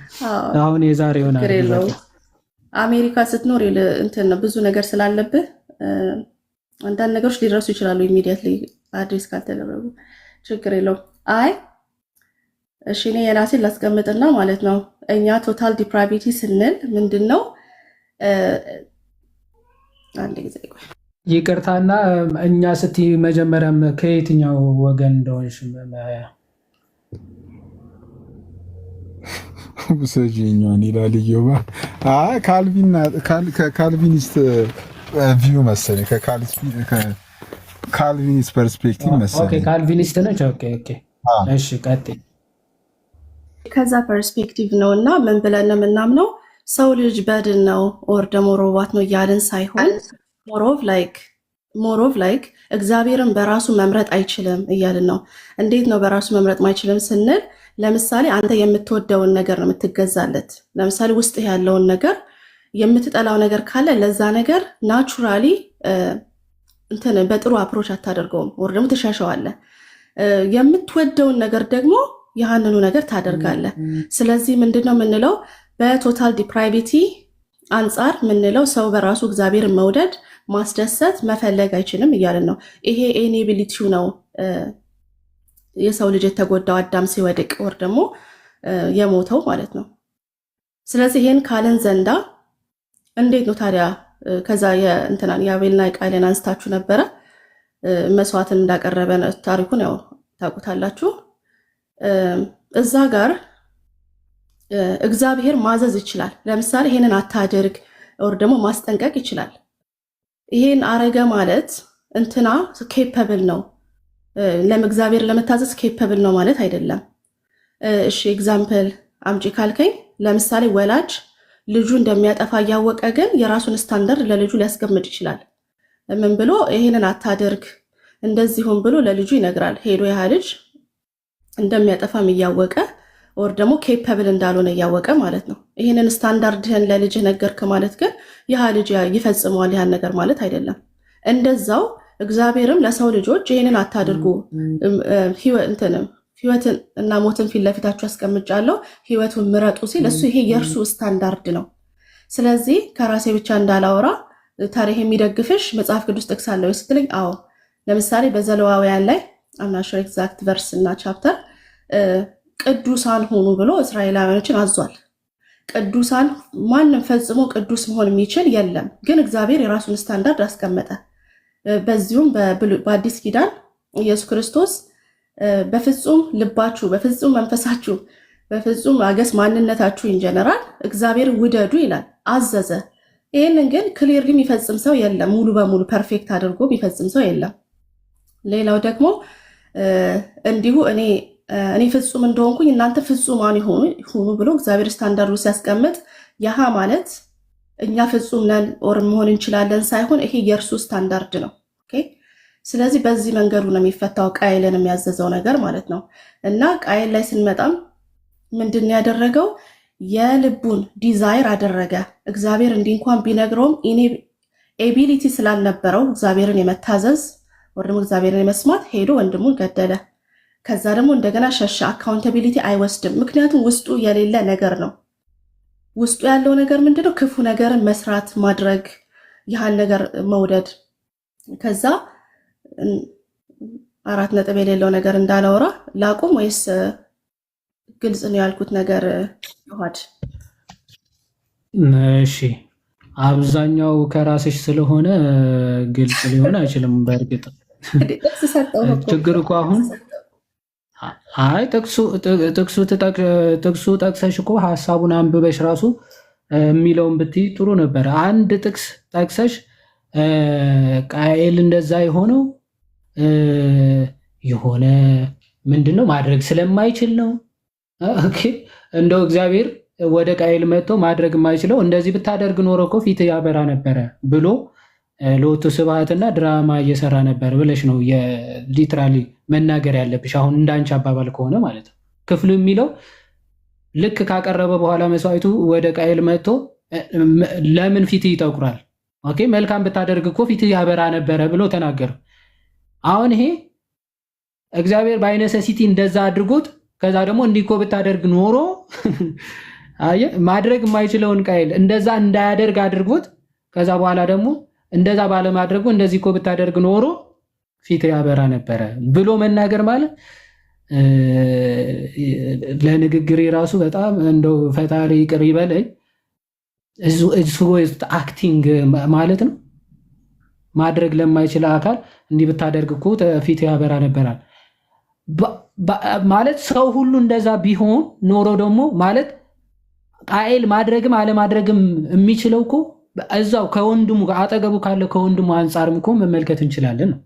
አሁን የዛሬ ይሆናል አሜሪካ ስትኖር እንትን ብዙ ነገር ስላለብህ አንዳንድ ነገሮች ሊደርሱ ይችላሉ ኢሚዲየትሊ አድሬስ ካልተደረጉ ችግር የለውም። አይ እሺ እኔ የራሴን ላስቀምጥና ማለት ነው እኛ ቶታል ዲፕራቪቲ ስንል ምንድነው? አንድ ጊዜ ይቅርታና እኛ ስትይ መጀመሪያም ከየትኛው ወገን እንደሆንሽ ሰጂኛን ይላል ይዮባ ካልቪኒስት ቪው መሰለኝ ከካልቪኒስት ፐርስፔክቲቭ መሰለኝ። ኦኬ ካልቪኒስት ነች። ኦኬ እሺ ቀጥይ። ከዛ ፐርስፔክቲቭ ነውና ምን ብለን ነው የምናምነው? ሰው ልጅ በድን ነው ኦር ደግሞ ሮቦት ነው እያልን ሳይሆን ሞር ኦፍ ላይክ እግዚአብሔርን በራሱ መምረጥ አይችልም እያልን ነው። እንዴት ነው በራሱ መምረጥ ማይችልም ስንል ለምሳሌ አንተ የምትወደውን ነገር ነው የምትገዛለት። ለምሳሌ ውስጥ ያለውን ነገር የምትጠላው ነገር ካለ ለዛ ነገር ናቹራሊ እንትን በጥሩ አፕሮች አታደርገውም ወር ደግሞ ትሻሸዋለህ። የምትወደውን ነገር ደግሞ ያንኑ ነገር ታደርጋለህ። ስለዚህ ምንድነው የምንለው? በቶታል ዲፕራይቪቲ አንጻር የምንለው ሰው በራሱ እግዚአብሔርን መውደድ፣ ማስደሰት፣ መፈለግ አይችልም እያልን ነው። ይሄ ኤኔቢሊቲው ነው የሰው ልጅ የተጎዳው አዳም ሲወድቅ ወር ደግሞ የሞተው ማለት ነው። ስለዚህ ይሄን ካለን ዘንዳ እንዴት ነው ታዲያ ከዛ የእንትናን የአቤልና የቃየልን አንስታችሁ ነበረ። መስዋዕትን እንዳቀረበ ታሪኩን ያው ታውቁታላችሁ። እዛ ጋር እግዚአብሔር ማዘዝ ይችላል። ለምሳሌ ይሄንን አታድርግ ወር ደግሞ ማስጠንቀቅ ይችላል። ይሄን አረገ ማለት እንትና ኬፐብል ነው ለእግዚአብሔር ለመታዘዝ ኬፐብል ነው ማለት አይደለም። እሺ ኤግዛምፕል አምጪ ካልከኝ ለምሳሌ ወላጅ ልጁ እንደሚያጠፋ እያወቀ ግን የራሱን ስታንዳርድ ለልጁ ሊያስቀምጥ ይችላል። ምን ብሎ ይሄንን አታድርግ እንደዚሁም ብሎ ለልጁ ይነግራል። ሄዶ ያ ልጅ እንደሚያጠፋም እያወቀ ወር ደግሞ ኬፐብል እንዳልሆነ እያወቀ ማለት ነው። ይሄንን ስታንዳርድህን ለልጅ ነገርክ ማለት ግን ያ ልጅ ይፈጽመዋል ያን ነገር ማለት አይደለም። እንደዛው እግዚአብሔርም ለሰው ልጆች ይሄንን አታድርጉ ህይወትን እና ሞትን ፊት ለፊታችሁ አስቀምጫለሁ ህይወቱን ምረጡ ሲል እሱ ይሄ የእርሱ ስታንዳርድ ነው። ስለዚህ ከራሴ ብቻ እንዳላወራ ታሪክ የሚደግፍሽ መጽሐፍ ቅዱስ ጥቅስ አለ ወይ ስትለኝ፣ አዎ ለምሳሌ በዘሌዋውያን ላይ አምናሹር ኤግዛክት ቨርስ እና ቻፕተር ቅዱሳን ሆኑ ብሎ እስራኤላውያኖችን አዟል። ቅዱሳን ማንም ፈጽሞ ቅዱስ መሆን የሚችል የለም፣ ግን እግዚአብሔር የራሱን ስታንዳርድ አስቀመጠ። በዚሁም በአዲስ ኪዳን ኢየሱስ ክርስቶስ በፍጹም ልባችሁ፣ በፍጹም መንፈሳችሁ፣ በፍጹም አገስ ማንነታችሁ ኢንጀነራል እግዚአብሔር ውደዱ ይላል፣ አዘዘ። ይህንን ግን ክሊርሊ የሚፈጽም ሰው የለም፣ ሙሉ በሙሉ ፐርፌክት አድርጎ የሚፈጽም ሰው የለም። ሌላው ደግሞ እንዲሁ እኔ ፍጹም እንደሆንኩኝ እናንተ ፍጹማን ይሁኑ ብሎ እግዚአብሔር ስታንዳርዱ ሲያስቀምጥ ያሃ ማለት እኛ ፍጹም ነን ኦር መሆን እንችላለን ሳይሆን ይሄ የእርሱ ስታንዳርድ ነው። ኦኬ። ስለዚህ በዚህ መንገዱ ነው የሚፈታው ቃየልን የሚያዘዘው ነገር ማለት ነው። እና ቃየል ላይ ስንመጣም ምንድን ያደረገው የልቡን ዲዛይር አደረገ። እግዚአብሔር እንዲህ እንኳን ቢነግረውም ኤቢሊቲ ስላልነበረው እግዚአብሔርን የመታዘዝ ወር ደግሞ እግዚአብሔርን የመስማት ሄዶ ወንድሙን ገደለ። ከዛ ደግሞ እንደገና ሸሻ። አካውንታቢሊቲ አይወስድም፣ ምክንያቱም ውስጡ የሌለ ነገር ነው። ውስጡ ያለው ነገር ምንድነው? ክፉ ነገርን መስራት፣ ማድረግ፣ ያህን ነገር መውደድ። ከዛ 4 ነጥብ የሌለው ነገር እንዳላወራ ላቁም ወይስ ግልጽ ነው ያልኩት ነገር ይዋድ? እሺ አብዛኛው ከራስሽ ስለሆነ ግልጽ ሊሆን አይችልም። በእርግጥ ችግር እኮ አሁን አይ ጥቅሱ ጠቅሰሽ እኮ ሀሳቡን አንብበሽ ራሱ የሚለውን ብትይ ጥሩ ነበር። አንድ ጥቅስ ጠቅሰሽ ቃየል እንደዛ የሆነው የሆነ ምንድነው ማድረግ ስለማይችል ነው። ኦኬ እንደው እግዚአብሔር ወደ ቃየል መጥቶ ማድረግ የማይችለው እንደዚህ ብታደርግ ኖሮ እኮ ፊት ያበራ ነበረ ብሎ ሎቱ ስብሐትና ድራማ እየሰራ ነበር ብለሽ ነው ሊትራሊ መናገር ያለብሽ። አሁን እንዳንቺ አባባል ከሆነ ማለት ነው። ክፍሉ የሚለው ልክ ካቀረበ በኋላ መስዋዕቱ ወደ ቃየል መጥቶ ለምን ፊት ይጠቁራል? ኦኬ መልካም ብታደርግ እኮ ፊት ያበራ ነበረ ብሎ ተናገረ። አሁን ይሄ እግዚአብሔር በአይነሰሲቲ እንደዛ አድርጎት ከዛ ደግሞ እንዲኮ ብታደርግ ኖሮ ማድረግ የማይችለውን ቃየል እንደዛ እንዳያደርግ አድርጎት ከዛ በኋላ ደግሞ እንደዛ ባለማድረጉ እንደዚህ እኮ ብታደርግ ኖሮ ፊት ያበራ ነበረ ብሎ መናገር ማለት ለንግግሬ ራሱ በጣም እንደው ፈጣሪ ይቅር ይበለኝ። እሱ አክቲንግ ማለት ነው። ማድረግ ለማይችል አካል እንዲህ ብታደርግ እኮ ፊት ያበራ ነበራል ማለት ሰው ሁሉ እንደዛ ቢሆን ኖሮ ደግሞ ማለት ቃየል ማድረግም አለማድረግም የሚችለው እኮ እዛው ከወንድሙ አጠገቡ ካለ ከወንድሙ አንጻርም እኮ መመልከት እንችላለን ነው።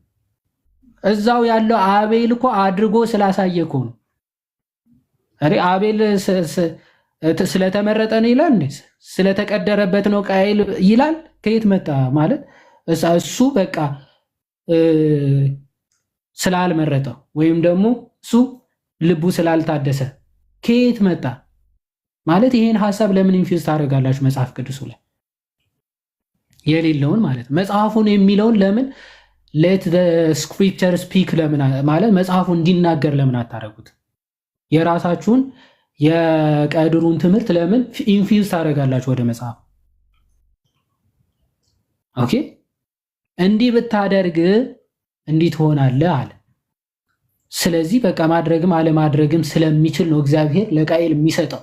እዛው ያለው አቤል እኮ አድርጎ ስላሳየ እኮ ነው። አቤል ስለተመረጠ ነው ይላል እንዴ? ስለተቀደረበት ነው ቃየል ይላል? ከየት መጣ ማለት እሱ በቃ ስላልመረጠው ወይም ደግሞ እሱ ልቡ ስላልታደሰ ከየት መጣ ማለት? ይሄን ሐሳብ ለምን ኢንፊውዝ ታደርጋላችሁ መጽሐፍ ቅዱስ ላይ የሌለውን ማለት መጽሐፉን የሚለውን ለምን ሌት ዘ ስክሪፕቸር ስፒክ ለምን ማለት መጽሐፉ እንዲናገር ለምን አታረጉት? የራሳችሁን የቀድሩን ትምህርት ለምን ኢንፊውዝ ታደርጋላችሁ ወደ መጽሐፍ? ኦኬ እንዲህ ብታደርግ እንዲህ ትሆናለህ አለ። ስለዚህ በቃ ማድረግም አለማድረግም ስለሚችል ነው እግዚአብሔር ለቃየል የሚሰጠው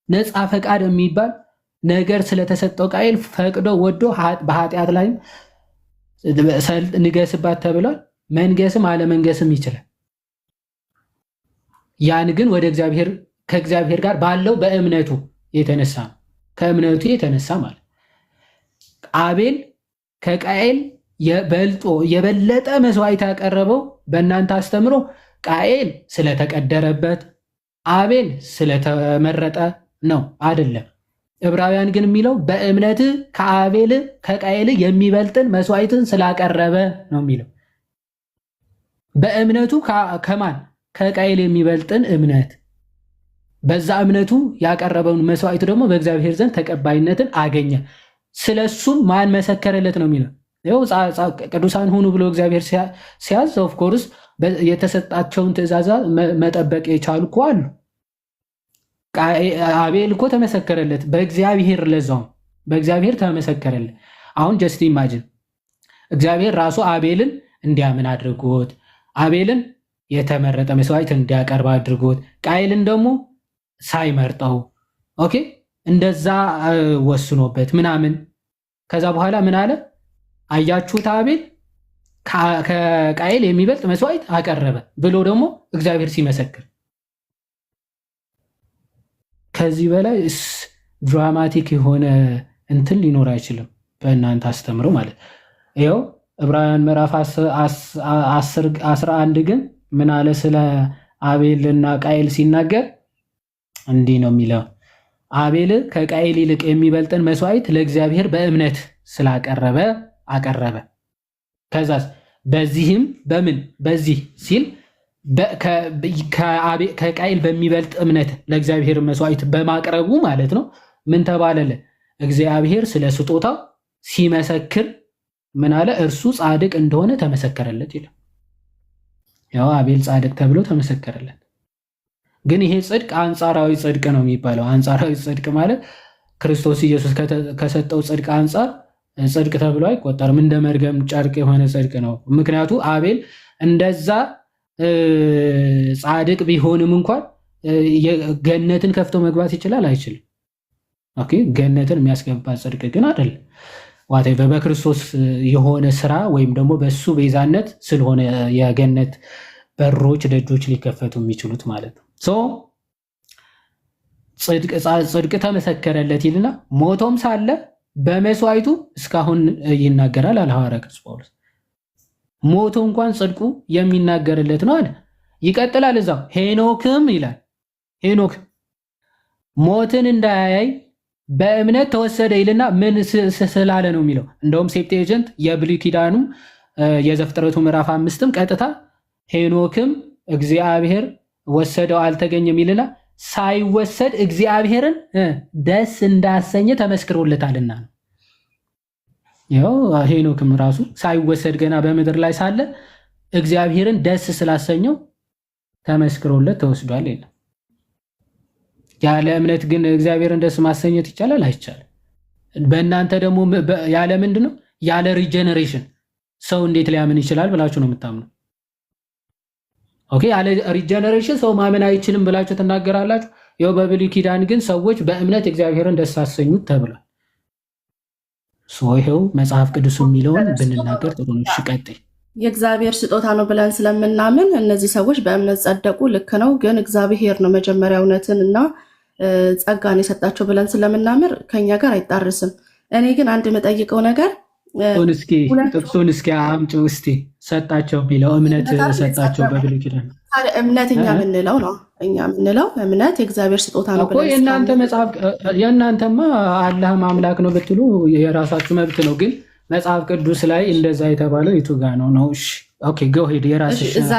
ነፃ ፈቃድ የሚባል ነገር ስለተሰጠው ቃየል ፈቅዶ ወዶ በኃጢአት ላይም ንገስባት ተብሏል። መንገስም አለመንገስም ይችላል። ያን ግን ወደ እግዚአብሔር ከእግዚአብሔር ጋር ባለው በእምነቱ የተነሳ ነው። ከእምነቱ የተነሳ ማለት አቤል ከቃየል የበለጠ መስዋዕት ያቀረበው በእናንተ አስተምሮ ቃየል ስለተቀደረበት አቤል ስለተመረጠ ነው አይደለም። ዕብራውያን ግን የሚለው በእምነት ከአቤል ከቃየል የሚበልጥን መስዋዕትን ስላቀረበ ነው የሚለው። በእምነቱ ከማን ከቃየል የሚበልጥን እምነት በዛ እምነቱ ያቀረበውን መስዋዕት ደግሞ በእግዚአብሔር ዘንድ ተቀባይነትን አገኘ። ስለሱም ማን መሰከረለት ነው የሚለው። ቅዱሳን ሁኑ ብሎ እግዚአብሔር ሲያዝ ኦፍኮርስ የተሰጣቸውን ትእዛዛት መጠበቅ የቻሉ እኮ አሉ። አቤል እኮ ተመሰከረለት በእግዚአብሔር፣ ለዛውም በእግዚአብሔር ተመሰከረለት። አሁን ጀስት ኢማጂን እግዚአብሔር ራሱ አቤልን እንዲያምን አድርጎት አቤልን የተመረጠ መስዋዕት እንዲያቀርብ አድርጎት ቃየልን ደግሞ ሳይመርጠው ኦኬ እንደዛ ወስኖበት ምናምን ከዛ በኋላ ምን አለ? አያችሁት አቤል ከቃየል የሚበልጥ መስዋዕት አቀረበ ብሎ ደግሞ እግዚአብሔር ሲመሰክር ከዚህ በላይ ድራማቲክ የሆነ እንትን ሊኖር አይችልም በእናንተ አስተምሮ ማለት። ይኸው ዕብራውያን ምዕራፍ 11 ግን ምን አለ ስለ አቤልና ቃኤል ሲናገር እንዲህ ነው የሚለው፣ አቤል ከቃኤል ይልቅ የሚበልጥን መስዋዕት ለእግዚአብሔር በእምነት ስላቀረበ አቀረበ። ከዛስ በዚህም በምን በዚህ ሲል ከቃኤል በሚበልጥ እምነት ለእግዚአብሔር መስዋዕት በማቅረቡ ማለት ነው። ምን ተባለለ? እግዚአብሔር ስለ ስጦታው ሲመሰክር ምን አለ? እርሱ ጻድቅ እንደሆነ ተመሰከረለት ይላል። ያው አቤል ጻድቅ ተብሎ ተመሰከረለት። ግን ይሄ ጽድቅ አንጻራዊ ጽድቅ ነው የሚባለው። አንጻራዊ ጽድቅ ማለት ክርስቶስ ኢየሱስ ከሰጠው ጽድቅ አንጻር ጽድቅ ተብሎ አይቆጠርም። እንደ መርገም ጨርቅ የሆነ ጽድቅ ነው። ምክንያቱ አቤል እንደዛ ጻድቅ ቢሆንም እንኳን ገነትን ከፍቶ መግባት ይችላል አይችልም? ኦኬ፣ ገነትን የሚያስገባ ጽድቅ ግን አይደለም። ዋቴ በክርስቶስ የሆነ ስራ ወይም ደግሞ በሱ ቤዛነት ስለሆነ የገነት በሮች ደጆች ሊከፈቱ የሚችሉት ማለት ነው። ጽድቅ ተመሰከረለት ይልና ሞቶም ሳለ በመስዋዕቱ እስካሁን ይናገራል አለ ሐዋርያ ቅዱስ ጳውሎስ። ሞቶ እንኳን ጽድቁ የሚናገርለት ነው አለ። ይቀጥላል እዛው ሄኖክም ይላል። ሄኖክ ሞትን እንዳያይ በእምነት ተወሰደ ይልና ምን ስላለ ነው የሚለው። እንደውም ሴፕቴጀንት የብሉይ ኪዳኑ የዘፍጥረቱ ምዕራፍ 5ም ቀጥታ ሄኖክም እግዚአብሔር ወሰደው አልተገኘም ይልና ሳይወሰድ እግዚአብሔርን ደስ እንዳሰኘ ተመስክሮለታልና ነው። ያው ሄኖክም ራሱ ሳይወሰድ ገና በምድር ላይ ሳለ እግዚአብሔርን ደስ ስላሰኘው ተመስክሮለት ተወስዷል ይላል። ያለ እምነት ግን እግዚአብሔርን ደስ ማሰኘት ይቻላል? አይቻልም። በእናንተ ደግሞ ያለ ምንድነው? ያለ ሪጀነሬሽን ሰው እንዴት ሊያምን ይችላል ብላችሁ ነው የምታምኑ? ኦኬ፣ ያለ ሪጀነሬሽን ሰው ማመን አይችልም ብላችሁ ትናገራላችሁ። ያው በብሉይ ኪዳን ግን ሰዎች በእምነት እግዚአብሔርን ደስ አሰኙት ተብሏል። ይኸው መጽሐፍ ቅዱስ የሚለውን ብንናገር ጥሩ ነው። እሺ ቀጥይ። የእግዚአብሔር ስጦታ ነው ብለን ስለምናምን እነዚህ ሰዎች በእምነት ጸደቁ። ልክ ነው። ግን እግዚአብሔር ነው መጀመሪያ እውነትን እና ጸጋን የሰጣቸው ብለን ስለምናምር ከኛ ጋር አይጣርስም። እኔ ግን አንድ የምጠይቀው ነገር ጥቅሱን እስኪ አምጪው እስቲ። ሰጣቸው የሚለው እምነት ሰጣቸው በብሉይ ኪዳን እምነት እኛ የምንለው ነው። እኛ የምንለው እምነት የእግዚአብሔር ስጦታ ነው ብለን የእናንተ መጽሐፍ የእናንተማ አላህም አምላክ ነው ብትሉ የራሳችሁ መብት ነው። ግን መጽሐፍ ቅዱስ ላይ እንደዛ የተባለው የቱ ጋ ነው ነው? እሺ ኦኬ ጎ ሄድ። የራስሽ እዛ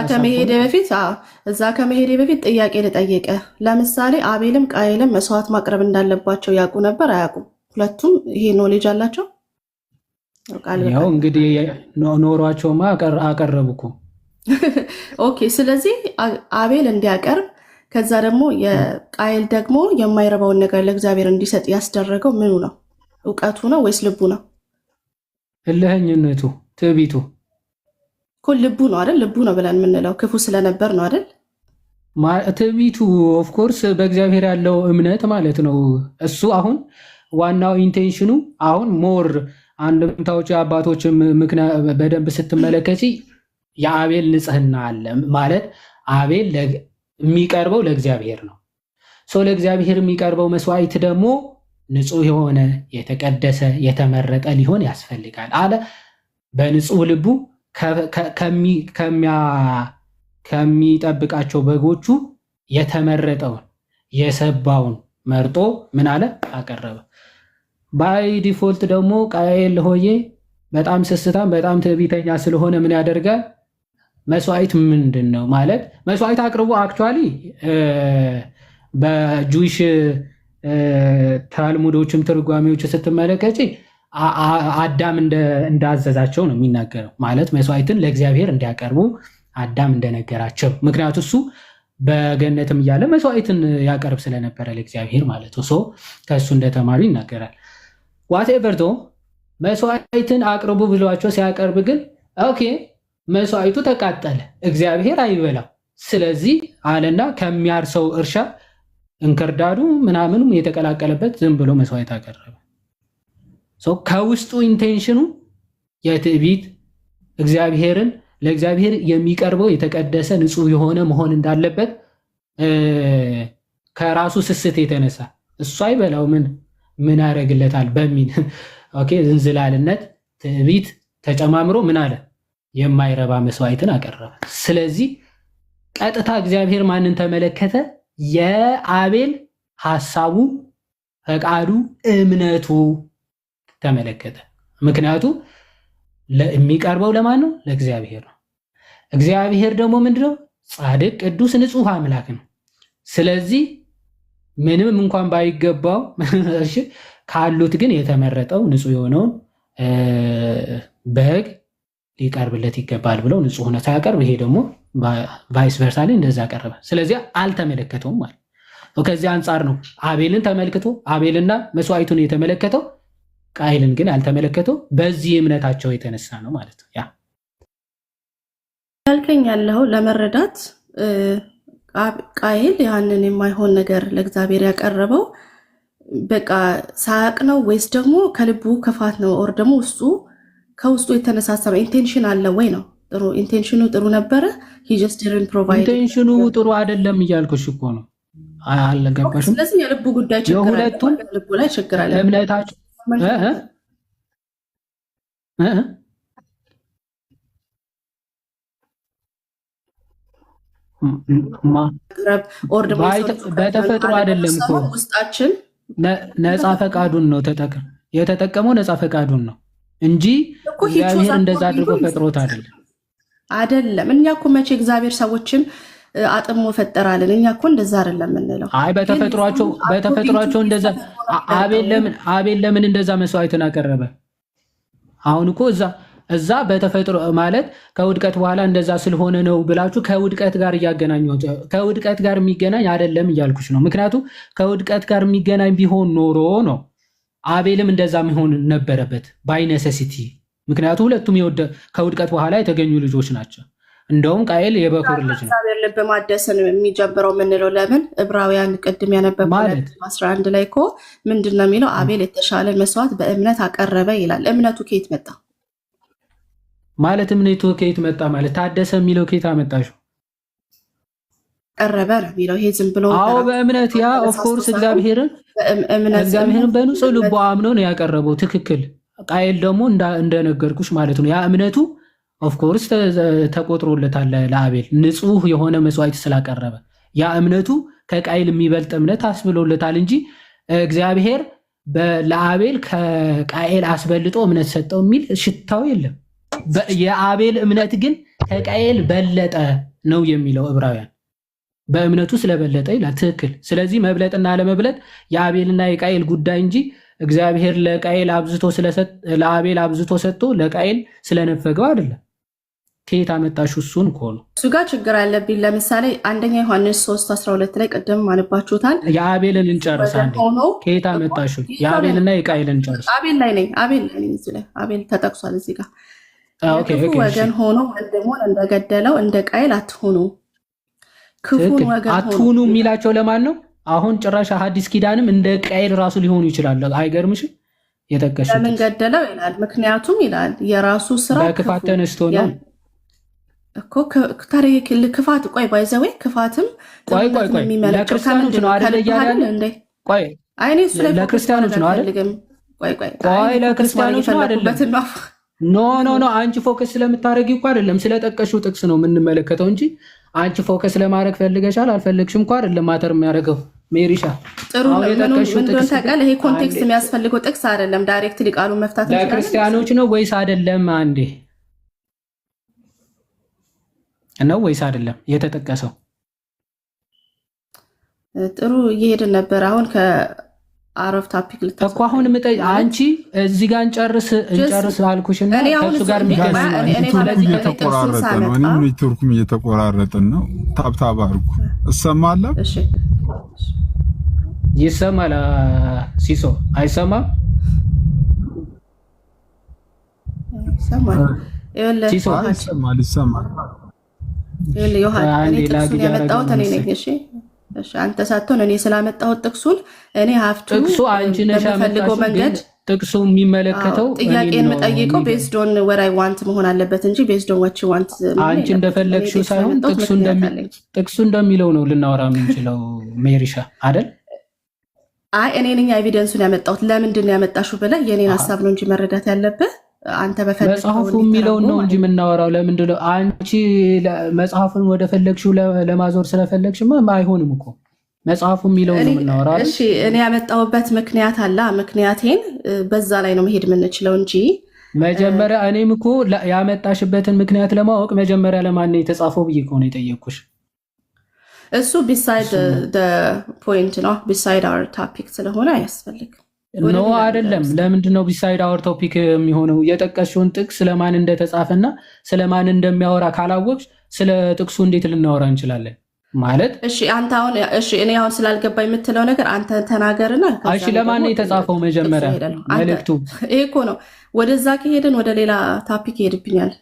ከመሄዴ በፊት ጥያቄ ልጠይቀ። ለምሳሌ አቤልም ቃየልም መስዋዕት ማቅረብ እንዳለባቸው ያውቁ ነበር አያውቁም? ሁለቱም ይሄ ኖሌጅ አላቸው? ያው እንግዲህ ኖሯቸውማ አቀረቡ እኮ። ኦኬ፣ ስለዚህ አቤል እንዲያቀርብ ከዛ ደግሞ የቃየል ደግሞ የማይረባውን ነገር ለእግዚአብሔር እንዲሰጥ ያስደረገው ምኑ ነው? እውቀቱ ነው ወይስ ልቡ ነው? እልህኝነቱ፣ ትዕቢቱ እኮ ልቡ ነው አይደል? ልቡ ነው ብለን የምንለው ክፉ ስለነበር ነው አይደል? ትዕቢቱ ኦፍኮርስ በእግዚአብሔር ያለው እምነት ማለት ነው። እሱ አሁን ዋናው ኢንቴንሽኑ አሁን ሞር አንድምታዎች አባቶችም በደንብ ስትመለከቺ የአቤል ንጽህና አለ ማለት አቤል የሚቀርበው ለእግዚአብሔር ነው። ለእግዚአብሔር የሚቀርበው መስዋዕት ደግሞ ንጹህ የሆነ የተቀደሰ የተመረጠ ሊሆን ያስፈልጋል አለ። በንጹህ ልቡ ከሚጠብቃቸው በጎቹ የተመረጠውን የሰባውን መርጦ ምን አለ አቀረበ። ባይ ዲፎልት ደግሞ ቃየል ሆዬ በጣም ስስታም በጣም ትዕቢተኛ ስለሆነ ምን ያደርጋል? መስዋዕት ምንድን ነው ማለት መስዋዕት አቅርቦ አክቹዋሊ በጁይሽ ታልሙዶችም ትርጓሜዎች ስትመለከች አዳም እንዳዘዛቸው ነው የሚናገረው። ማለት መስዋዕትን ለእግዚአብሔር እንዲያቀርቡ አዳም እንደነገራቸው። ምክንያቱ እሱ በገነትም እያለ መስዋዕትን ያቀርብ ስለነበረ ለእግዚአብሔር ማለት ነው። ከእሱ እንደተማሩ ይናገራል። ዋቴቨር ዶ መስዋዕትን አቅርቡ ብሏቸው ሲያቀርብ ግን ኦኬ መስዋዕቱ ተቃጠለ፣ እግዚአብሔር አይበላው። ስለዚህ አለና ከሚያርሰው እርሻ እንክርዳዱ ምናምንም የተቀላቀለበት ዝም ብሎ መስዋዕት አቀረበ። ከውስጡ ኢንቴንሽኑ የትዕቢት እግዚአብሔርን ለእግዚአብሔር የሚቀርበው የተቀደሰ ንጹህ የሆነ መሆን እንዳለበት ከራሱ ስስት የተነሳ እሱ አይበላው ምን ያደርግለታል በሚል ኦኬ ዝንዝላልነት ትዕቢት ተጨማምሮ ምን አለ የማይረባ መስዋዕትን አቀረበ። ስለዚህ ቀጥታ እግዚአብሔር ማንን ተመለከተ? የአቤል ሐሳቡ፣ ፈቃዱ፣ እምነቱ ተመለከተ። ምክንያቱ የሚቀርበው ለማን ነው? ለእግዚአብሔር ነው። እግዚአብሔር ደግሞ ምንድነው? ጻድቅ፣ ቅዱስ፣ ንጹህ አምላክ ነው። ስለዚህ ምንም እንኳን ባይገባው እሺ ካሉት ግን የተመረጠው ንጹህ የሆነውን በግ ሊቀርብለት ይገባል ብለው ንጹህ ሆነ ሳያቀርብ ይሄ ደግሞ ቫይስ ቨርሳ ላይ እንደዛ ቀረበ። ስለዚህ አልተመለከተውም ማለት ነው። ከዚህ አንጻር ነው አቤልን ተመልክቶ አቤልና መስዋዕቱን የተመለከተው፣ ቃይልን ግን አልተመለከተው። በዚህ እምነታቸው የተነሳ ነው ማለት ነው። ያ ያልከኝ ያለው ለመረዳት ቃይል ያንን የማይሆን ነገር ለእግዚአብሔር ያቀረበው በቃ ሳያቅ ነው ወይስ ደግሞ ከልቡ ክፋት ነው? ኦር ደግሞ ከውስጡ የተነሳሳ ነው? ኢንቴንሽን አለ ወይ ነው? ጥሩ ኢንቴንሽኑ ጥሩ ነበረ። he just didn't provide ኢንቴንሽኑ ጥሩ አይደለም እያልኩሽ እኮ ነው። አልገባሽም? ስለዚህ የልቡ ጉዳይ ችግር አለ። የሁለቱም ልቡ ላይ ችግር አለ። እምነታቸው በተፈጥሮ አይደለም እኮ ውስጣችን ነፃ ፈቃዱን ነው የተጠቀመው ነፃ ፈቃዱን ነው እንጂ እግዚአብሔር እንደዛ አድርጎ ፈጥሮት አይደለም። እኛ እኮ መቼ እግዚአብሔር ሰዎችን አጥሞ ፈጠራለን? እኛ እኮ እንደዛ አይደለም የምንለው። አይ በተፈጥሯቸው እንደዛ አቤል ለምን እንደዛ መስዋዕትን አቀረበ? አሁን እኮ እዛ በተፈጥሮ ማለት ከውድቀት በኋላ እንደዛ ስለሆነ ነው ብላችሁ ከውድቀት ጋር እያገናኛችሁ ከውድቀት ጋር የሚገናኝ አይደለም እያልኩሽ ነው። ምክንያቱም ከውድቀት ጋር የሚገናኝ ቢሆን ኖሮ ነው አቤልም እንደዛ የሚሆን ነበረበት ባይ ኔሴሲቲ። ምክንያቱም ሁለቱም ከውድቀት በኋላ የተገኙ ልጆች ናቸው። እንደውም ቃየል የበኩር ልጅ ነው። እግዚአብሔር ልብ ማደስን የሚጀምረው የምንለው ለምን? ዕብራውያን ቅድም ያነበብኩት 11 ላይ እኮ ምንድን ነው የሚለው? አቤል የተሻለ መስዋዕት በእምነት አቀረበ ይላል። እምነቱ ከየት መጣ ማለት? እምነቱ ከየት መጣ ማለት ታደሰ የሚለው ከየት አመጣሽው? ቀረበ ነው የሚለው። ይሄ ዝም ብሎ አዎ፣ በእምነት ያ ኦፍ ኮርስ እግዚአብሔርን በንጹህ ልቡ አምኖ ነው ያቀረበው። ትክክል። ቃየል ደግሞ እንደነገርኩሽ ማለት ነው ያ እምነቱ ኦፍ ኮርስ ተቆጥሮለታል ለአቤል ንጹህ የሆነ መስዋዕት ስላቀረበ ያ እምነቱ ከቃየል የሚበልጥ እምነት አስብሎለታል እንጂ እግዚአብሔር ለአቤል ከቃየል አስበልጦ እምነት ሰጠው የሚል ሽታው የለም። የአቤል እምነት ግን ከቃየል በለጠ ነው የሚለው ዕብራውያን። በእምነቱ ስለበለጠ ይላል። ትክክል። ስለዚህ መብለጥና አለመብለጥ የአቤልና የቃየል ጉዳይ እንጂ እግዚአብሔር ለአቤል አብዝቶ ሰጥቶ ለቃየል ስለነፈገው አይደለም። ከየት አመጣሽው? እሱን እኮ ነው እሱ ጋር ችግር አለብኝ። ለምሳሌ አንደኛ ዮሐንስ 3:12 ላይ ቅድም አነባችሁታል። የአቤልን እንጨርስ አንዴ። ከየት አመጣሽው? የአቤልና የቃየልን እንጨርስ። አቤል ላይ ነኝ እዚህ ላይ አቤል ተጠቅሷል እዚህ ጋር። ክፉ ወገን ሆኖ ወንድሙን እንደገደለው እንደ ቃየል አትሁኑ። ክፉን ወገን አትሁኑ የሚላቸው ለማን ነው? አሁን ጭራሽ ሐዲስ ኪዳንም እንደ ቃየል ራሱ ሊሆኑ ይችላል። አይገርምሽም? የጠቀሱት ለምን ገደለው ይላል። ምክንያቱም ይላል የራሱ ስራ በክፋት ተነስቶ ነው እኮ ታሪክ ክፋት። ቆይ ባይዘዌ ክፋትም ቆይ ለክርስቲያኖች ነው አይደል? እያለ ቆይ አይኔ እሱ ላይ ለክርስቲያኖች ነው አይደል? ቆይ ለክርስቲያኖች ነው አይደል? ኖ አንቺ ፎከስ ስለምታረጊ እኮ አይደለም፣ ስለጠቀሽው ጥቅስ ነው የምንመለከተው እንጂ አንቺ ፎከስ ለማድረግ ፈልገሻል አልፈልግሽም እኮ አይደለም ማተር የሚያደርገው። ሜሪሻ ጥሩ ነው። ምንድን ታውቃለህ? ይሄ ኮንቴክስት የሚያስፈልገው ጥቅስ አይደለም። ዳይሬክትሊ ቃሉን መፍታት ለክርስቲያኖች ነው ወይስ አይደለም? አንዴ ነው ወይስ አይደለም የተጠቀሰው? ጥሩ እየሄድን ነበር። አሁን ከአረፍ ታፒክ እኮ አሁን አንቺ እዚህ ጋር እንጨርስ አልኩሽና ከሱ ጋር ኔትወርኩም እየተቆራረጥን ነው። ታብታብ አድርጉ። እሰማለሁ። ይሰማል? ሲሶ አይሰማም? ይሰማል። ጥቅሱን ያመጣሁት እኔ ነኝ። እሺ አንተ ሳትሆን እኔ ስላመጣሁት ጥቅሱን እኔ ሀፍቱ ጥቅሱ አንቺ ነሽ ያመጣሽው መንገድ ጥቅሱ የሚመለከተው ጥያቄን የምጠይቀው ቤዝድ ኦን ወር አይ ዋንት መሆን አለበት እንጂ ቤዝድ ኦን ዋት ዩ ዋንት አንቺ እንደፈለግሽው ሳይሆን ጥቅሱ እንደሚለው ነው ልናወራ የምንችለው። ሜሪሻ አይደል? አይ እኔ ነኝ ኤቪደንሱን ያመጣሁት። ለምንድን ነው ያመጣሽው ብለህ የኔን ሀሳብ ነው እንጂ መረዳት ያለብህ አንተ በፈለግከው መጽሐፉ የሚለውን ነው እንጂ የምናወራው ለምንድን ነው? አንቺ መጽሐፉን ወደ ፈለግሽው ለማዞር ስለፈለግሽማ አይሆንም እኮ መጽሐፉ የሚለውን ነው የምናወራው። እሺ እኔ ያመጣሁበት ምክንያት አለ። ምክንያቴን በዛ ላይ ነው መሄድ የምንችለው እንጂ መጀመሪያ እኔም እኮ ያመጣሽበትን ምክንያት ለማወቅ መጀመሪያ ለማን ነው የተጻፈው ብዬ እኮ ነው የጠየቅኩሽ። እሱ ቢሳይድ ፖይንት ነው፣ ቢሳይድ አወር ቶፒክ ስለሆነ አያስፈልግም። ኖ አይደለም። ለምንድን ነው ቢሳይድ አወር ቶፒክ የሚሆነው? የጠቀስሽውን ጥቅስ ስለማን እንደተጻፈና ስለማን እንደሚያወራ ካላወቅሽ ስለ ጥቅሱ እንዴት ልናወራ እንችላለን? ማለት እሺ አንተ አሁን እኔ አሁን ስላልገባ የምትለው ነገር አንተ ተናገርና እሺ ለማን ነው የተጻፈው መጀመሪያ መልእክቱ? ይሄ እኮ ነው። ወደዛ ከሄድን ወደ ሌላ ቶፒክ ይሄድብኛል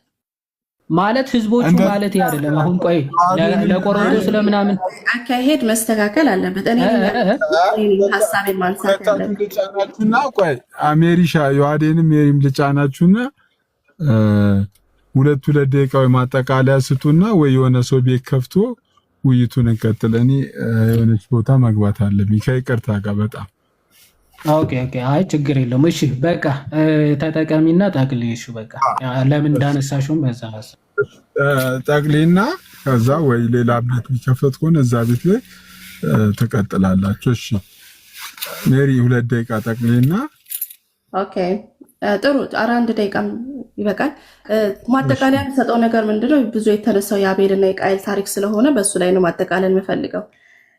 ማለት ህዝቦቹ ማለት አይደለም። አሁን ቆይ ለቆሮንቶስ ስለምናምን አካሄድ መስተካከል አለበት። እኔ ሐሳቤን ማንሳት አለብኝና ቆይ አሜሪሻ ዮሐዴንም ሜሪም ልጫናችሁና ሁለት ደቂቃ ወይ ማጠቃለያ ስጡና ወይ የሆነ ሰው ቤት ከፍቶ ውይይቱን እንቀጥል። እኔ የሆነች ቦታ መግባት አለብኝ ከይቅርታ ጋር በጣም ኦኬ። አይ ችግር የለውም። እሺ በቃ ተጠቀሚና ጠቅልይሽ። በቃ ለምን እንዳነሳሽውም በዛ ጠቅልይና ከዛ ወይ ሌላ ቤት ቢከፈት ከሆነ እዛ ቤት ላይ ተቀጥላላችሁ። እሺ ሜሪ 2 ደቂቃ ጠቅልይና። ኦኬ ጥሩ። 1 ደቂቃ ይበቃል። ማጠቃለያ የምሰጠው ነገር ምንድነው? ብዙ የተነሳው የአቤልና የቃየል ታሪክ ስለሆነ በሱ ላይ ነው ማጠቃለል የምፈልገው።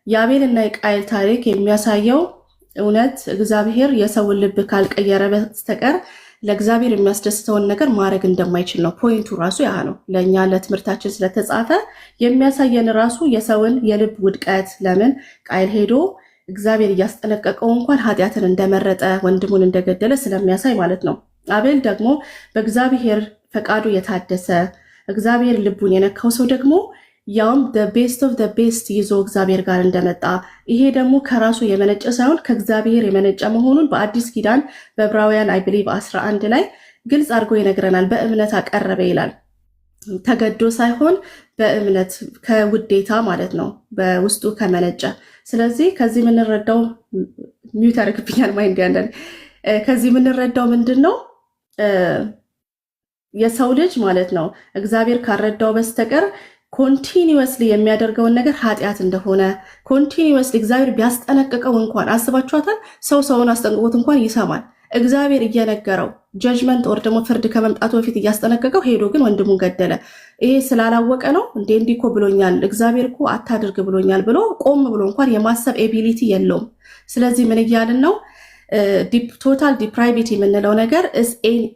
የአቤልና የቃየል ታሪክ የሚያሳየው እውነት እግዚአብሔር የሰውን ልብ ካልቀየረ በስተቀር ለእግዚአብሔር የሚያስደስተውን ነገር ማድረግ እንደማይችል ነው። ፖይንቱ ራሱ ያ ነው። ለእኛ ለትምህርታችን ስለተጻፈ የሚያሳየን ራሱ የሰውን የልብ ውድቀት። ለምን ቃየል ሄዶ እግዚአብሔር እያስጠነቀቀው እንኳን ኃጢአትን እንደመረጠ ወንድሙን እንደገደለ ስለሚያሳይ ማለት ነው። አቤል ደግሞ በእግዚአብሔር ፈቃዱ የታደሰ እግዚአብሔር ልቡን የነካው ሰው ደግሞ ያውም ቤስት ኦፍ ቤስት ይዞ እግዚአብሔር ጋር እንደመጣ፣ ይሄ ደግሞ ከራሱ የመነጨ ሳይሆን ከእግዚአብሔር የመነጨ መሆኑን በአዲስ ኪዳን በዕብራውያን አይ ብሊቭ 11 ላይ ግልጽ አድርጎ ይነግረናል። በእምነት አቀረበ ይላል። ተገዶ ሳይሆን በእምነት ከውዴታ ማለት ነው፣ በውስጡ ከመነጨ። ስለዚህ ከዚህ የምንረዳው ሚዩት ያደርግብኛል ማይንድ ያለን ከዚህ የምንረዳው ምንድን ነው? የሰው ልጅ ማለት ነው እግዚአብሔር ካረዳው በስተቀር ኮንቲኒወስሊ የሚያደርገውን ነገር ኃጢአት እንደሆነ ኮንቲኒወስሊ እግዚአብሔር ቢያስጠነቅቀው እንኳን አስባችኋታል? ሰውን አስጠንቅቆት እንኳን ይሰማል። እግዚአብሔር እየነገረው ጀጅመንት ኦር ደግሞ ፍርድ ከመምጣቱ በፊት እያስጠነቀቀው ሄዶ ግን ወንድሙን ገደለ። ይሄ ስላላወቀ ነው። እንዲህ እኮ ብሎኛል እግዚአብሔር እኮ አታድርግ ብሎኛል ብሎ ቆም ብሎ እንኳን የማሰብ ኤቢሊቲ የለውም። ስለዚህ ምን እያልን ነው? ቶታል ዲፕራይቪቲ የምንለው ነገር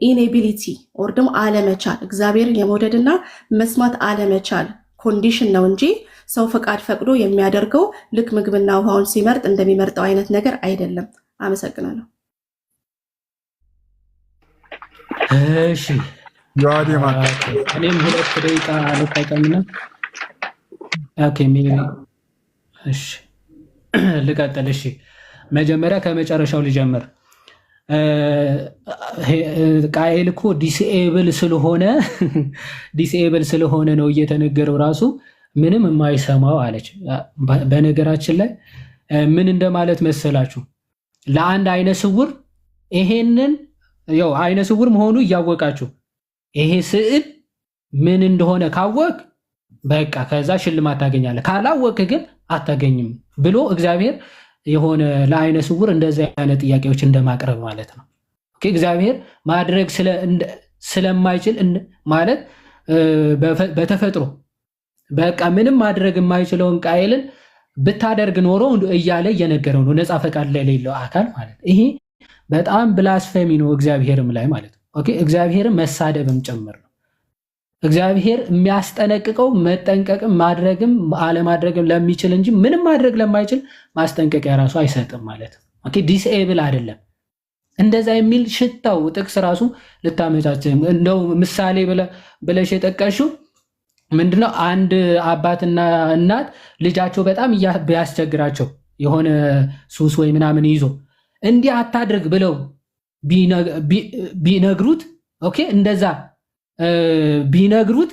ኢኔቢሊቲ ኦር ደግሞ አለመቻል፣ እግዚአብሔርን የመውደድና መስማት አለመቻል ኮንዲሽን ነው እንጂ ሰው ፈቃድ ፈቅዶ የሚያደርገው ልክ ምግብና ውሃውን ሲመርጥ እንደሚመርጠው አይነት ነገር አይደለም። አመሰግናለሁ። እሺ እኔም 2 ደቂቃ ልጠቀምና እሺ ልቀጥል። እሺ መጀመሪያ ከመጨረሻው ልጀምር። ቃየል እኮ ዲስኤብል ስለሆነ ነው እየተነገረው ራሱ ምንም የማይሰማው አለች። በነገራችን ላይ ምን እንደማለት መሰላችሁ? ለአንድ አይነ ስውር ይሄንን ያው አይነ ስውር መሆኑ እያወቃችሁ ይሄ ስዕል ምን እንደሆነ ካወቅ በቃ ከዛ ሽልማት ታገኛለህ፣ ካላወቅ ግን አታገኝም ብሎ እግዚአብሔር የሆነ ለአይነ ስውር እንደዚህ አይነት ጥያቄዎች እንደማቅረብ ማለት ነው። ኦኬ እግዚአብሔር ማድረግ ስለማይችል ማለት በተፈጥሮ በቃ ምንም ማድረግ የማይችለውን ቃየልን ብታደርግ ኖሮ እያለ እየነገረው ነው፣ ነፃ ፈቃድ ላይ የሌለው አካል ማለት ነው። ይሄ በጣም ብላስፌሚ ነው እግዚአብሔርም ላይ ማለት ነው። ኦኬ እግዚአብሔርም መሳደብም ጭምር ነው። እግዚአብሔር የሚያስጠነቅቀው መጠንቀቅም ማድረግም አለማድረግም ለሚችል እንጂ ምንም ማድረግ ለማይችል ማስጠንቀቂያ ራሱ አይሰጥም ማለት ነው። ኦኬ ዲስኤብል አይደለም። እንደዛ የሚል ሽታው ጥቅስ ራሱ ልታመቻችም እንደው ምሳሌ ብለሽ የጠቀሽው ምንድነው? አንድ አባትና እናት ልጃቸው በጣም ቢያስቸግራቸው የሆነ ሱስ ወይ ምናምን ይዞ እንዲህ አታድርግ ብለው ቢነግሩት ኦኬ እንደዛ ቢነግሩት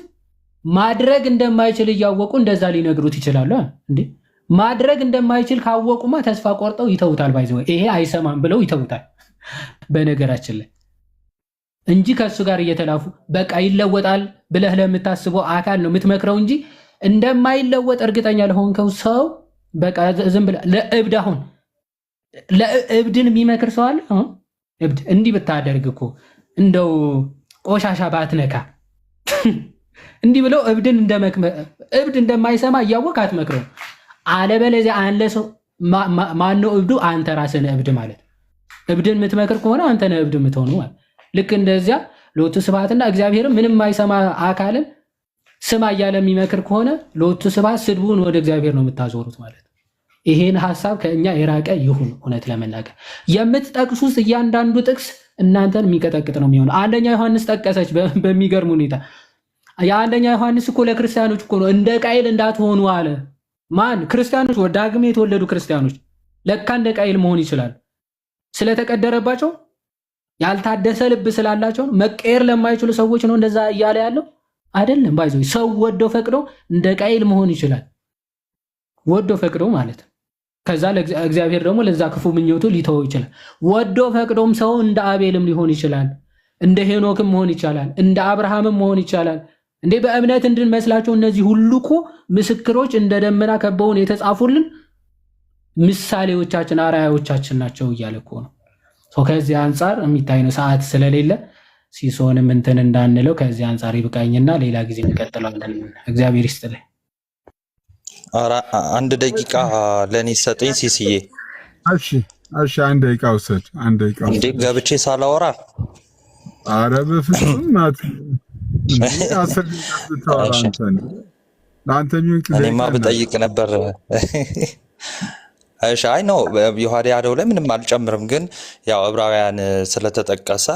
ማድረግ እንደማይችል እያወቁ እንደዛ ሊነግሩት ይችላሉ እንዴ? ማድረግ እንደማይችል ካወቁማ ተስፋ ቆርጠው ይተውታል። ባይዘው ይሄ አይሰማም ብለው ይተውታል። በነገራችን ላይ እንጂ ከሱ ጋር እየተላፉ በቃ ይለወጣል ብለህ ለምታስበው አካል ነው የምትመክረው እንጂ እንደማይለወጥ እርግጠኛ ለሆንከው ሰው በቃ ዝም ብለህ ለእብድ አሁን ለእብድን የሚመክር ሰው አለ። እብድ እንዲህ ብታደርግ እኮ እንደው ቆሻሻ ባትነካ እንዲህ ብለው እብድን እብድ እንደማይሰማ እያወቅ አትመክረው። አለበለዚያ አንለ ሰው ማነው እብዱ? አንተ ራስህ ነህ እብድ ማለት። እብድን የምትመክር ከሆነ አንተ ነህ እብድ የምትሆነው ማለት። ልክ እንደዚያ ሎቱ ስብሐትና እግዚአብሔርን ምንም የማይሰማ አካልን ስማ እያለ የሚመክር ከሆነ ሎቱ ስብሐት ስድቡን ወደ እግዚአብሔር ነው የምታዞሩት ማለት። ይሄን ሐሳብ ከእኛ የራቀ ይሁን። እውነት ለመናገር የምትጠቅሱት እያንዳንዱ ጥቅስ እናንተን የሚቀጠቅጥ ነው የሚሆነው። አንደኛ ዮሐንስ ጠቀሰች በሚገርም ሁኔታ። የአንደኛ ዮሐንስ እኮ ለክርስቲያኖች እኮ ነው እንደ ቃይል እንዳትሆኑ አለ። ማን? ክርስቲያኖች፣ ዳግም የተወለዱ ክርስቲያኖች ለካ እንደ ቃይል መሆን ይችላል። ስለተቀደረባቸው ያልታደሰ ልብ ስላላቸው መቀየር ለማይችሉ ሰዎች ነው እንደዛ እያለ ያለው አይደለም። ባይዘው ሰው ወዶ ፈቅዶ እንደ ቃይል መሆን ይችላል። ወዶ ፈቅዶ ማለት ከዛ እግዚአብሔር ደግሞ ለዛ ክፉ ምኞቱ ሊተው ይችላል። ወዶ ፈቅዶም ሰው እንደ አቤልም ሊሆን ይችላል። እንደ ሄኖክም መሆን ይቻላል። እንደ አብርሃምም መሆን ይቻላል። እንዴ በእምነት እንድንመስላቸው እነዚህ ሁሉ እኮ ምስክሮች እንደ ደመና ከበውን የተጻፉልን ምሳሌዎቻችን አርአያዎቻችን ናቸው እያለ እኮ ነው። ከዚህ አንጻር የሚታይ ነው። ሰዓት ስለሌለ ሲሶንም እንትን እንዳንለው ከዚህ አንጻር ይብቃኝና ሌላ ጊዜ እንቀጥላለን። እግዚአብሔር ይስጥልኝ። አንድ ደቂቃ ለእኔ ሰጠኝ ሲስዬ። እሺ አንድ ደቂቃ ውሰድ። አንድ ደቂቃ እንዴ ገብቼ ሳላወራ? ኧረ በፍጹም ናት። እኔማ ብጠይቅ ነበር። እሺ አይ ነው ዮሐዴ ያለው ላይ ምንም አልጨምርም፣ ግን ያው ዕብራውያን ስለተጠቀሰ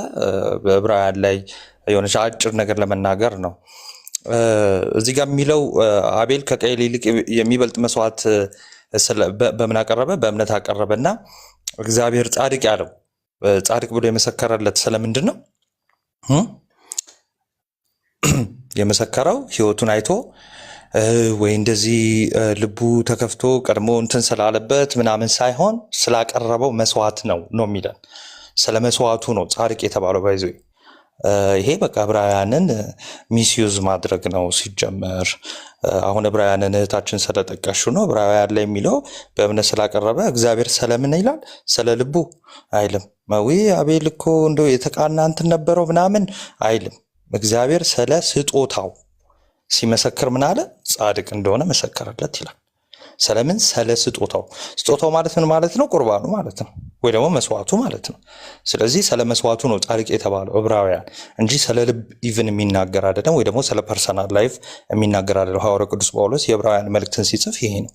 በዕብራውያን ላይ የሆነች አጭር ነገር ለመናገር ነው። እዚህ ጋር የሚለው አቤል ከቃየል ይልቅ የሚበልጥ መስዋዕት በምን አቀረበ? በእምነት አቀረበና እግዚአብሔር ጻድቅ ያለው ጻድቅ ብሎ የመሰከረለት ስለምንድን ነው? የመሰከረው ህይወቱን አይቶ ወይ እንደዚህ ልቡ ተከፍቶ ቀድሞ እንትን ስላለበት ምናምን ሳይሆን ስላቀረበው መስዋዕት ነው የሚለን። ስለ መስዋዕቱ ነው ጻድቅ የተባለው። ባይዞ ይሄ በቃ ዕብራውያንን ሚስዩዝ ማድረግ ነው ሲጀመር። አሁን ዕብራውያንን እህታችን ስለጠቀሹ ነው ዕብራውያን ላይ የሚለው በእምነት ስላቀረበ እግዚአብሔር ስለምን ይላል? ስለ ልቡ አይልም። አቤል እኮ እንደው የተቃና እንትን ነበረው ምናምን አይልም። እግዚአብሔር ስለ ስጦታው ሲመሰክር ምን አለ? ጻድቅ እንደሆነ መሰከረለት ይላል። ስለምን? ስለ ስጦታው። ስጦታው ማለት ምን ማለት ነው? ቁርባኑ ማለት ነው፣ ወይ ደግሞ መስዋዕቱ ማለት ነው። ስለዚህ ስለ መስዋዕቱ ነው ጻድቅ የተባለው ዕብራውያን እንጂ ስለ ልብ ኢቭን የሚናገር አይደለም፣ ወይ ደግሞ ስለ ፐርሰናል ላይፍ የሚናገር አይደለም። ሐዋርያው ቅዱስ ጳውሎስ የዕብራውያን መልእክትን ሲጽፍ ይሄ ነው።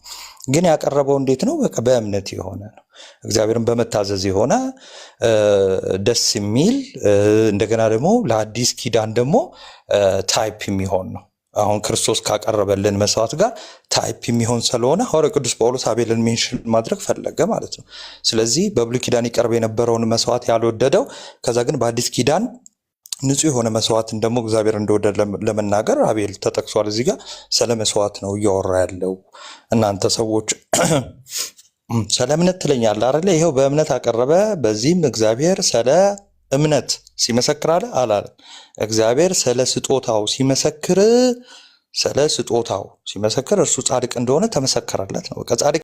ግን ያቀረበው እንዴት ነው? በቃ በእምነት የሆነ ነው፣ እግዚአብሔርን በመታዘዝ የሆነ ደስ የሚል እንደገና ደግሞ ለአዲስ ኪዳን ደግሞ ታይፕ የሚሆን ነው። አሁን ክርስቶስ ካቀረበልን መስዋዕት ጋር ታይፕ የሚሆን ስለሆነ ሐዋርያው ቅዱስ ጳውሎስ አቤልን ሜንሽን ማድረግ ፈለገ ማለት ነው። ስለዚህ በብሉይ ኪዳን ይቀርብ የነበረውን መስዋዕት ያልወደደው፣ ከዛ ግን በአዲስ ኪዳን ንጹህ የሆነ መስዋዕትን ደግሞ እግዚአብሔር እንደወደደ ለመናገር አቤል ተጠቅሷል። እዚህ ጋር ስለ መስዋዕት ነው እያወራ ያለው። እናንተ ሰዎች ስለ እምነት ትለኛለህ አይደለ? ይኸው በእምነት አቀረበ፣ በዚህም እግዚአብሔር ስለ እምነት ሲመሰክር አለ አላለም? እግዚአብሔር ስለ ስጦታው ሲመሰክር እርሱ ጻድቅ እንደሆነ ተመሰከረለት ነው። በቃ ጻድቅ